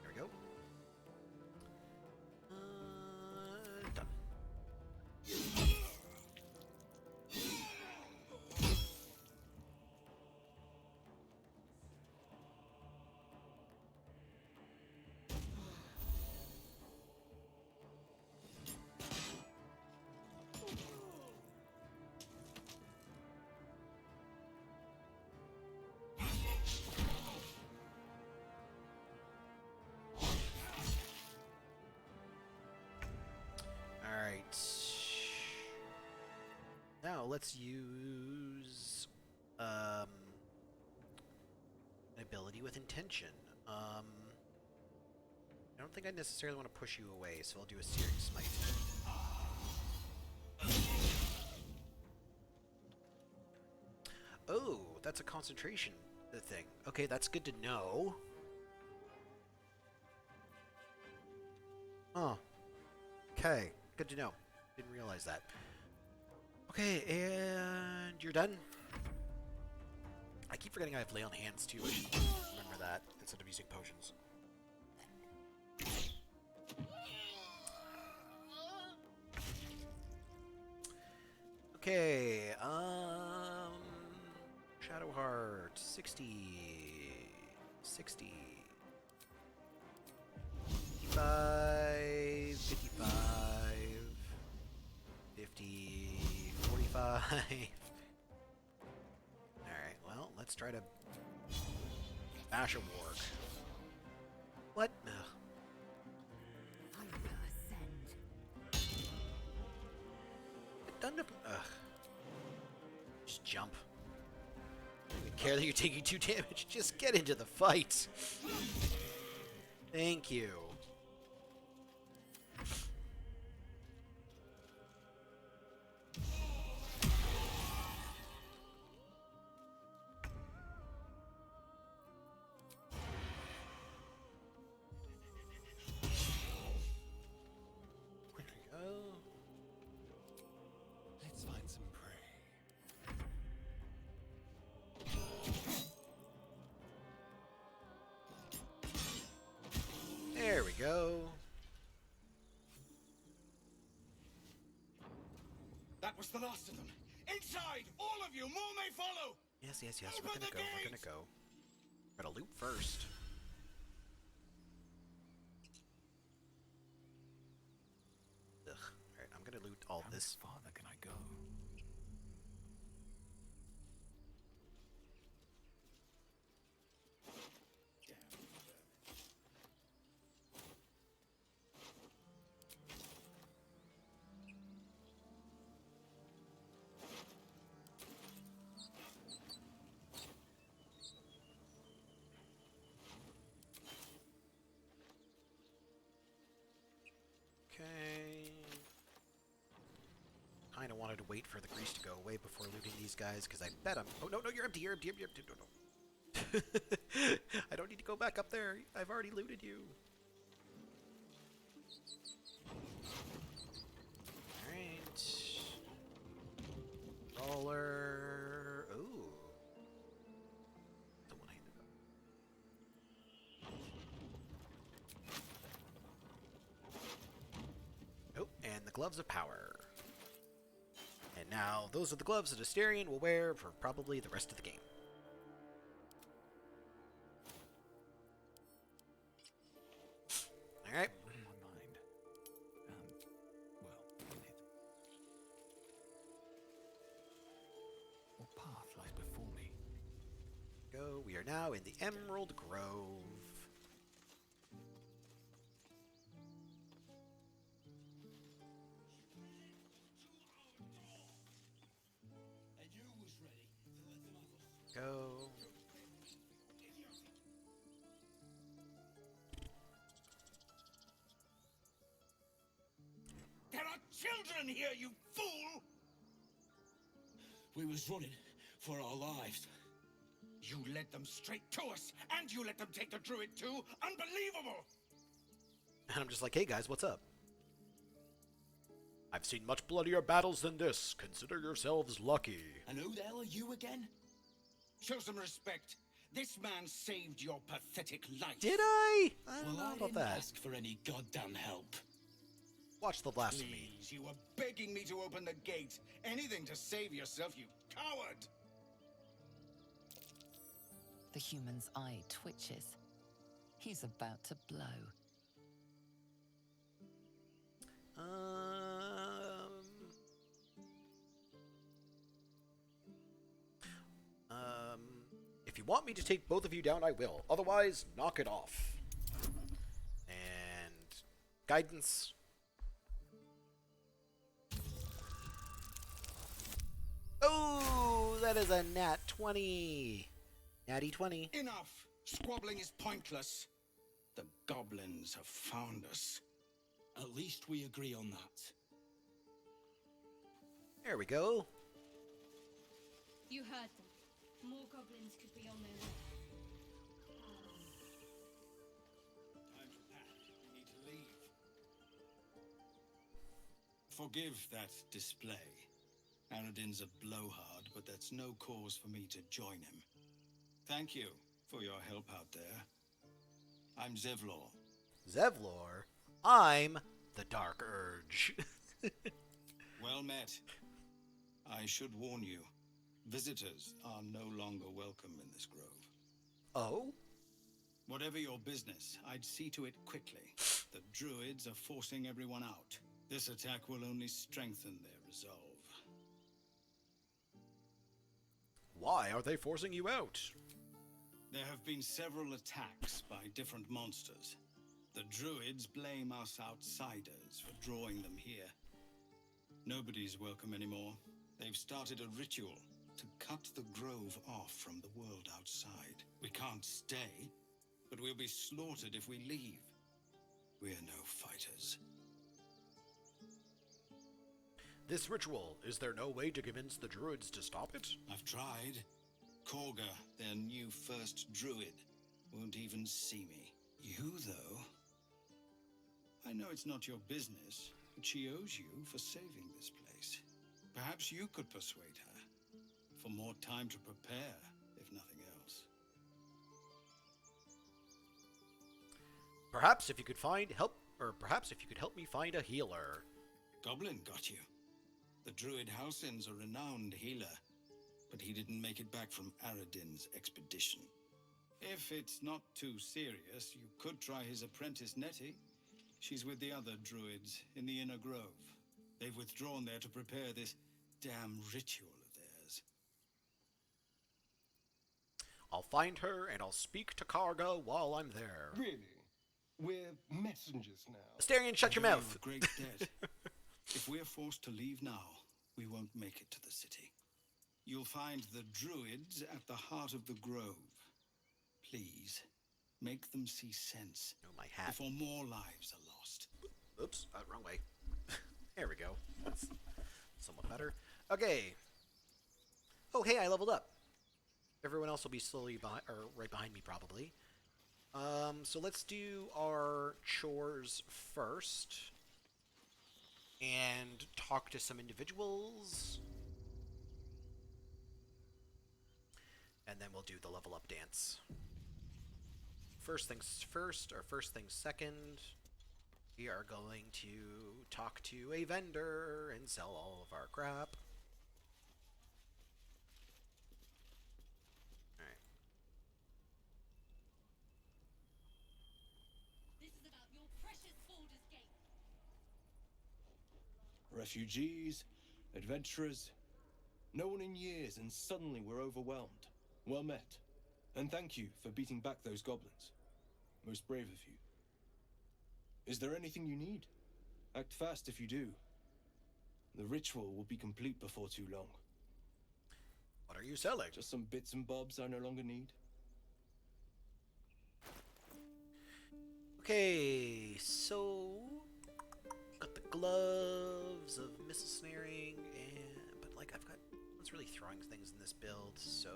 There we go. Done. Now let's use an ability with intention. I don't think I necessarily want to push you away, so I'll do a Searing Smite. Oh, that's a concentration thing. Okay, that's good to know. Oh. Okay, good to know. Didn't realize that. Okay, and you're done? I keep forgetting I have Lay on Hands too. I should remember that instead of using potions. Okay, Shadowheart, 60, 60, 55, 55, 50, 45. Alright, well, let's try to bash a warg. What? Ugh. Done to... Ugh. Just jump. Don't even care that you're taking 2 damage. Just get into the fight. Thank you. Let's find some prey. That was the last of them. Inside! All of you! More may follow! Yes, yes, yes. Open We're gonna the go. We're gonna gate! go. We're gonna loot first. Ugh. Alright, I'm gonna loot all this. How farther can I go? Okay. Kinda wanted to wait for the grease to go away before looting these guys, because I bet I'm... Oh, no, no, you're empty, you're empty, you're empty. No, no. I don't need to go back up there. I've already looted you. Alright. Roller... Ooh. The one-handed. Oh, and the gloves of power. And now, those are the gloves that Asterion will wear for probably the rest of the game. Alright. In my mind. Well, in it. What path lies before me? Go. We are now in the Emerald Grove. And you was ready to let them have us. Go. There are children here, you fool! We was running for our lives. You led them straight to us, and you let them take the druid too? Unbelievable! And I'm just like, hey guys, what's up? I've seen much bloodier battles than this. Consider yourselves lucky. And who the hell are you again? Show some respect. This man saved your pathetic life. Did I? I don't Well, know I about didn't that. ask for any goddamn help. Watch the blasphemy. Please, you were begging me to open the gate. Anything to save yourself, you coward! The human's eye twitches. He's about to blow. If you want me to take both of you down, I will. Otherwise, knock it off. And guidance. Oh, that is a nat 20. Natty 20. Enough! Squabbling is pointless. The goblins have found us. At least we agree on that. There we go. You heard them. More goblins could be on their way. Time to pack. We need to leave. Forgive that display. Aradin's a blowhard, but that's no cause for me to join him. Thank you for your help out there. I'm Zevlor. Zevlor? I'm the Dark Urge. Well met. I should warn you, visitors are no longer welcome in this grove. Oh? Whatever your business, I'd see to it quickly. The druids are forcing everyone out. This attack will only strengthen their resolve. Why are they forcing you out? There have been several attacks by different monsters. The druids blame us outsiders for drawing them here. Nobody's welcome anymore. They've started a ritual to cut the grove off from the world outside. We can't stay, but we'll be slaughtered if we leave. We're no fighters. This ritual, is there no way to convince the druids to stop it? I've tried. Korga, their new first druid, won't even see me. You, though? I know it's not your business, but she owes you for saving this place. Perhaps you could persuade her. For more time to prepare, if nothing else. Perhaps if you could help me find a healer. Goblin got you. The druid Halsin's a renowned healer, but he didn't make it back from Aradin's expedition. If it's not too serious, you could try his apprentice Nettie. She's with the other druids in the Inner Grove. They've withdrawn there to prepare this damn ritual of theirs. I'll find her and I'll speak to Karga while I'm there. Really? We're messengers now. Asterion, shut your We're mouth. a great debt. If we're forced to leave now, we won't make it to the city. You'll find the druids at the heart of the grove. Please, make them see sense Oh, my hat. before more lives are lost. Oops, wrong way. There we go. That's somewhat better. Okay. Oh, hey, I leveled up. Everyone else will be slowly behind, or right behind me, probably. So let's do our chores first. And talk to some individuals. And then we'll do the level up dance. First things first, or first things second, we are going to talk to a vendor and sell all of our crap. Alright. This is about your precious Baldur's Gate. Refugees, adventurers, no one in years, and suddenly we're overwhelmed. Well met. And thank you for beating back those goblins. Most brave of you. Is there anything you need? Act fast if you do. The ritual will be complete before too long. What are you selling? Just some bits and bobs I no longer need. Okay, so got the gloves of missile snaring, and but like I've got one's really throwing things in this build, so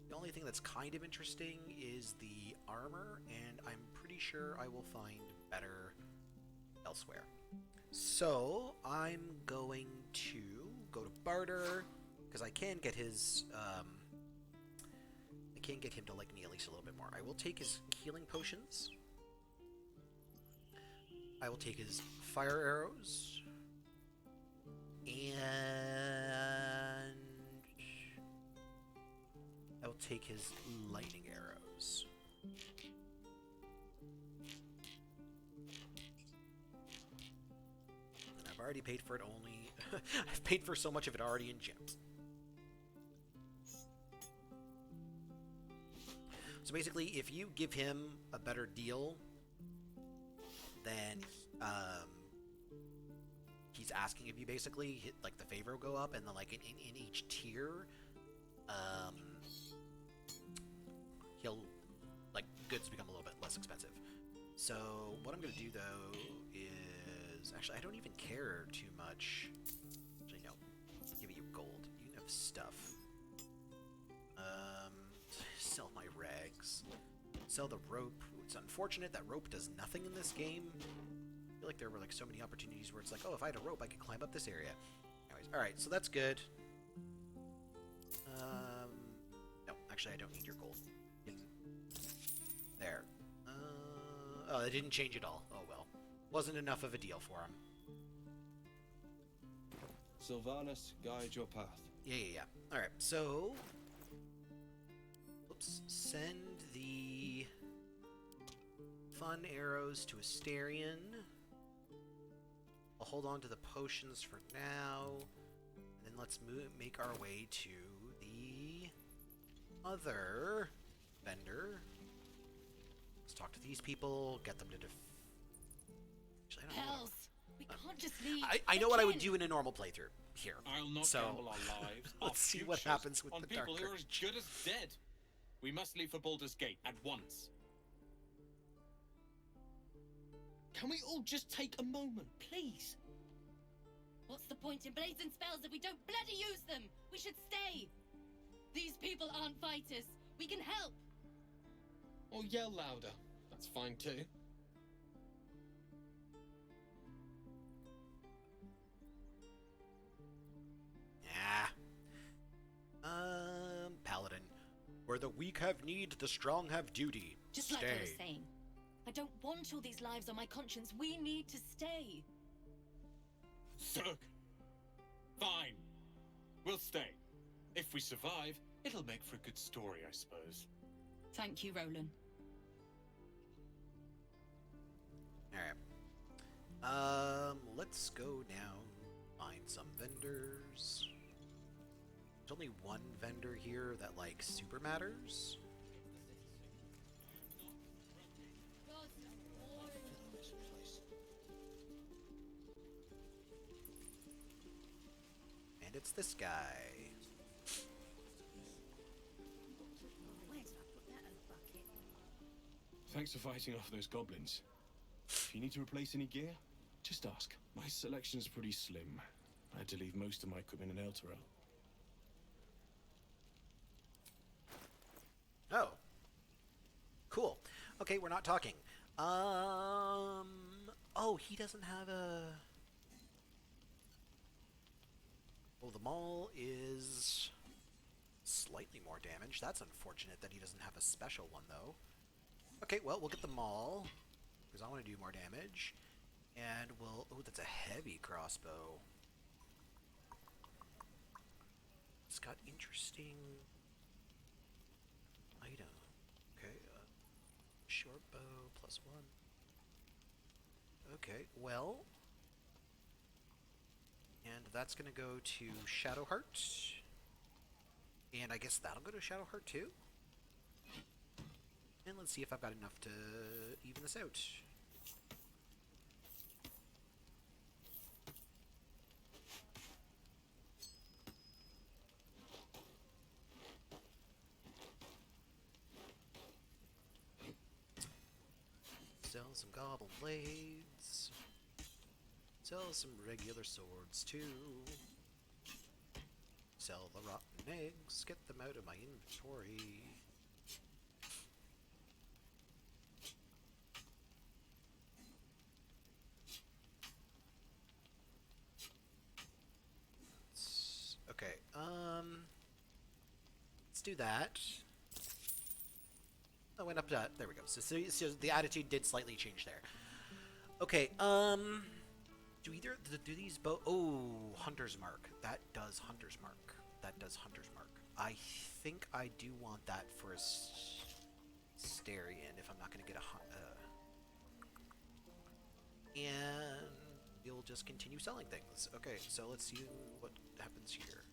the only thing that's kind of interesting is the armor, and I'm pretty sure I will find better elsewhere. So I'm going to go to Baldur because I can get his I can get him to like me at least a little bit more. I will take his healing potions. I will take his fire arrows. And I will take his lightning arrows. And I've already paid for it only... I've paid for so much of it already in gems. So basically, if you give him a better deal, then he's asking of you basically, like the favor will go up, and then like in each tier, he'll, like, goods become a little bit less expensive. So what I'm going to do though is, actually I don't even care too much. Actually no, I'll give you gold. You can have stuff. Sell my rags. Sell the rope. It's unfortunate that rope does nothing in this game. I feel like there were like so many opportunities where it's like, oh, if I had a rope, I could climb up this area. Anyways, alright, so that's good. No, actually I don't need your gold. There. Oh, it didn't change at all. Oh well. Wasn't enough of a deal for him. Sylvanas, guide your path. Yeah. Alright, so... Send the fun arrows to Asterion. I'll hold on to the potions for now. And then let's make our way to the other vendor. Let's talk to these people, get them to Actually, I don't know. Hells, we can't just leave. I know what I would do in a normal playthrough here. I'll not so, gamble our lives, our let's see what futures, happens with on the people Dark who are as good as dead. We must leave for Baldur's Gate at once. Can we all just take a moment, please? What's the point in blazing spells if we don't bloody use them? We should stay. These people aren't fighters. We can help. Or yell louder. That's fine too. Paladin. Where the weak have need, the strong have duty. Just Stay. like I was saying. I don't want all these lives on my conscience. We need to stay. Zerg. Fine. We'll stay. If we survive, it'll make for a good story, I suppose. Thank you, Roland. Alright. Let's go down, find some vendors. There's only one vendor here that, like, super matters. And it's this guy. Thanks for fighting off those goblins. If you need to replace any gear, just ask. My selection's pretty slim. I had to leave most of my equipment in Elturel. Oh. Cool. Okay, we're not talking. Oh, he doesn't have a... Well, the maul is slightly more damage. That's unfortunate that he doesn't have a special one, though. Okay, well, we'll get the maul, because I want to do more damage. And we'll... Oh, that's a heavy crossbow. It's got interesting item. Okay, short bow +1. Okay, well... And that's going to go to Shadowheart. And I guess that'll go to Shadowheart too? And let's see if I've got enough to even this out. Sell some goblin blades. Sell some regular swords too. Sell the rotten eggs. Get them out of my inventory. Okay, let's do that. I went up to that. There we go. So the attitude did slightly change there. Okay, do these both... Oh, Hunter's Mark. That does Hunter's Mark. That does Hunter's Mark. I think I do want that for a Starion if I'm not going to get a... and we'll just continue selling things. Okay, so let's see what happens here.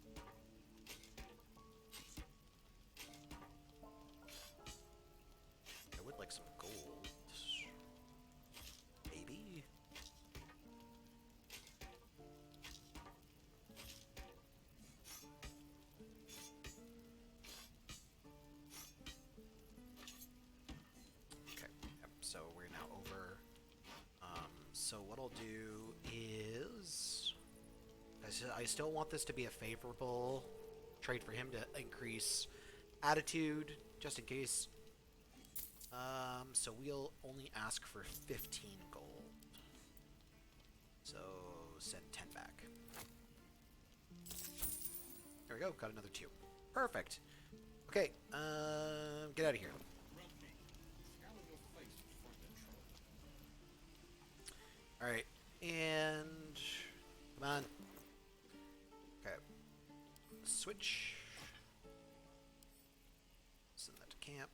I would like some gold. Maybe? Okay, yep, so we're now over. So what I'll do is... I still want this to be a favorable trade for him to increase attitude, just in case. So we'll only ask for 15 gold. So send 10 back. There we go, got another 2. Perfect. Okay, get out of here. Alright, and... Come on. Okay. Switch. Send that to camp.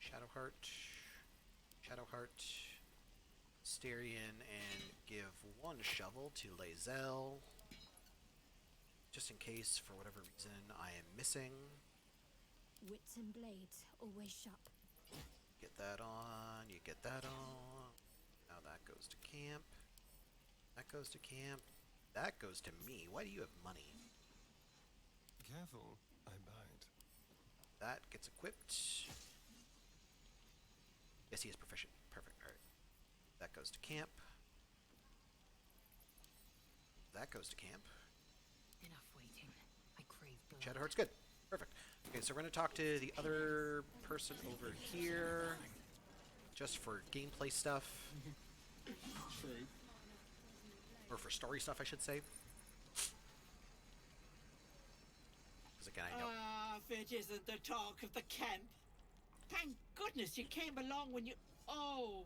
Shadowheart. Shadowheart. Starion, and give 1 shovel to Lae'zel. Just in case, for whatever reason, I am missing. Wits and blades, always sharp. Get that on, you get that on. Now that goes to camp. That goes to camp. That goes to me. Why do you have money? Careful, I bite. That gets equipped. Yes, he is proficient. Perfect. Alright. That goes to camp. That goes to camp. Enough waiting. I crave blood. Shadowheart's good. Perfect. Okay, so we're going to talk to the other person over here. Just for gameplay stuff. True. Or for story stuff, I should say. Because again, I know. If it isn't the talk of the camp. Thank goodness you came along when you... Oh!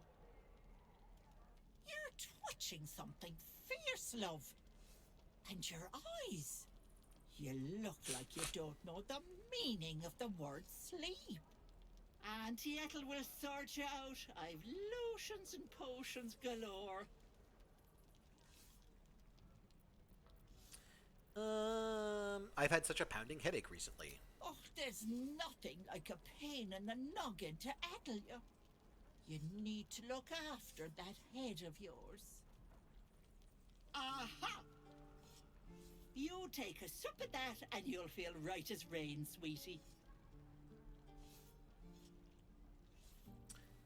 You're watching something fierce, love. And your eyes. You look like you don't know the meaning of the word sleep. Auntie Ethel will sort you out. I've lotions and potions galore. I've had such a pounding headache recently. Oh, there's nothing like a pain in the noggin to addle you. You need to look after that head of yours. Aha! You take a sup of that and you'll feel right as rain, sweetie.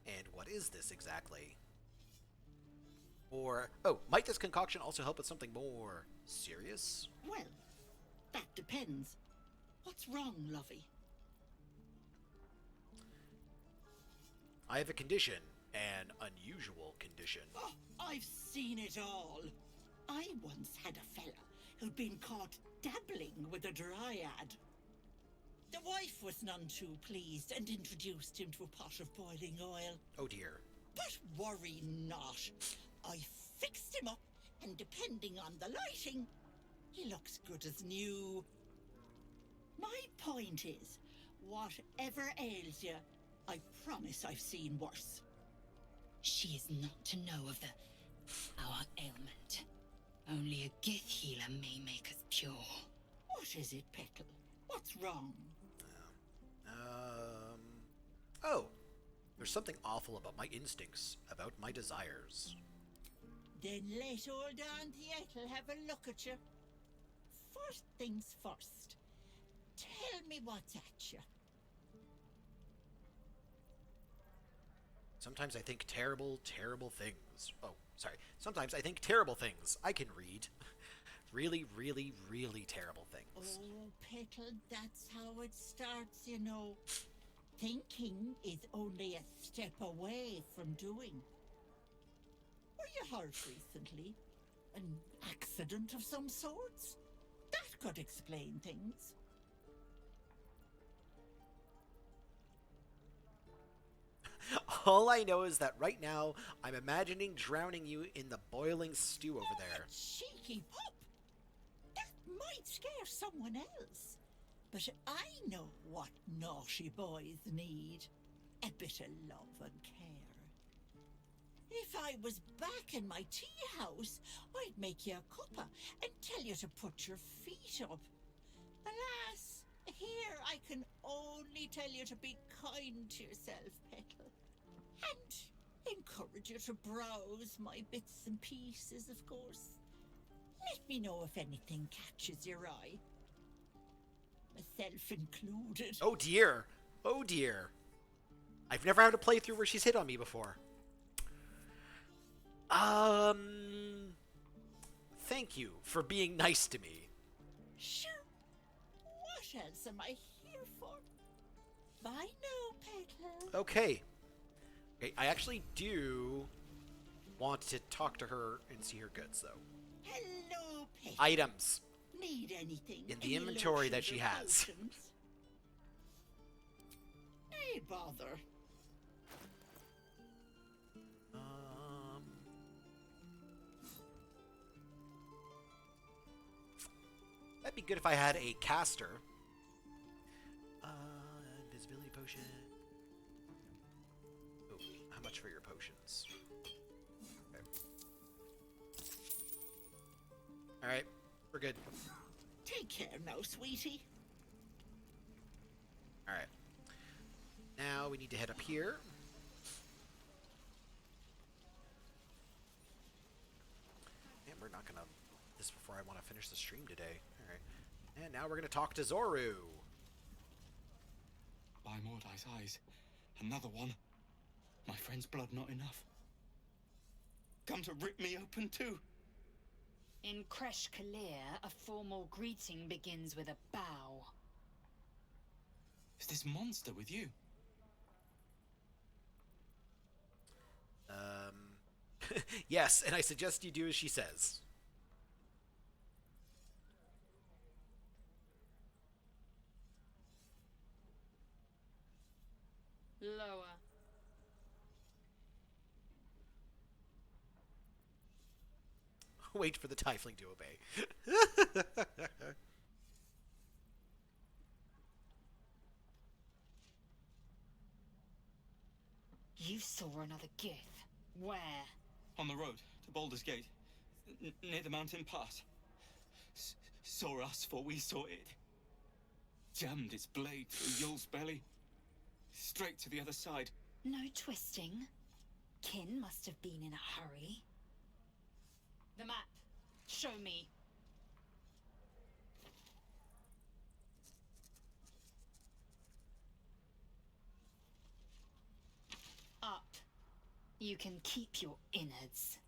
And what is this exactly? Or, oh, might this concoction also help with something more serious? Well, that depends. What's wrong, lovey? I have a condition, an unusual condition. Oh, I've seen it all. I once had a fella who'd been caught dabbling with a dryad. The wife was none too pleased and introduced him to a pot of boiling oil. Oh dear. But worry not. I fixed him up, and depending on the lighting, he looks good as new. My point is, whatever ails you, I promise I've seen worse. She is not to know of our ailment. Only a Gith healer may make us pure. What is it, Petal? What's wrong? Oh, there's something awful about my instincts, about my desires. Then let old Auntie Ethel have a look at you. First things first. Tell me what's at you. Sometimes I think terrible, terrible things. Oh, sorry. Sometimes I think terrible things. I can read. Really, really, really terrible things. Oh, Petal, that's how it starts, you know. Thinking is only a step away from doing. Were you hurt recently? An accident of some sorts? That could explain things. All I know is that right now, I'm imagining drowning you in the boiling stew over there. Cheeky pup! That might scare someone else. But I know what naughty boys need. A bit of love and care. If I was back in my tea house, I'd make you a cuppa and tell you to put your feet up. Alas, here I can only tell you to be kind to yourself, Petal. And encourage you to browse my bits and pieces, of course. Let me know if anything catches your eye. Myself included. Oh dear. Oh dear. I've never had a playthrough where she's hit on me before. Thank you for being nice to me. Sure. What else am I here for? Bye now, Petal. Okay. I actually do want to talk to her and see her goods, though. Hello, Petal. Items. Need anything? In the inventory that she has. Hey, bother. That'd be good if I had a caster. Invisibility potion. Oh, how much for your potions? Okay. Alright, we're good. Take care now, sweetie. Alright. Now we need to head up here. And we're not gonna this before I want to finish the stream today. Alright. And now we're gonna talk to Zoru. By Mordai's eyes, another one. My friend's blood not enough. Come to rip me open too. In Kresh Kalir, a formal greeting begins with a bow. Is this monster with you? Yes, and I suggest you do as she says. Lower. Wait for the tiefling to obey. You saw another gith. Where? On the road to Baldur's Gate, near the mountain pass. Saw us, for we saw it. Jammed its blade through Yul's belly. Straight to the other side. No twisting. Kin must have been in a hurry. The map. Show me. Up. You can keep your innards.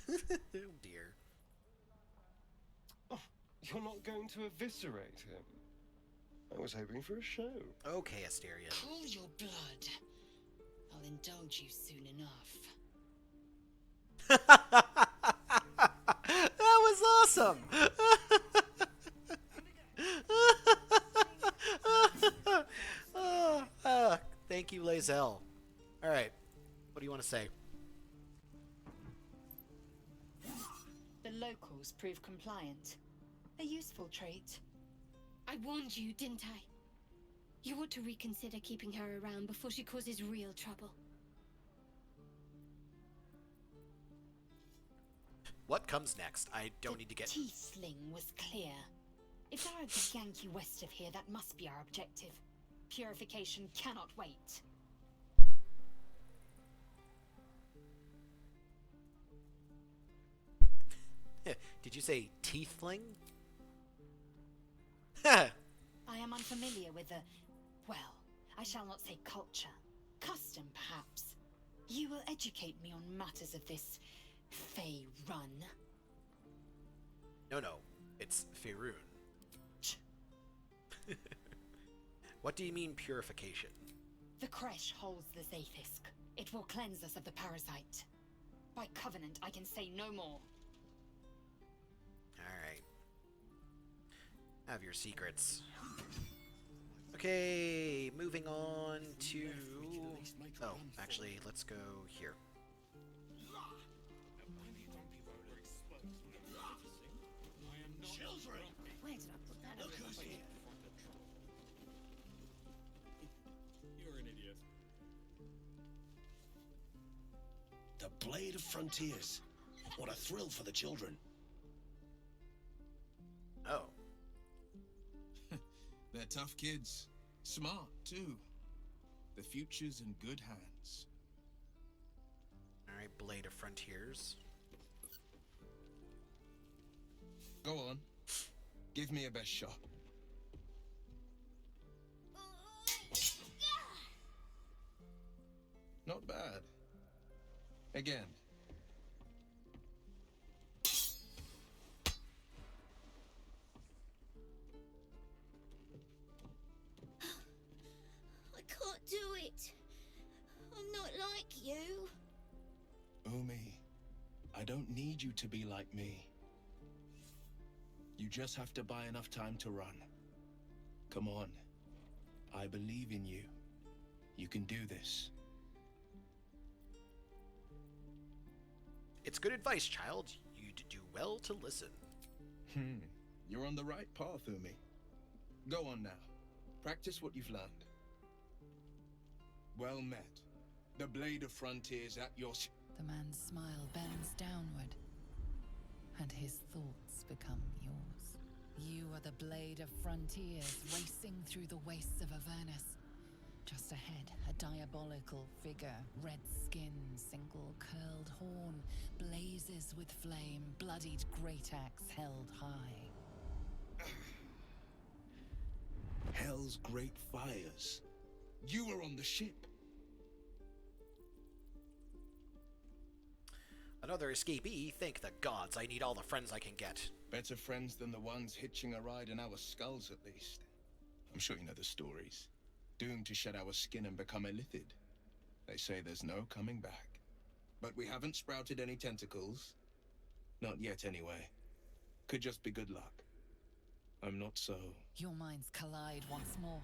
Oh dear. Oh, you're not going to eviscerate him? I was hoping for a show. Okay, Asterion. Cool your blood. I'll indulge you soon enough. That was awesome! Thank you, Lae'zel. Alright, what do you want to say? The locals prove compliant. A useful trait. I warned you, didn't I? You ought to reconsider keeping her around before she causes real trouble. What comes next? I don't need to get... The tiefling was clear. If there are a big Yankee west of here, that must be our objective. Purification cannot wait. Did you say tiefling? I am unfamiliar with the... well, I shall not say culture. Custom, perhaps. You will educate me on matters of this... Fey run. No. It's Faerun. What do you mean, purification? The Kresh holds the Zaithisk. It will cleanse us of the parasite. By covenant, I can say no more. Alright. Have your secrets. Okay, moving on to... oh, actually, let's go here. Children! Where did I put that? Look who's here! You're an idiot. The Blade of Frontiers. What a thrill for the children. Oh. They're tough kids. Smart, too. The future's in good hands. Alright, Blade of Frontiers. Go on. Give me a best shot. Not bad. Again. I can't do it. I'm not like you. Umi, I don't need you to be like me. You just have to buy enough time to run. Come on. I believe in you. You can do this. It's good advice, child. You'd do well to listen. You're on the right path, Umi. Go on now. Practice what you've learned. Well met. The Blade of Frontiers at your... The man's smile bends downward, and his thoughts become yours. You are the Blade of Frontiers, racing through the wastes of Avernus. Just ahead, a diabolical figure, red skin, single curled horn, blazes with flame, bloodied great axe held high. Hell's great fires. You were on the ship. Another escapee? Thank the gods, I need all the friends I can get. Better friends than the ones hitching a ride in our skulls, at least. I'm sure you know the stories. Doomed to shed our skin and become illithid. They say there's no coming back. But we haven't sprouted any tentacles. Not yet, anyway. Could just be good luck. I'm not so... Your minds collide once more.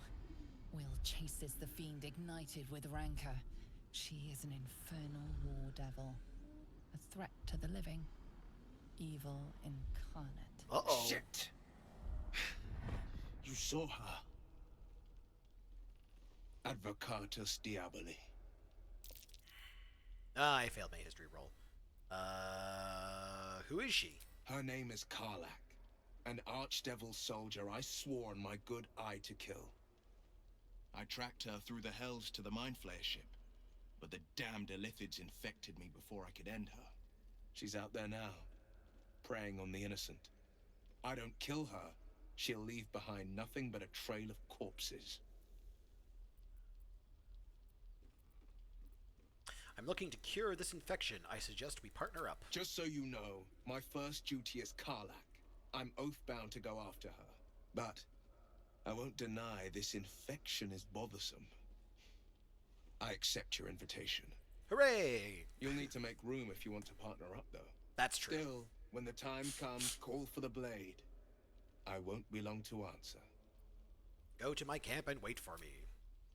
Will chases the fiend ignited with rancor. She is an infernal war devil. A threat to the living. Evil incarnate. Uh-oh. Shit! You saw her. Advocatus Diaboli. Ah, I failed my history roll. Who is she? Her name is Karlak, an archdevil soldier I swore on my good eye to kill. I tracked her through the hells to the Mindflayer ship, but the damned Illithids infected me before I could end her. She's out there now, preying on the innocent. I don't kill her, she'll leave behind nothing but a trail of corpses. I'm looking to cure this infection. I suggest we partner up. Just so you know, my first duty is Karlak. I'm oath-bound to go after her. But I won't deny this infection is bothersome. I accept your invitation. Hooray! You'll need to make room if you want to partner up, though. That's true. Still, when the time comes, call for the blade. I won't be long to answer. Go to my camp and wait for me.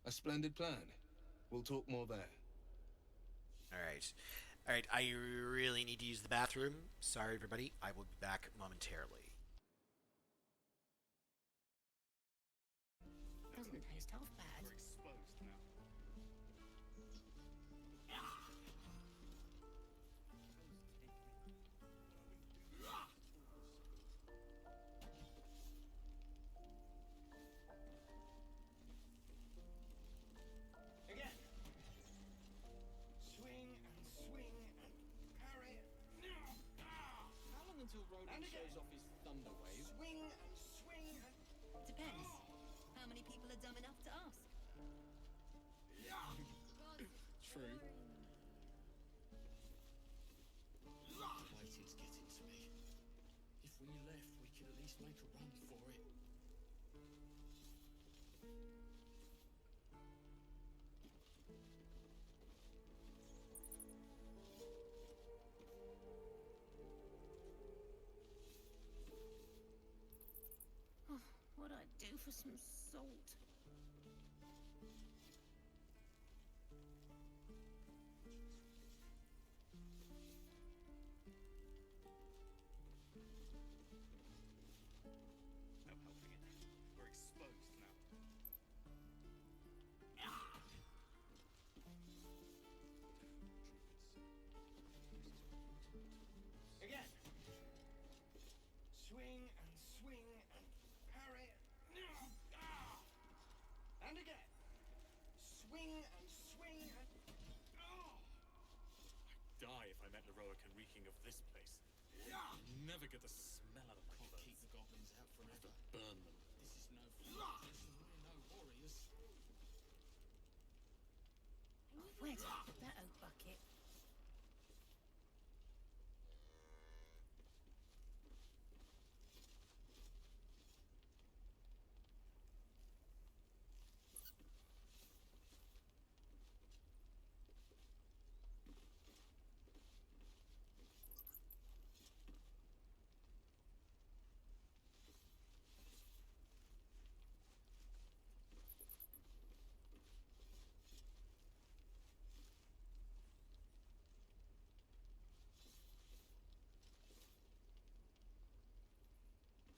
A splendid plan. We'll talk more there. Alright. Alright, I really need to use the bathroom. Sorry, everybody. I will be back momentarily. Doesn't taste half bad. Again. Swing and swing and parry. How long until Roland shows off his thunder wave? Swing and swing and... Depends. How many people are dumb enough to ask? True. Waiting's getting to me. If we left, we could at least make a run for it. What'd I do for some salt? No helping it. We're exposed now. Again. Swing and swing and parry. And again. Swing and swing and... I'd die if I met Leroic and reeking of this place. Never get the smell of the cover. Keep the goblins out forever. Burn them. This is no fun. We're no warriors. Where'd I put that oak bucket?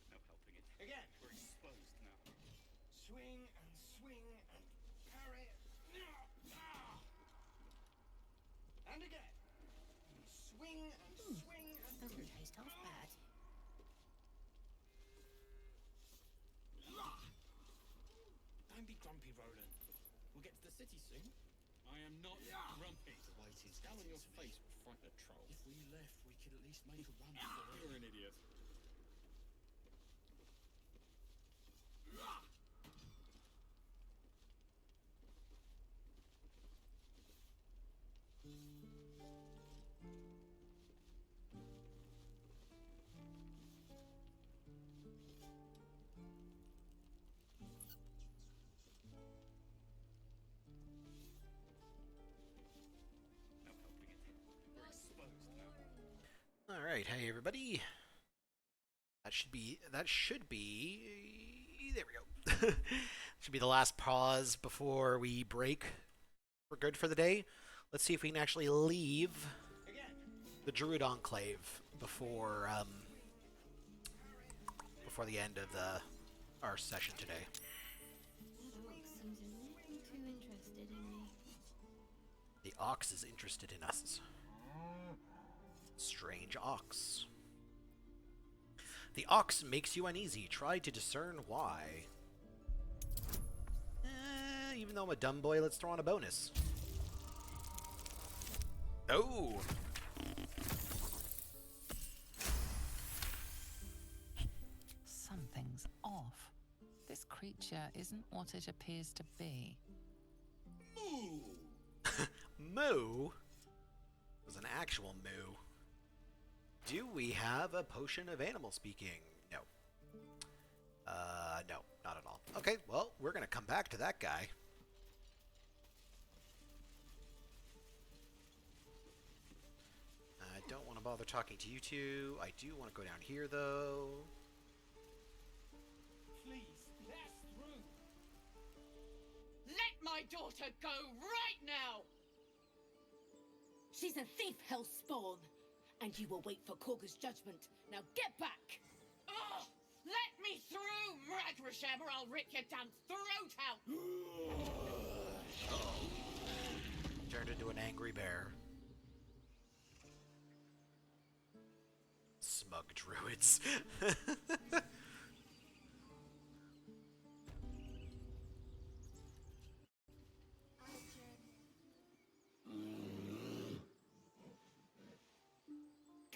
No helping it. Again. We're exposed now. Swing and swing and parry. And again. Swing and swing and... Doesn't taste half bad. Don't be grumpy, Roland. We'll get to the city soon. I am not grumpy. The waiting scowl on your face would frighten a troll. If we left, we could at least make a run for it. You're an idiot. No helping it. We're exposed now. Alright, hey everybody. That should be there we go. Should be the last pause before we break. We're good for the day. Let's see if we can actually leave the Druid Enclave before before the end of our session today. That orc seems a little too interested in me. The ox is interested in us. Strange ox. The ox makes you uneasy. Try to discern why. Even though I'm a dumb boy, let's throw on a bonus. Oh! Something's off. This creature isn't what it appears to be. Moo? Was an actual moo. Do we have a potion of animal speaking? No. No, not at all. Okay, well, we're gonna come back to that guy. I don't want to bother talking to you two. I do want to go down here, though. Please, pass through. Let my daughter go right now! She's a thief, Hellspawn, and you will wait for Korga's judgment. Now get back! Ugh! Let me through, Ragrasham, or I'll rip your damn throat out! Turned into an angry bear. Smug druids.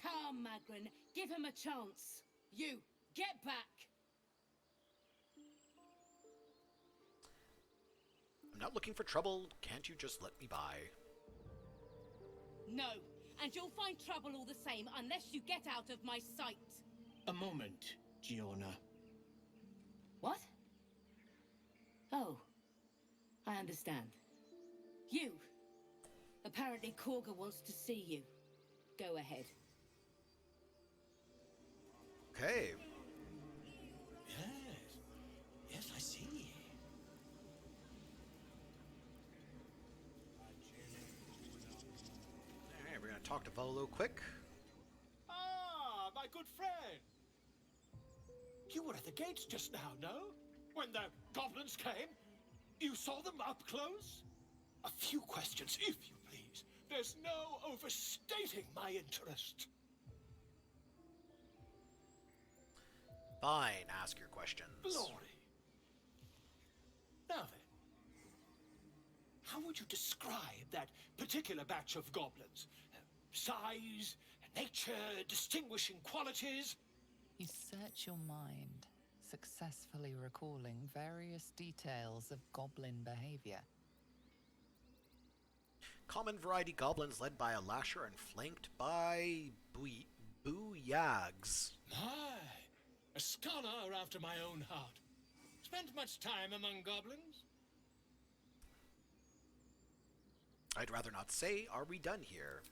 Come, Magrin, give him a chance. You, get back! I'm not looking for trouble. Can't you just let me by? No, and you'll find trouble all the same unless you get out of my sight. A moment, Giona. What? Oh, I understand. You. Apparently Korga wants to see you. Go ahead. Okay. Yes. Yes, I see. Alright, we're gonna talk to Volo quick. Ah, my good friend. You were at the gates just now, no? When the goblins came? You saw them up close? A few questions, if you please. There's no overstating my interest. Fine, ask your questions. Glory. Now then, how would you describe that particular batch of goblins? Size, nature, distinguishing qualities? You search your mind, successfully recalling various details of goblin behavior. Common variety goblins led by a lasher and flanked by booyags. My, a scholar after my own heart. Spent much time among goblins? I'd rather not say. Are we done here?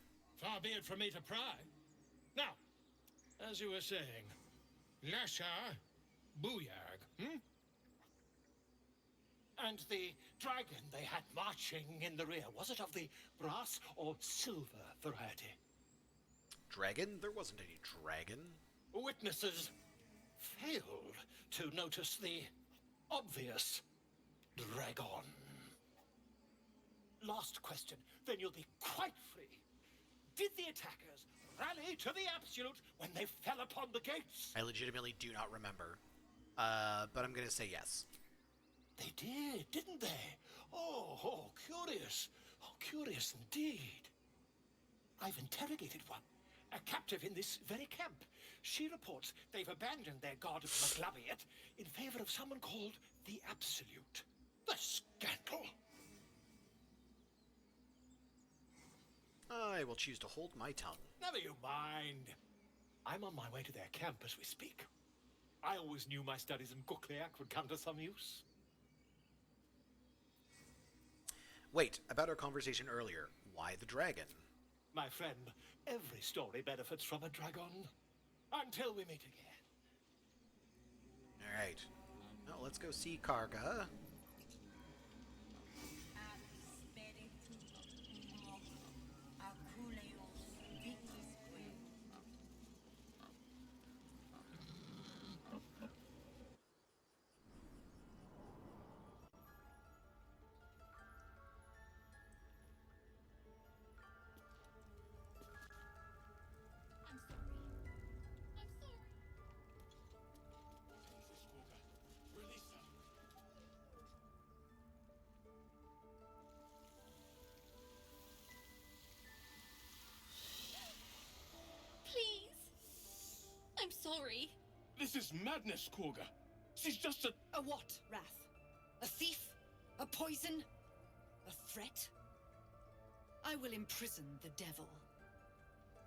Far be it from me to pry. Now, as you were saying, lasher, booyag, And the dragon they had marching in the rear, was it of the brass or silver variety? Dragon? There wasn't any dragon. Witnesses failed to notice the obvious dragon. Last question, then you'll be quite free. Did the attackers rally to the absolute when they fell upon the gates? I legitimately do not remember. But I'm gonna say yes. They did, didn't they? Oh, curious. Oh, curious indeed. I've interrogated one, a captive in this very camp. She reports they've abandoned their god Maglabiet in favor of someone called the Absolute. The scandal! I will choose to hold my tongue. Never you mind. I'm on my way to their camp as we speak. I always knew my studies in Gukliak would come to some use. Wait, about our conversation earlier. Why the dragon? My friend, every story benefits from a dragon. Until we meet again. Alright. Now let's go see Karga. I'm sorry. This is madness, Korga. She's just a... A what, Wrath? A thief? A poison? A threat? I will imprison the devil.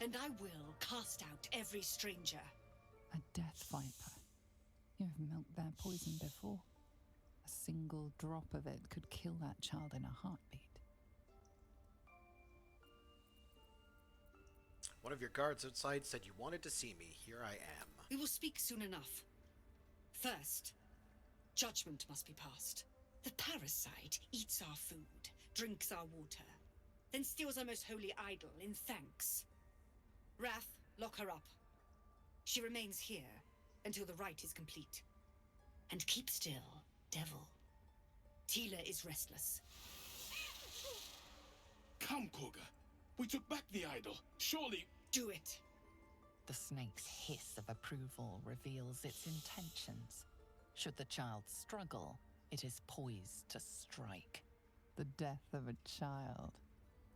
And I will cast out every stranger. A death viper. You've milked their poison before. A single drop of it could kill that child in a heartbeat. One of your guards outside said you wanted to see me. Here I am. We will speak soon enough. First, judgment must be passed. The parasite eats our food, drinks our water, then steals our most holy idol in thanks. Wrath, lock her up. She remains here until the rite is complete. And keep still, devil. Tila is restless. Come, Korga. We took back the idol. Surely... Do it. The snake's hiss of approval reveals its intentions. Should the child struggle, it is poised to strike. The death of a child.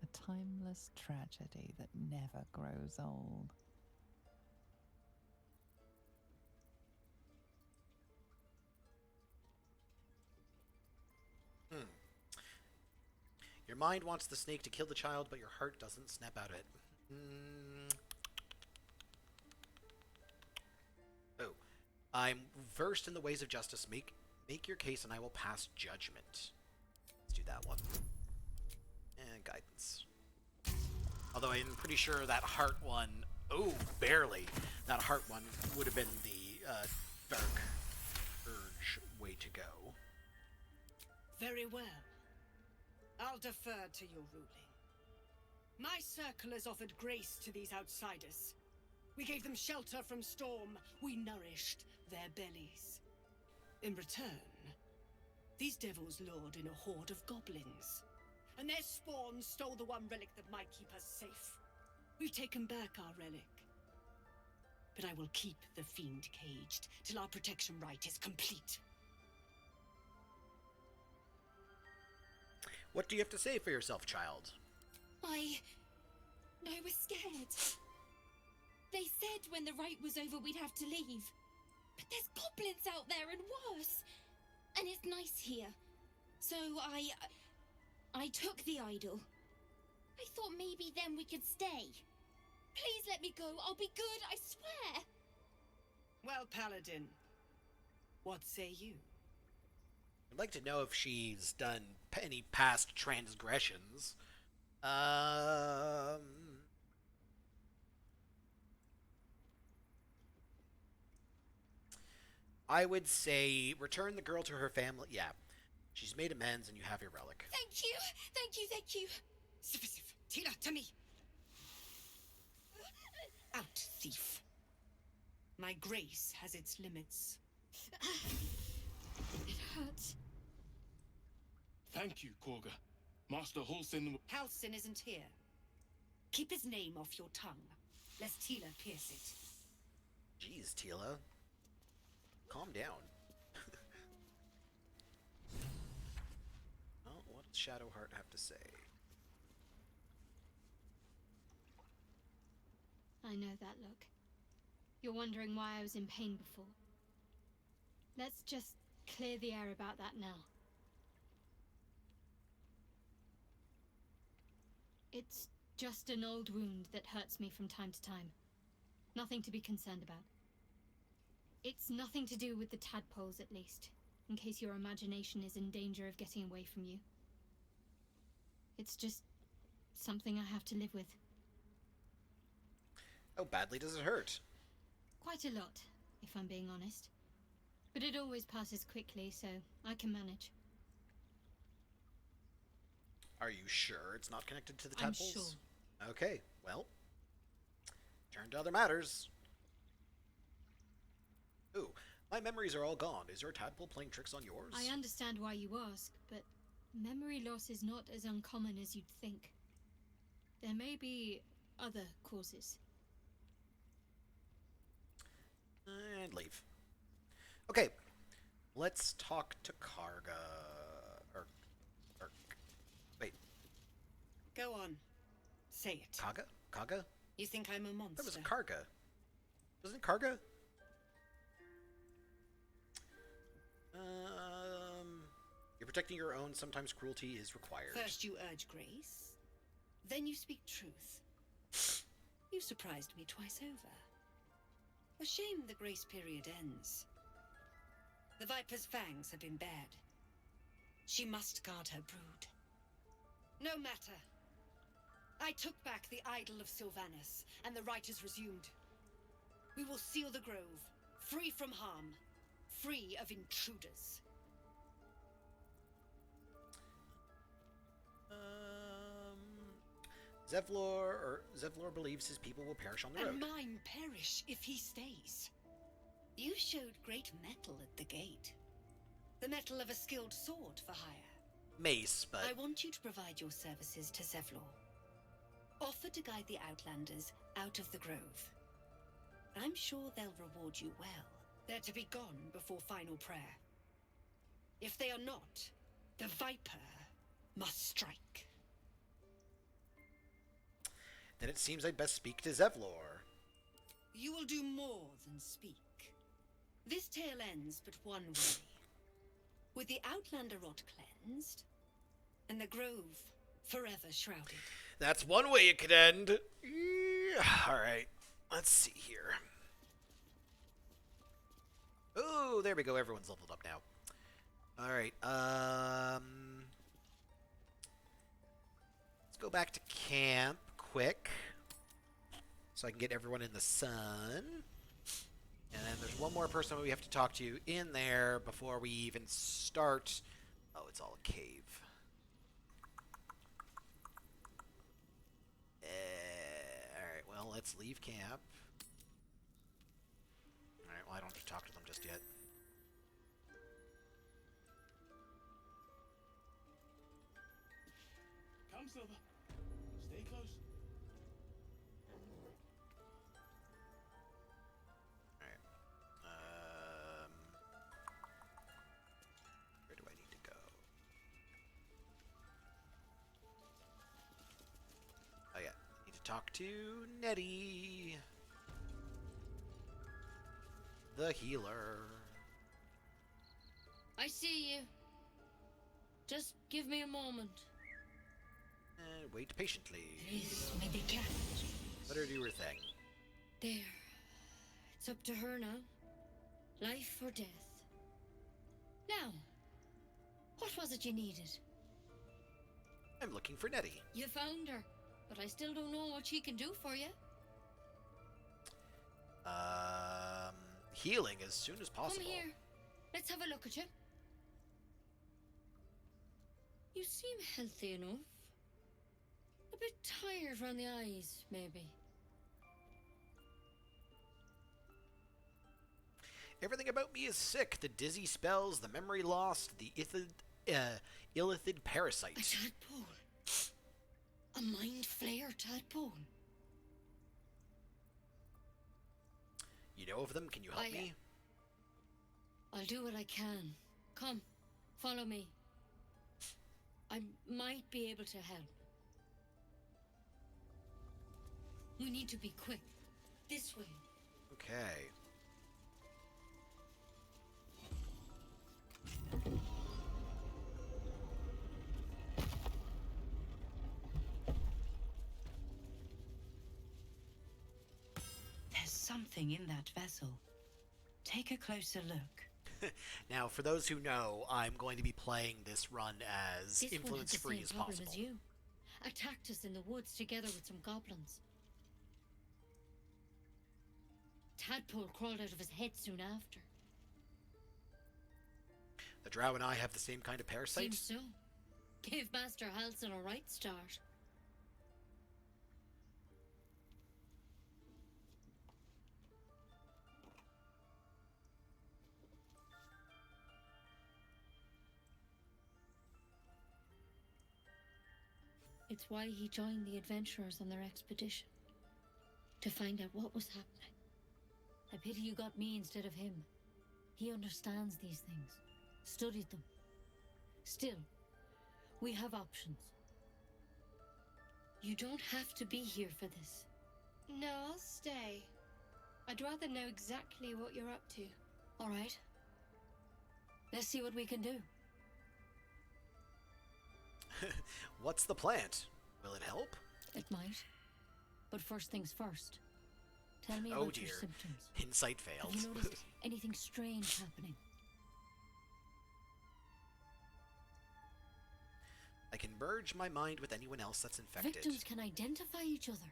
A timeless tragedy that never grows old. Your mind wants the snake to kill the child, but your heart doesn't snap out of it. Oh. I'm versed in the ways of justice. Make your case and I will pass judgment. Let's do that one. And guidance. Although I'm pretty sure that heart one... Oh, barely. That heart one would have been the dark urge way to go. Very well. I'll defer to your ruling. My circle has offered grace to these outsiders. We gave them shelter from storm. We nourished their bellies. In return, these devils lured in a horde of goblins. And their spawn stole the one relic that might keep us safe. We've taken back our relic. But I will keep the fiend caged till our protection rite is complete. What do you have to say for yourself, child? I was scared. They said when the rite was over we'd have to leave. But there's goblins out there and worse. And it's nice here. So I took the idol. I thought maybe then we could stay. Please let me go. I'll be good, I swear. Well, Paladin, what say you? I'd like to know if she's done any past transgressions. I would say return the girl to her family. Yeah, she's made amends and you have your relic. Thank you, thank you, thank you. Sif, Tila, to me. Out, thief. My grace has its limits. It hurts. Thank you, Korga. Master Halsin... Halsin isn't here. Keep his name off your tongue, lest Tila pierce it. Jeez, Tila. Calm down. Well, what does Shadowheart have to say? I know that look. You're wondering why I was in pain before. Let's just clear the air about that now. It's just an old wound that hurts me from time to time. Nothing to be concerned about. It's nothing to do with the tadpoles, at least, in case your imagination is in danger of getting away from you. It's just something I have to live with. How badly does it hurt? Quite a lot, if I'm being honest. But it always passes quickly, so I can manage. Are you sure it's not connected to the I'm tadpoles? sure. Okay, well, turn to other matters. Ooh, my memories are all gone. Is your tadpole playing tricks on yours? I understand why you ask, but memory loss is not as uncommon as you'd think. There may be other causes. And leave. Okay, let's talk to Karga. Or wait. Go on. Say it. Kaga? Kaga? You think I'm a monster? That was Karga. Wasn't it Karga? protecting your own, sometimes cruelty is required. First you urge grace, then you speak truth. You surprised me twice over. A shame the grace period ends. The Viper's fangs have been bared. She must guard her brood. No matter. I took back the idol of Sylvanus, and the rite is resumed. We will seal the grove, free from harm, free of intruders. Zevlor believes his people will perish on the road. And mine perish if he stays. You showed great mettle at the gate. The mettle of a skilled sword for hire. Mace, but... I want you to provide your services to Zevlor. Offer to guide the Outlanders out of the grove. I'm sure they'll reward you well. They're to be gone before final prayer. If they are not, the Viper must strike. Then it seems I'd best speak to Zevlor. You will do more than speak. This tale ends but one way. With the Outlander rot cleansed, and the grove forever shrouded. That's one way it could end. Alright, let's see here. Oh, there we go. Everyone's leveled up now. Alright, let's go back to camp quick, so I can get everyone in the sun. And then there's one more person we have to talk to in there before we even start. Oh, it's all a cave. Alright, well, let's leave camp. Alright, well, I don't have to talk to them just yet. Come, Silver. Stay close. Where do I need to go? Oh yeah, need to talk to Nettie, the healer. I see you. Just give me a moment. And wait patiently. This may be cat. Let her do her thing. There. It's up to her now. Life or death. Now, what was it you needed? I'm looking for Nettie. You found her, but I still don't know what she can do for you. Healing as soon as possible. Come here. Let's have a look at you. You seem healthy enough. A bit tired around the eyes, maybe. Everything about me is sick. The dizzy spells, the memory lost, the illithid parasite. A tadpole. A mind flayer tadpole. You know of them? Can you help me? I'll do what I can. Come, follow me. I might be able to help. We need to be quick. This way. Okay. There's something in that vessel. Take a closer look. Now, for those who know, I'm going to be playing this run as This influence-free one had as the same problem possible. as you. Attacked us in the woods together with some goblins. Tadpole crawled out of his head soon after. The drow and I have the same kind of parasite? Seems so. Gave Master Halson a right start. It's why he joined the adventurers on their expedition. To find out what was happening. I pity you got me instead of him. He understands these things. Studied them. Still, we have options. You don't have to be here for this. No, I'll stay. I'd rather know exactly what you're up to. All right. Let's see what we can do. What's the plant? Will it help? It might. But first things first. Tell me Oh about your dear. symptoms. Insight failed. Have you noticed anything strange happening? I can merge my mind with anyone else that's infected. Victims can identify each other.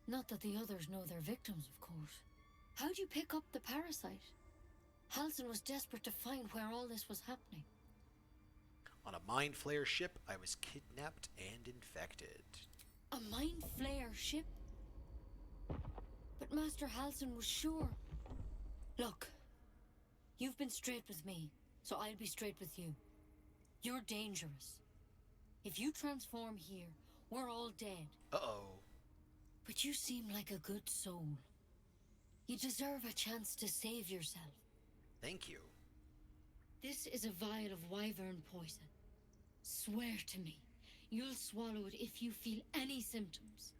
Not that the others know they're victims, of course. How'd you pick up the parasite? Halsin was desperate to find where all this was happening. On a Mind Flayer ship, I was kidnapped and infected. A mind flayer ship? But Master Halsin was sure. Look, you've been straight with me, so I'll be straight with you. You're dangerous. If you transform here, we're all dead. Uh-oh. But you seem like a good soul. You deserve a chance to save yourself. Thank you. This is a vial of wyvern poison. Swear to me, you'll swallow it if you feel any symptoms.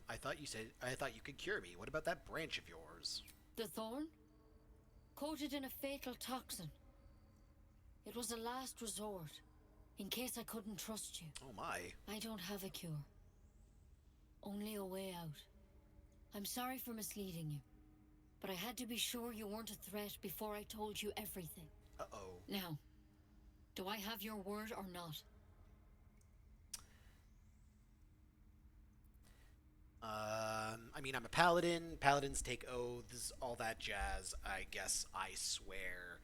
I thought you could cure me. What about that branch of yours? The thorn? Coated in a fatal toxin. It was a last resort, in case I couldn't trust you. Oh my. I don't have a cure. Only a way out. I'm sorry for misleading you, but I had to be sure you weren't a threat before I told you everything. Uh-oh. Now, do I have your word or not? I mean, I'm a paladin. Paladins take oaths, all that jazz. I guess I swear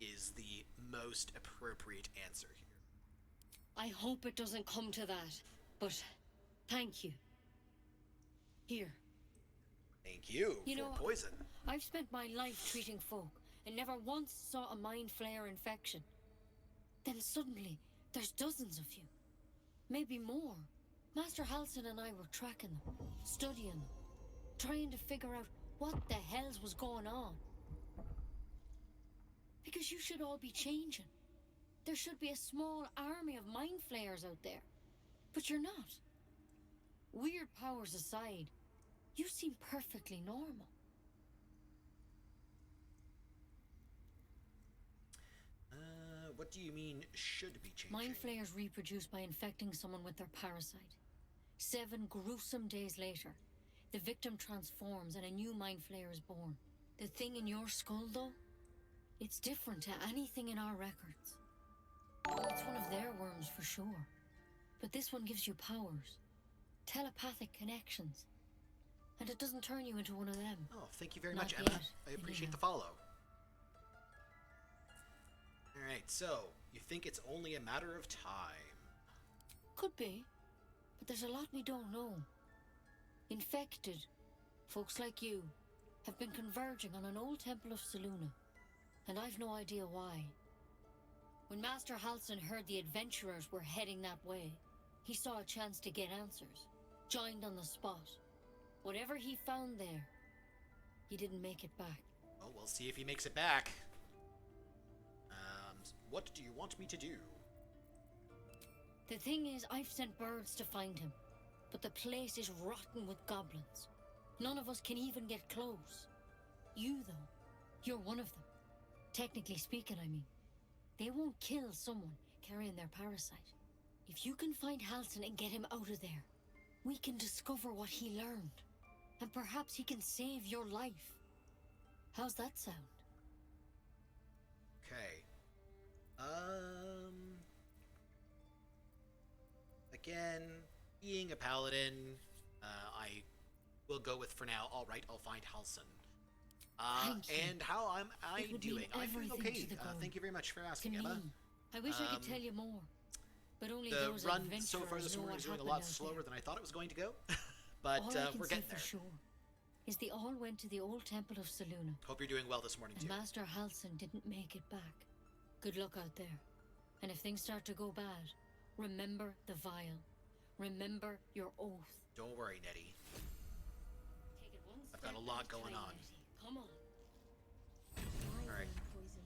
is the most appropriate answer here. I hope it doesn't come to that, but thank you. Here. Thank you, You for know, poison. I've spent my life treating folk, and never once saw a mind flayer infection. Then suddenly, there's dozens of you. Maybe more. Master Halsin and I were tracking them, studying them, trying to figure out what the hells was going on. Because you should all be changing. There should be a small army of mind flayers out there. But you're not. Weird powers aside, you seem perfectly normal. What do you mean, should be changing? Mind flayers reproduce by infecting someone with their parasite. 7 gruesome days later, the victim transforms and a new mind flayer is born. The thing in your skull, though, it's different to anything in our records. It's one of their worms for sure, but this one gives you powers, telepathic connections, and it doesn't turn you into one of them. Oh, thank you very Not much, Emma. yet, I appreciate anyhow. the follow. Alright, so, you think it's only a matter of time? Could be, but there's a lot we don't know. Infected, folks like you, have been converging on an old temple of Selûne, and I've no idea why. When Master Halsin heard the adventurers were heading that way, he saw a chance to get answers, joined on the spot. Whatever he found there, he didn't make it back. Oh, we'll see if he makes it back. What do you want me to do? The thing is, I've sent birds to find him, but the place is rotten with goblins. None of us can even get close. You, though, you're one of them. Technically speaking, I mean. They won't kill someone carrying their parasite. If you can find Halsin and get him out of there, we can discover what he learned. And perhaps he can save your life. How's that sound? Okay. Again, being a paladin, I will go with for now. All right, I'll find Halsin. Thank you. And how am I It would mean doing? I'm doing everything okay. to the goal. Thank you very much for asking, To Emma. me. I wish I could tell you more, but only The those run adventurers so far this know morning what is going a happened lot out slower there. than I thought it was going to go, but All I can we're say getting for there. sure is they all went to the old temple of Selûne, Hope you're doing well this morning and too. Master Halsin didn't make it back. Good luck out there. And if things start to go bad, remember the vial. Remember your oath. Don't worry, Nettie. Take it one I've got a step lot at going time, on. Nettie. Come on. Alright. Poison.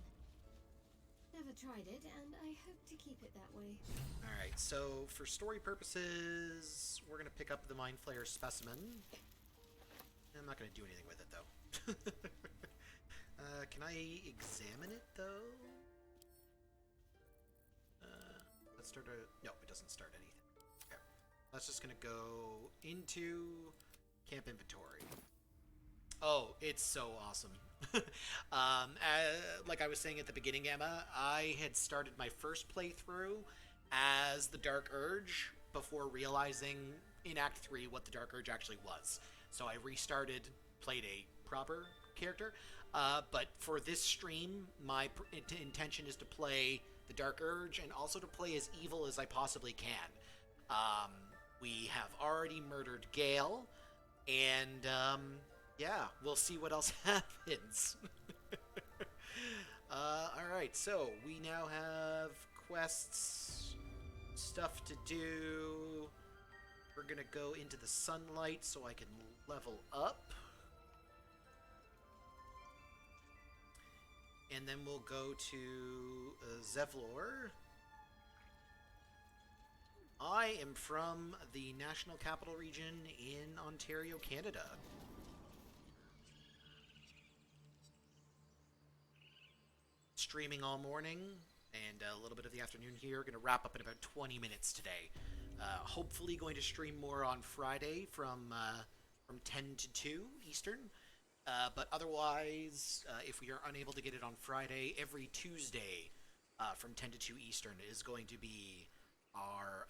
Never tried it, and I hope to keep it that way. Alright, so for story purposes, we're going to pick up the Mind Flayer specimen. I'm not going to do anything with it, though. Can I examine it, though? start a... No, it doesn't start anything. Okay. That's just going to go into camp inventory. Oh, it's so awesome. Like I was saying at the beginning, Emma, I had started my first playthrough as the Dark Urge before realizing in Act 3 what the Dark Urge actually was. So I restarted, played a proper character. But for this stream, my intention is to play the Dark Urge and also to play as evil as I possibly can. We have already murdered Gale, and yeah, we'll see what else happens. Alright, so we now have quests, stuff to do. We're gonna go into the sunlight so I can level up. And then we'll go to Zevlor. I am from the National Capital Region in Ontario, Canada. Streaming all morning and a little bit of the afternoon here. Going to wrap up in about 20 minutes today. Hopefully going to stream more on Friday from 10 to 2 Eastern. But otherwise, if we are unable to get it on Friday, every Tuesday from 10 to 2 Eastern is going to be our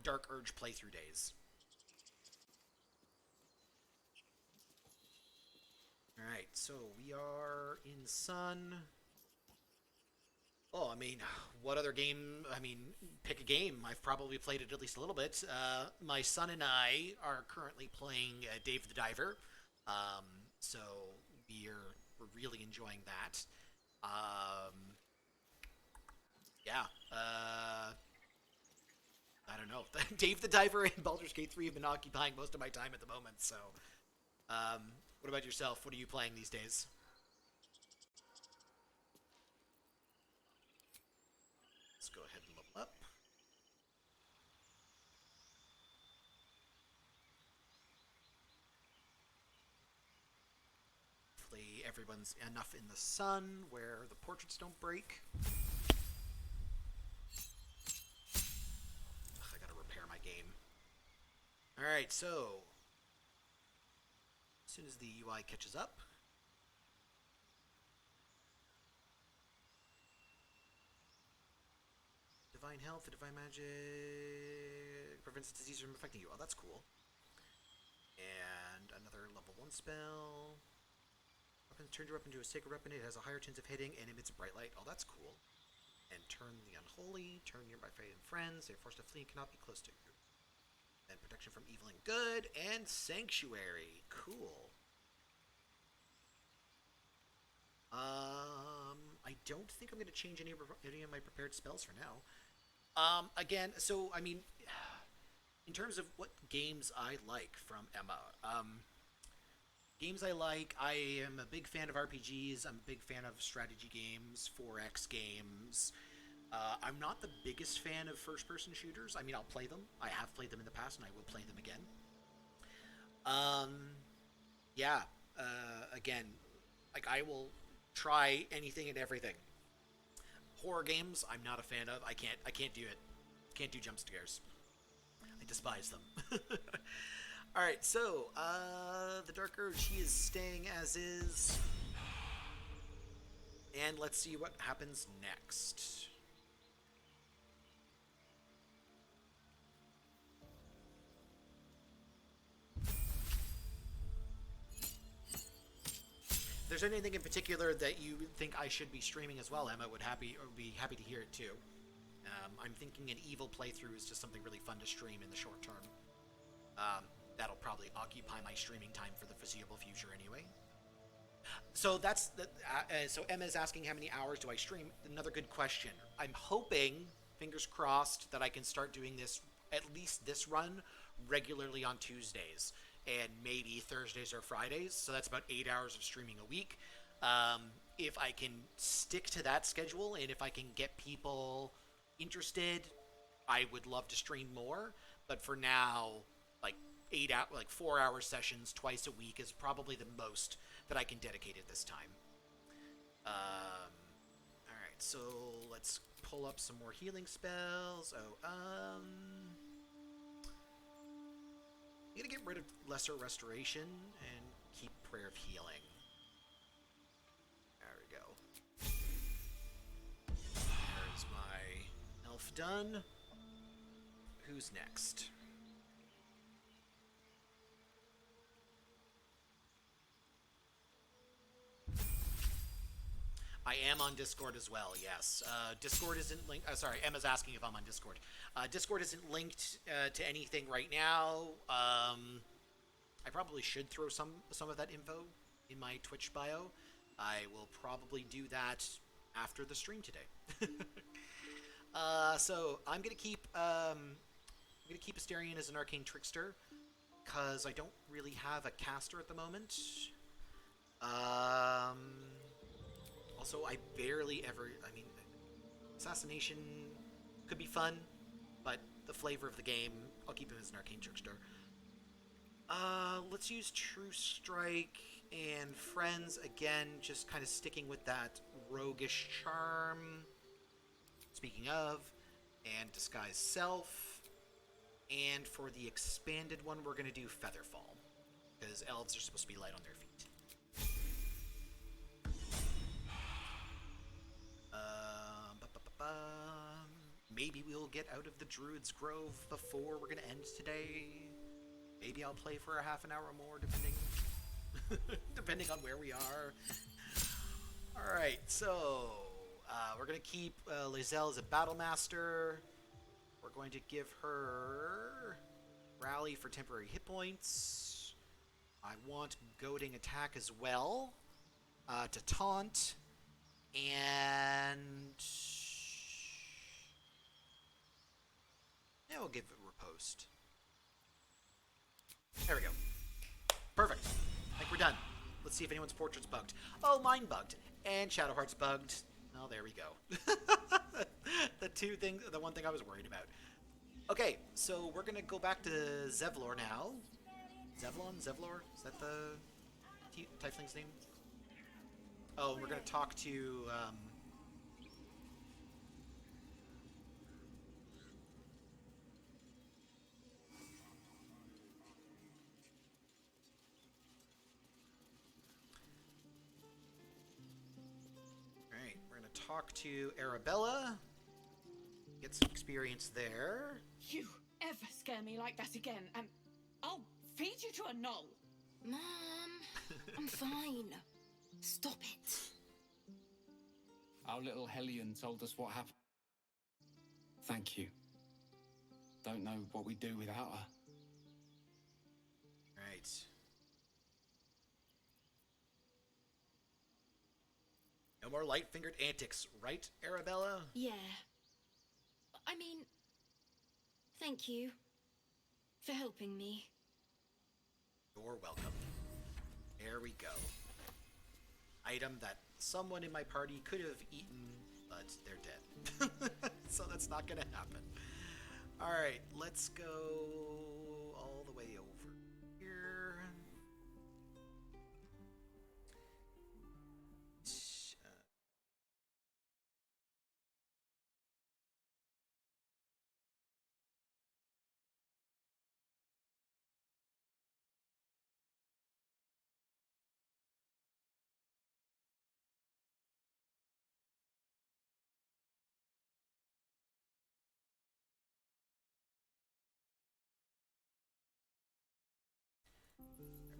Dark Urge playthrough days. Alright, so we are in Sun. Oh, I mean, what other game? I mean, pick a game. I've probably played it at least a little bit. My son and I are currently playing Dave the Diver. So we're really enjoying that. Yeah. I don't know. Dave the Diver and Baldur's Gate 3 have been occupying most of my time at the moment, so... what about yourself? What are you playing these days? Let's go ahead and level up. Hopefully everyone's enough in the sun where the portraits don't break. I gotta repair my game. Alright, so... as soon as the UI catches up... Divine Health, the Divine Magic... prevents disease from affecting you. Oh, that's cool. And another level 1 spell... Weapon, turn your weapon into a sacred weapon. It has a higher chance of hitting and emits a bright light. Oh, that's cool. And turn the unholy. Turn nearby fighting friends. They are forced to flee and cannot be close to you. Then protection from evil and good. And sanctuary. Cool. I don't think I'm going to change any of my prepared spells for now. Again, so, I mean, in terms of what games I like from Emma, games I like, I am a big fan of RPGs, I'm a big fan of strategy games, 4X games. I'm not the biggest fan of first-person shooters. I mean, I'll play them. I have played them in the past, and I will play them again. Yeah, again, like, I will try anything and everything. Horror games, I'm not a fan of. I can't do it. Can't do jump scares. I despise them. Alright, so, the Dark Urge, he is staying as is. And let's see what happens next. If there's anything in particular that you think I should be streaming as well, Emma would be happy to hear it too. I'm thinking an evil playthrough is just something really fun to stream in the short term. That'll probably occupy my streaming time for the foreseeable future anyway. So that's so Emma's asking how many hours do I stream? Another good question. I'm hoping, fingers crossed, that I can start doing this, at least this run, regularly on Tuesdays. And maybe Thursdays or Fridays. So that's about 8 hours of streaming a week. If I can stick to that schedule and if I can get people interested, I would love to stream more. But for now, like 4-hour sessions twice a week is probably the most that I can dedicate at this time. Alright, so let's pull up some more healing spells. I'm gonna get rid of Lesser Restoration and keep Prayer of Healing. There we go. There's my elf done. Who's next? I am on Discord as well, yes. Discord isn't linked. Sorry, Emma's asking if I'm on Discord. Discord isn't linked to anything right now. I probably should throw some of that info in my Twitch bio. I will probably do that after the stream today. So I'm gonna keep Asterion as an arcane trickster because I don't really have a caster at the moment. Also, I barely ever... I mean, Assassination could be fun, but the flavor of the game, I'll keep him as an arcane trickster. Let's use True Strike and Friends again, just kind of sticking with that roguish charm. Speaking of, and Disguise Self. And for the expanded one, we're going to do Featherfall, because elves are supposed to be light on their feet. Maybe we'll get out of the Druid's Grove before we're going to end today. Maybe I'll play for a half an hour more, depending on where we are. Alright, so we're going to keep Lizelle as a Battle Master. We're going to give her Rally for temporary hit points. I want Goading Attack as well to taunt. And... yeah, we'll give it Riposte. There we go. Perfect. I think we're done. Let's see if anyone's portrait's bugged. Oh, mine bugged. And Shadowheart's bugged. Oh, there we go. The one thing I was worried about. Okay, so we're gonna go back to Zevlor now. Zevlor? Is that the Tiefling's name? Oh, and we're gonna talk to, Alright, we're gonna talk to Arabella. Get some experience there. You ever scare me like that again, and I'll feed you to a knoll. Mom, I'm fine. Stop it. Our little Hellion told us what happened. Thank you. Don't know what we'd do without her. Right. No more light-fingered antics, right, Arabella? Yeah. I mean, thank you for helping me. You're welcome. There we go. Item that someone in my party could have eaten, but they're dead. So that's not gonna happen. Alright, let's go all the way over here.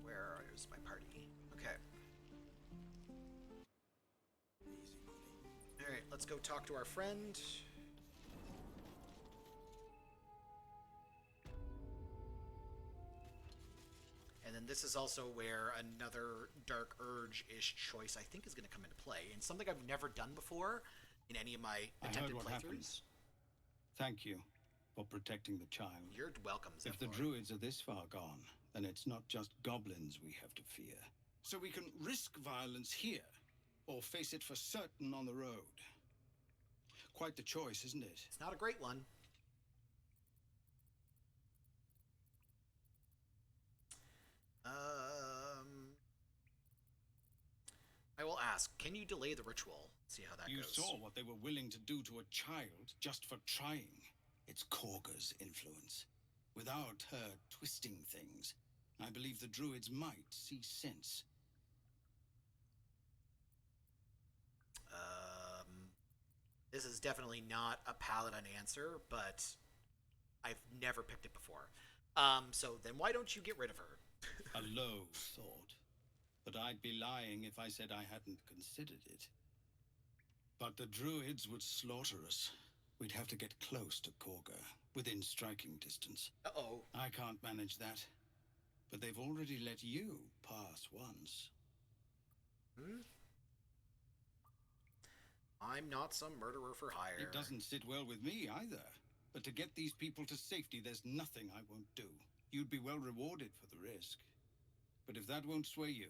Where is my party? Okay. Alright, let's go talk to our friend. And then this is also where another Dark Urge-ish choice I think is going to come into play, and something I've never done before in any of my attempted playthroughs. Thank you for protecting the child. You're welcome, Zevlor. If the druids are this far gone, then it's not just goblins we have to fear. So we can risk violence here, or face it for certain on the road. Quite the choice, isn't it? It's not a great one. I will ask, can you delay the ritual? See how that You goes. saw what they were willing to do to a child just for trying. It's Korga's influence. Without her twisting things, I believe the druids might see sense. This is definitely not a paladin answer, but I've never picked it before. So then why don't you get rid of her? A low thought. But I'd be lying if I said I hadn't considered it. But the druids would slaughter us. We'd have to get close to Korga, within striking distance. Uh-oh. I can't manage that. But they've already let you pass once. Hmm? I'm not some murderer for hire. It doesn't sit well with me either. But to get these people to safety, there's nothing I won't do. You'd be well rewarded for the risk. But if that won't sway you,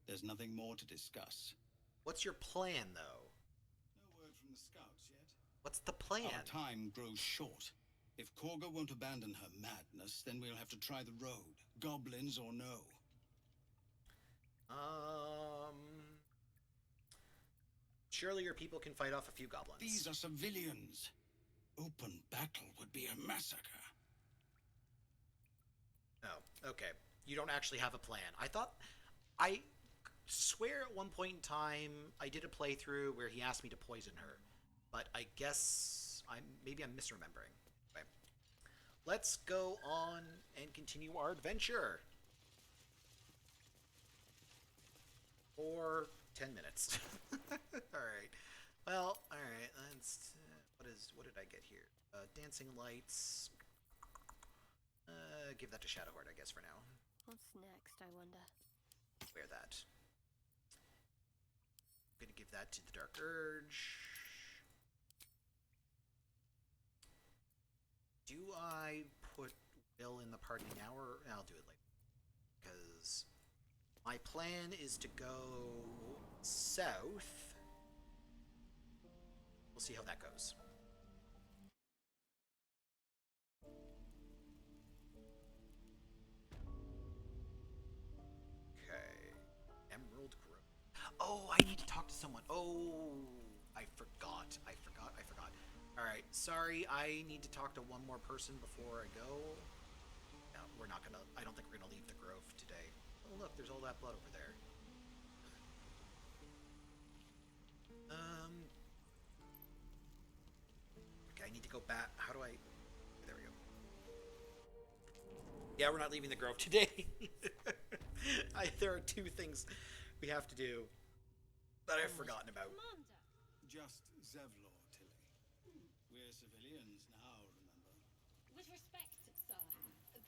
there's nothing more to discuss. What's your plan, though? No word from the scouts yet. What's the plan? Our time grows short. If Korga won't abandon her madness, then we'll have to try the road. Goblins or no. Surely your people can fight off a few goblins. These are civilians. Open battle would be a massacre. Oh, okay. You don't actually have a plan. I swear at one point in time I did a playthrough where he asked me to poison her, but I guess maybe I'm misremembering. Okay. Let's go on and continue our adventure for 10 minutes. All right. Well, all right. Let's. What did I get here? Dancing lights. Give that to Shadowheart, I guess, for now. What's next, I wonder? Wear that. I'm gonna give that to the Dark Urge. Do I put Will in the party now, or I'll do it later? Because my plan is to go south. We'll see how that goes. Oh, I need to talk to someone. Oh, I forgot. Alright, sorry, I need to talk to one more person before I go. No, we're not gonna, I don't think we're gonna leave the grove today. Oh look, there's all that blood over there. Okay, I need to go back. How do I, there we go. Yeah, we're not leaving the grove today. There are two things we have to do that I've forgotten about. Just Zevlor, Tilly. We're civilians now, remember? With respect, sir,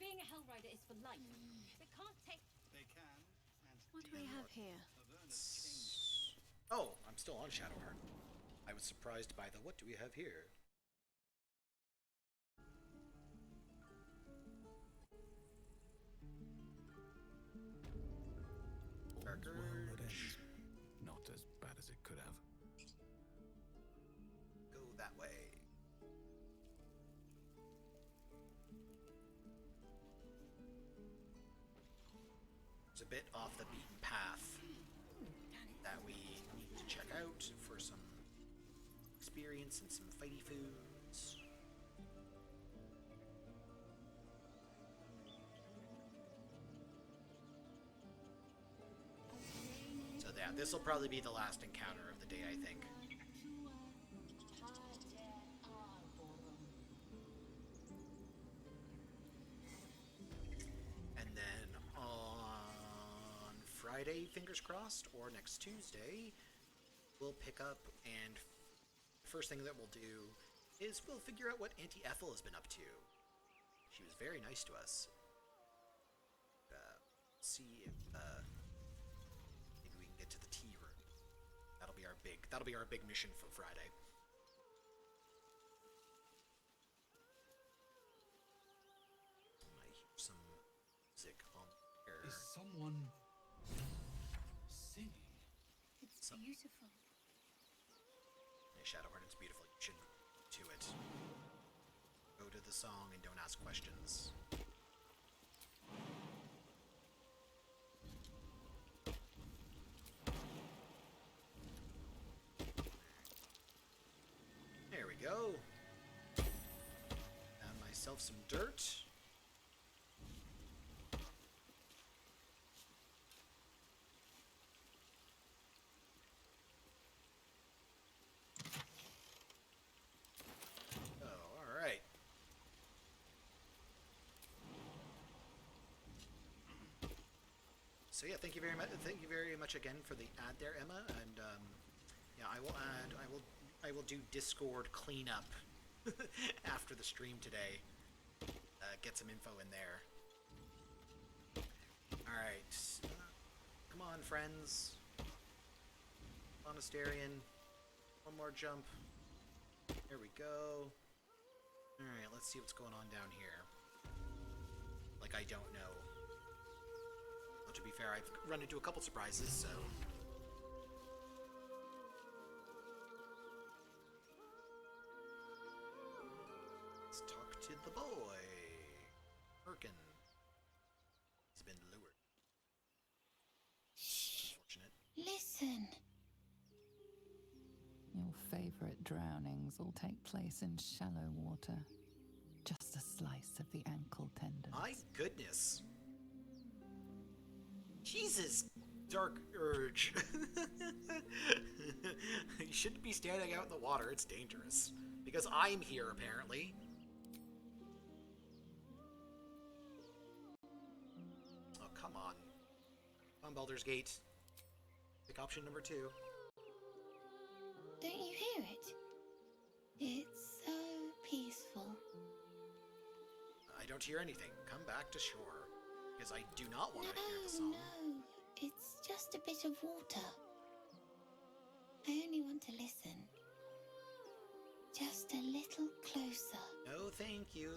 being a Hellrider is for life. They can't take... They can, and... What do we have here? Oh, I'm still on Shadowheart. I was surprised by the what do we have here? Not as bad as it could have. Go that way. It's a bit off the beaten path that we need to check out for some experience and some fighty foods. So yeah, this will probably be the last encounter of the day, I think. And then on Friday, fingers crossed, or next Tuesday, we'll pick up, and first thing that we'll do is we'll figure out what Auntie Ethel has been up to. She was very nice to us. See if maybe we can get to the tea room. That'll be our big mission for Friday. I hear some music on there. Is someone singing? It's beautiful. Hey, Shadowheart, it's beautiful. You should to it. Go to the song and don't ask questions. myself some dirt. Oh, all right. So yeah, thank you very much. Thank you very much again for the ad there, Emma. And yeah, I will add. I will do Discord cleanup after the stream today. Get some info in there. All right. Come on, friends. Monasterian. One more jump. There we go. All right. Let's see what's going on down here. Like I don't know. To be fair, I've run into a couple surprises, so... Let's talk to the boy. Merkin. He's been lured. Unfortunate. Listen. Your favorite drownings all take place in shallow water. Just a slice of the ankle tendons. My goodness. Jesus, Dark Urge. You shouldn't be standing out in the water, it's dangerous. Because I'm here, apparently. Oh, come on. Come on, Baldur's Gate. Pick option number 2. Don't you hear it? It's so peaceful. I don't hear anything. Come back to shore. Because I do not want to hear the song. No, it's just a bit of water. I only want to listen. Just a little closer. No, thank you.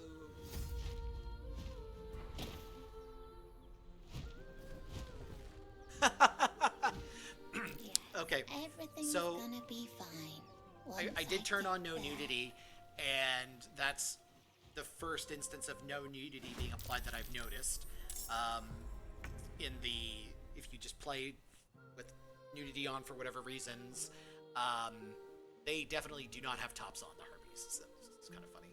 Okay, Everything's so gonna be fine. I did turn on no nudity, and that's the first instance of no nudity being applied that I've noticed. If you just play with nudity on for whatever reasons, they definitely do not have tops on, the harpies. So it's kind of funny.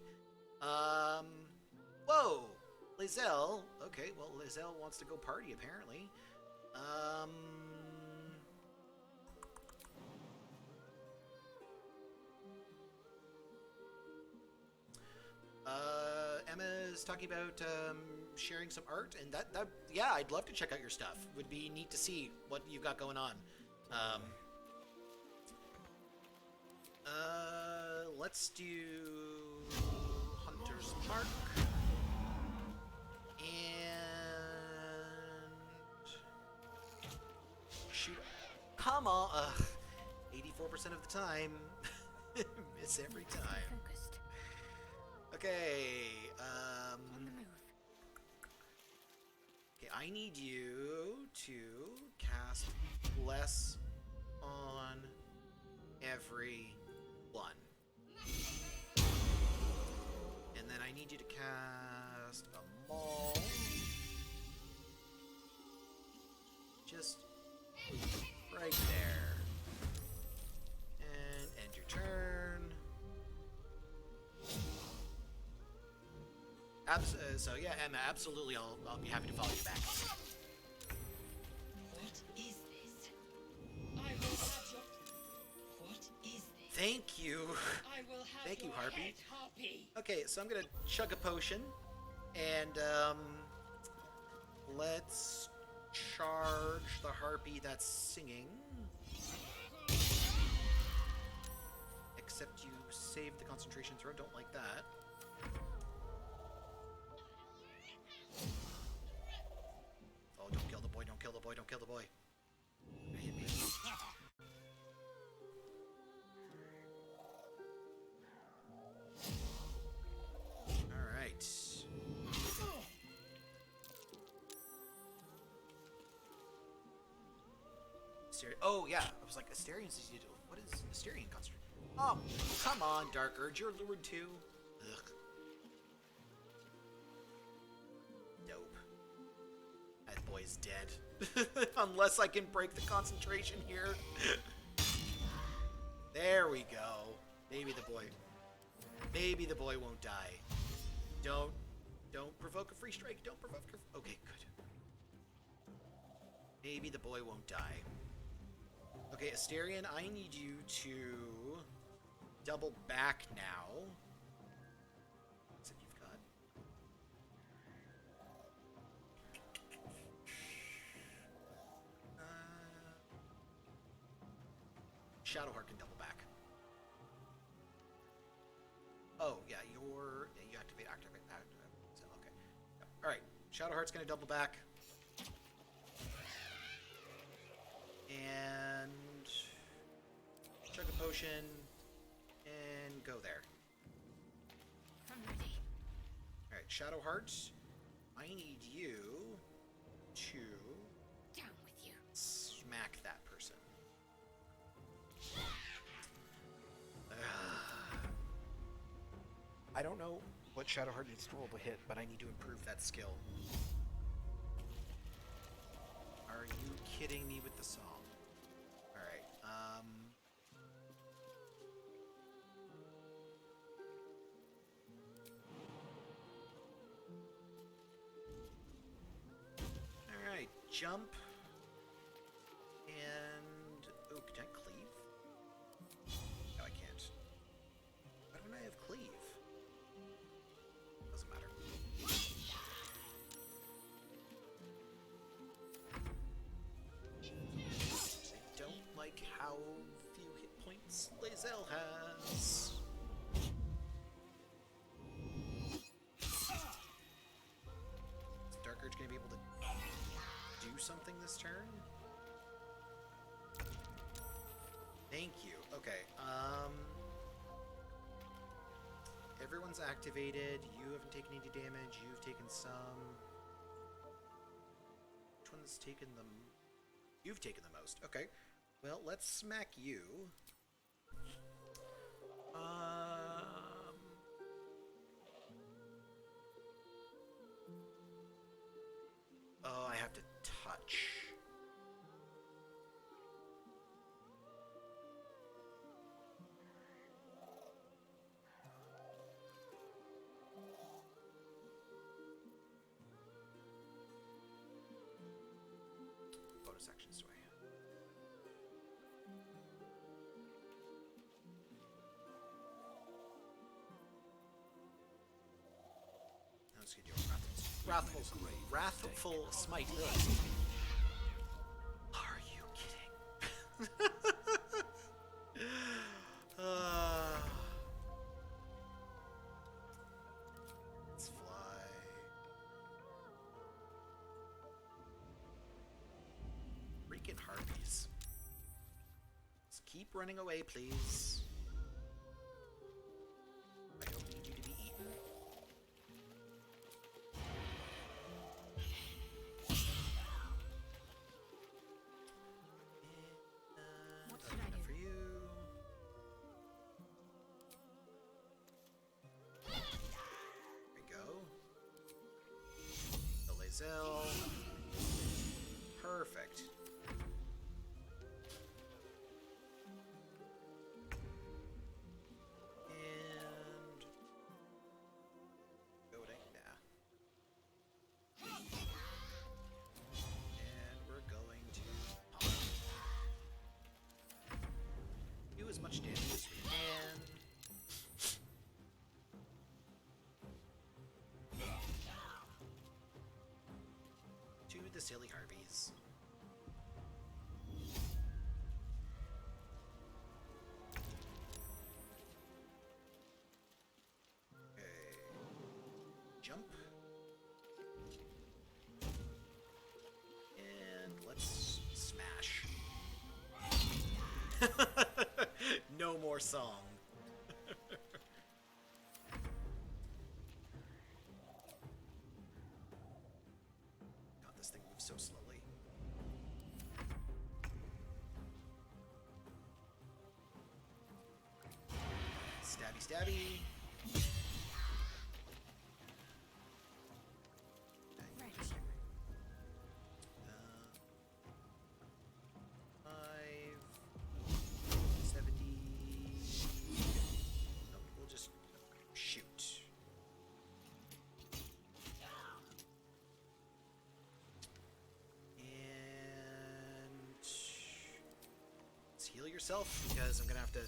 Whoa! Lizelle. Okay, well, Lizelle wants to go party, apparently. Emma's talking about sharing some art, and that yeah, I'd love to check out your stuff. Would be neat to see what you've got going on. Let's do Hunter's Mark and shoot. Come on, 84% of the time, miss every time. Okay, okay, I need you to cast Bless on every one. And then I need you to cast a Maul. Just right there. And end your turn. So yeah, Emma, absolutely, I'll be happy to follow you back. What is this? I will have your... What is this? Thank you. I will have Thank you, your Harpy. head, Harpy. Okay, so I'm gonna chug a potion, and let's charge the harpy that's singing. Except you saved the concentration throw. Don't like that. Oh, don't kill the boy, don't kill the boy, don't kill the boy. Hit me. Alright. Oh, yeah. I was like, Asterians, what is Asterian construct? Oh, come on, Dark Urge. You're lured too. Ugh. Dope. That boy's dead. Unless I can break the concentration here. There we go. Maybe the boy won't die. Don't provoke a free strike. Don't provoke a... Okay, good. Maybe the boy won't die. Okay, Asterion, I need you to double back now. What's it you've got? Shadowheart can double back. Oh, yeah, you activate. So, okay. Yep. Alright, Shadowheart's gonna double back. And chug a potion and go there. I'm ready. Alright, Shadowheart, I need you to Down with you. smack that person. I don't know what Shadowheart needs to roll to hit, but I need to improve that skill. Are you kidding me with the song? Alright, Alright, jump. And... oh, can I cleave? No, I can't. Why don't I have cleave? Doesn't matter. I don't like how few hit points Lae'zel has. Is Dark Urge gonna be able to do something this turn? Thank you. Okay, everyone's activated. You haven't taken any damage. You've taken some. Which one's taken the... You've taken the most. Okay. Well, let's smack you. Oh, I have to touch. Bonus action sway. I was gonna do a wrathful smite. Are you kidding? Let's fly. Freaking harpies. Let's keep running away, please. I don't need you to be eaten. What should I do? For you. There we go. The Lae'zel. Perfect. And goading, nah. And we're going to pop. Do as much damage as we can. To the silly Harpies. Okay. Jump. And let's smash. No more song. God, this thing moves so slowly. Stabby, stabby. yourself, because I'm gonna have to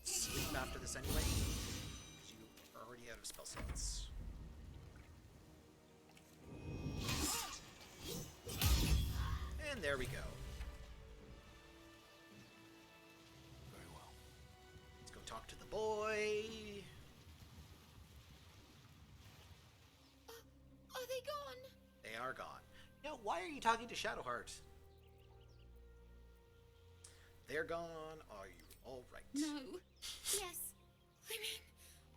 sleep after this anyway. Because you are already out of spell slots. And there we go. Very well. Let's go talk to the boy. Are they gone? They are gone. Now, why are you talking to Shadowheart? They're gone. Are you all right? No. Yes. I mean,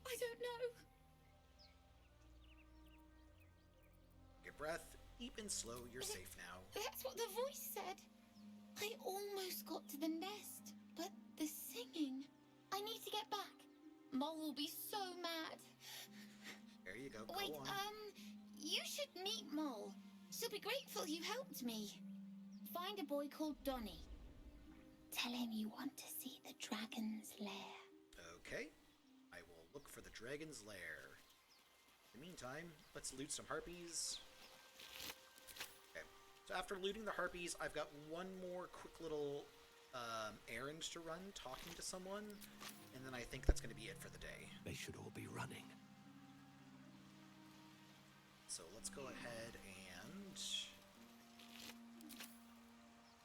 I don't know. Your breath, deep and slow. You're safe now. That's what the voice said. I almost got to the nest, but the singing. I need to get back. Mole will be so mad. There you go. Wait, go on. You should meet Mole. She'll be grateful you helped me. Find a boy called Donny. Tell him you want to see the dragon's lair. Okay. I will look for the dragon's lair. In the meantime, let's loot some harpies. Okay. So after looting the harpies, I've got one more quick little errand to run, talking to someone, and then I think that's going to be it for the day. They should all be running. So let's go ahead and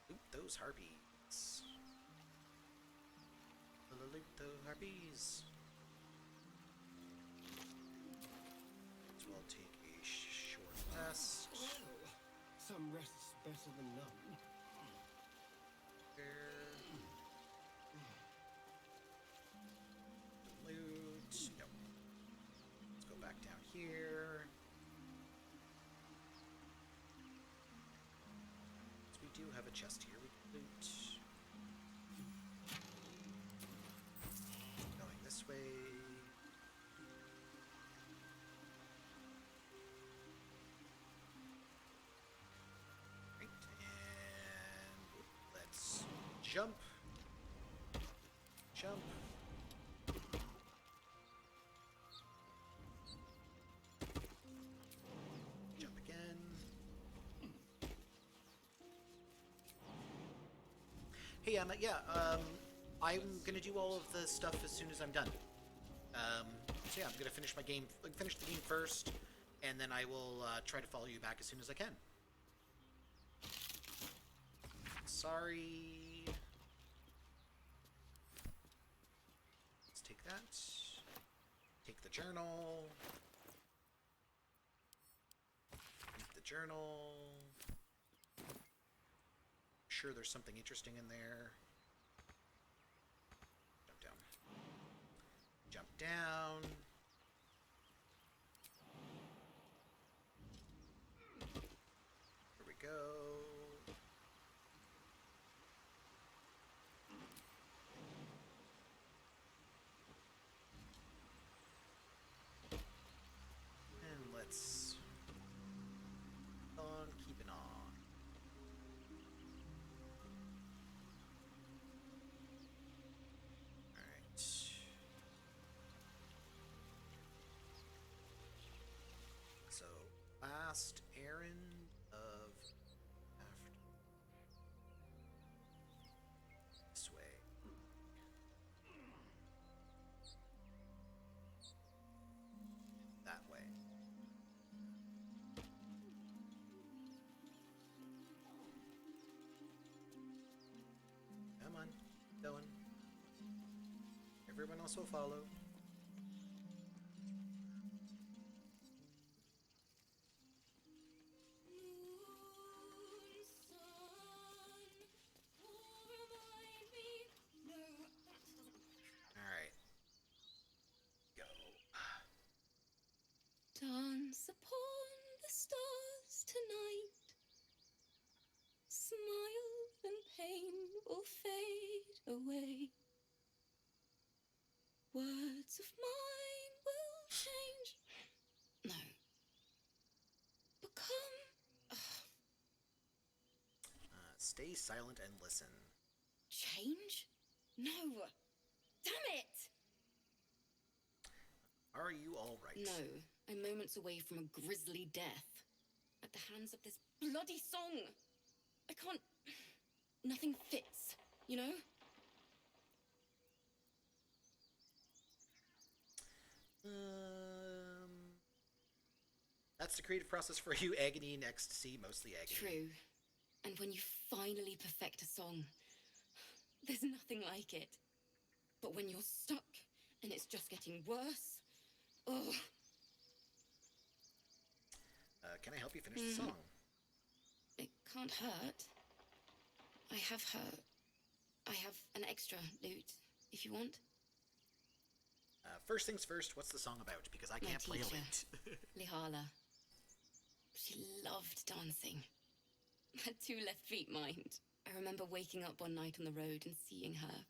loot those harpies. Loot the harpies. So I'll take a short rest. Well, some rest's better than none. Loot. Nope. Let's go back down here. So we do have a chest here we can loot. Going this way. Right, and let's jump. Jump. Jump again. Hey, Emma, yeah, I'm gonna do all of the stuff as soon as I'm done. So yeah, I'm gonna finish my game, finish the game first, and then I will try to follow you back as soon as I can. Sorry. Let's take that. Take the journal. Keep the journal. Sure, there's something interesting in there. Jump down. Jump down. Here we go. And let's keep on keeping on. Alright. So, last errand of after this way. That way. Come on, going. Everyone else will follow. Alright. Go. Dance upon the stars tonight. Smile and pain will fade away. Words of mine will change. No. Become. Stay silent and listen. Change? No. Damn it! Are you alright? No. I'm moments away from a grisly death. At the hands of this bloody song. I can't. Nothing fits, you know? That's the creative process for you. Agony, ecstasy, mostly agony. True. And when you finally perfect a song, there's nothing like it. But when you're stuck and it's just getting worse, oh. Can I help you finish the song? It can't hurt. I have an extra loot, if you want. First things first, what's the song about? Because I can't play a lute. Lihala. She loved dancing. Had 2 left feet, mind. I remember waking up one night on the road and seeing her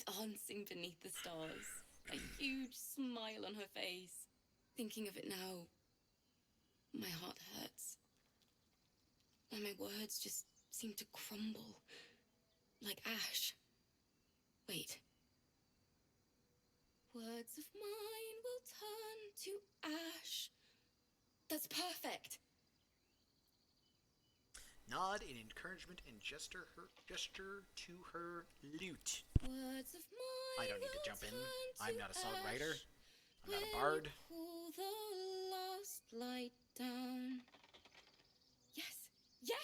dancing beneath the stars, a huge smile on her face. Thinking of it now, my heart hurts. And my words just seem to crumble, like ash. Wait. Words of mine will turn to ash. That's perfect. Nod in encouragement and gesture to her lute. Words of mine I don't need to jump in. I'm not a ash. songwriter. I'm not a bard. Pull the last light down. Yes! Yes!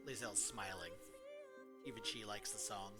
Lizelle's smiling. Even she likes the song.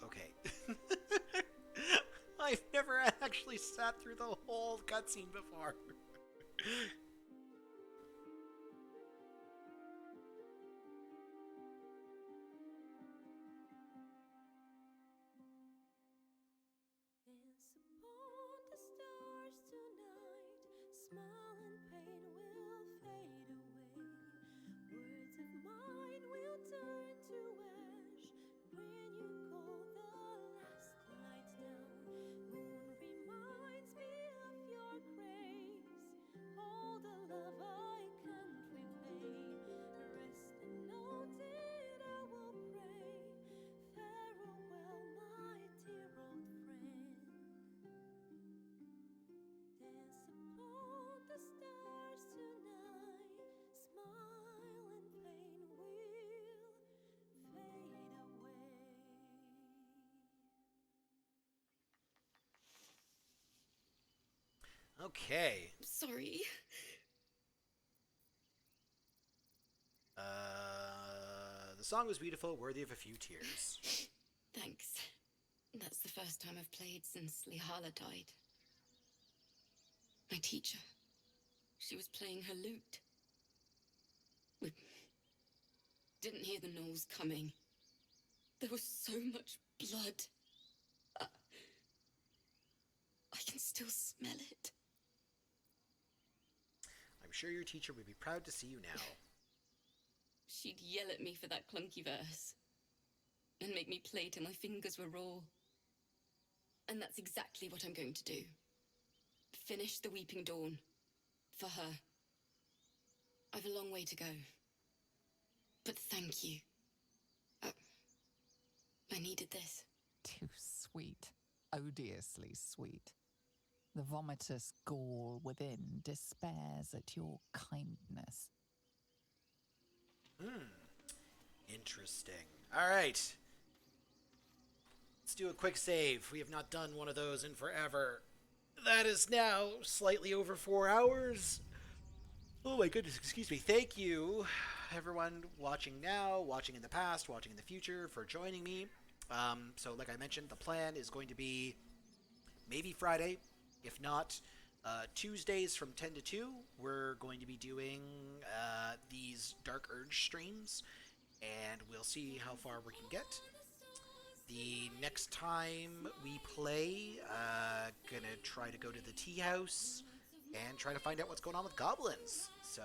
Okay. I've never actually sat through the whole cutscene before. Okay. Sorry. The song was beautiful, worthy of a few tears. Thanks. That's the first time I've played since Lihala died. My teacher. She was playing her lute. We didn't hear the gnolls coming. There was so much blood. I can still smell it. I'm sure your teacher would be proud to see you now. She'd yell at me for that clunky verse. And make me play till my fingers were raw. And that's exactly what I'm going to do. Finish the Weeping Dawn. For her. I've a long way to go. But thank you. I needed this. Too sweet. Odiously sweet. The vomitous gall within despairs at your kindness. Interesting. All right. Let's do a quick save. We have not done one of those in forever. That is now slightly over 4 hours. Oh my goodness, excuse me. Thank you, everyone watching now, watching in the past, watching in the future, for joining me. So like I mentioned, the plan is going to be maybe Friday. If not, Tuesdays from 10 to 2, we're going to be doing these Dark Urge streams, and we'll see how far we can get. The next time we play, gonna try to go to the tea house and try to find out what's going on with goblins. So,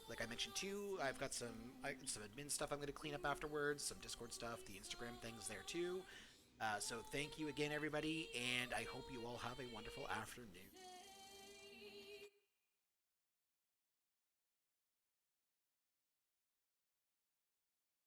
like I mentioned too, I've got some admin stuff I'm going to clean up afterwards, some Discord stuff, the Instagram things there too. So thank you again, everybody, and I hope you all have a wonderful afternoon.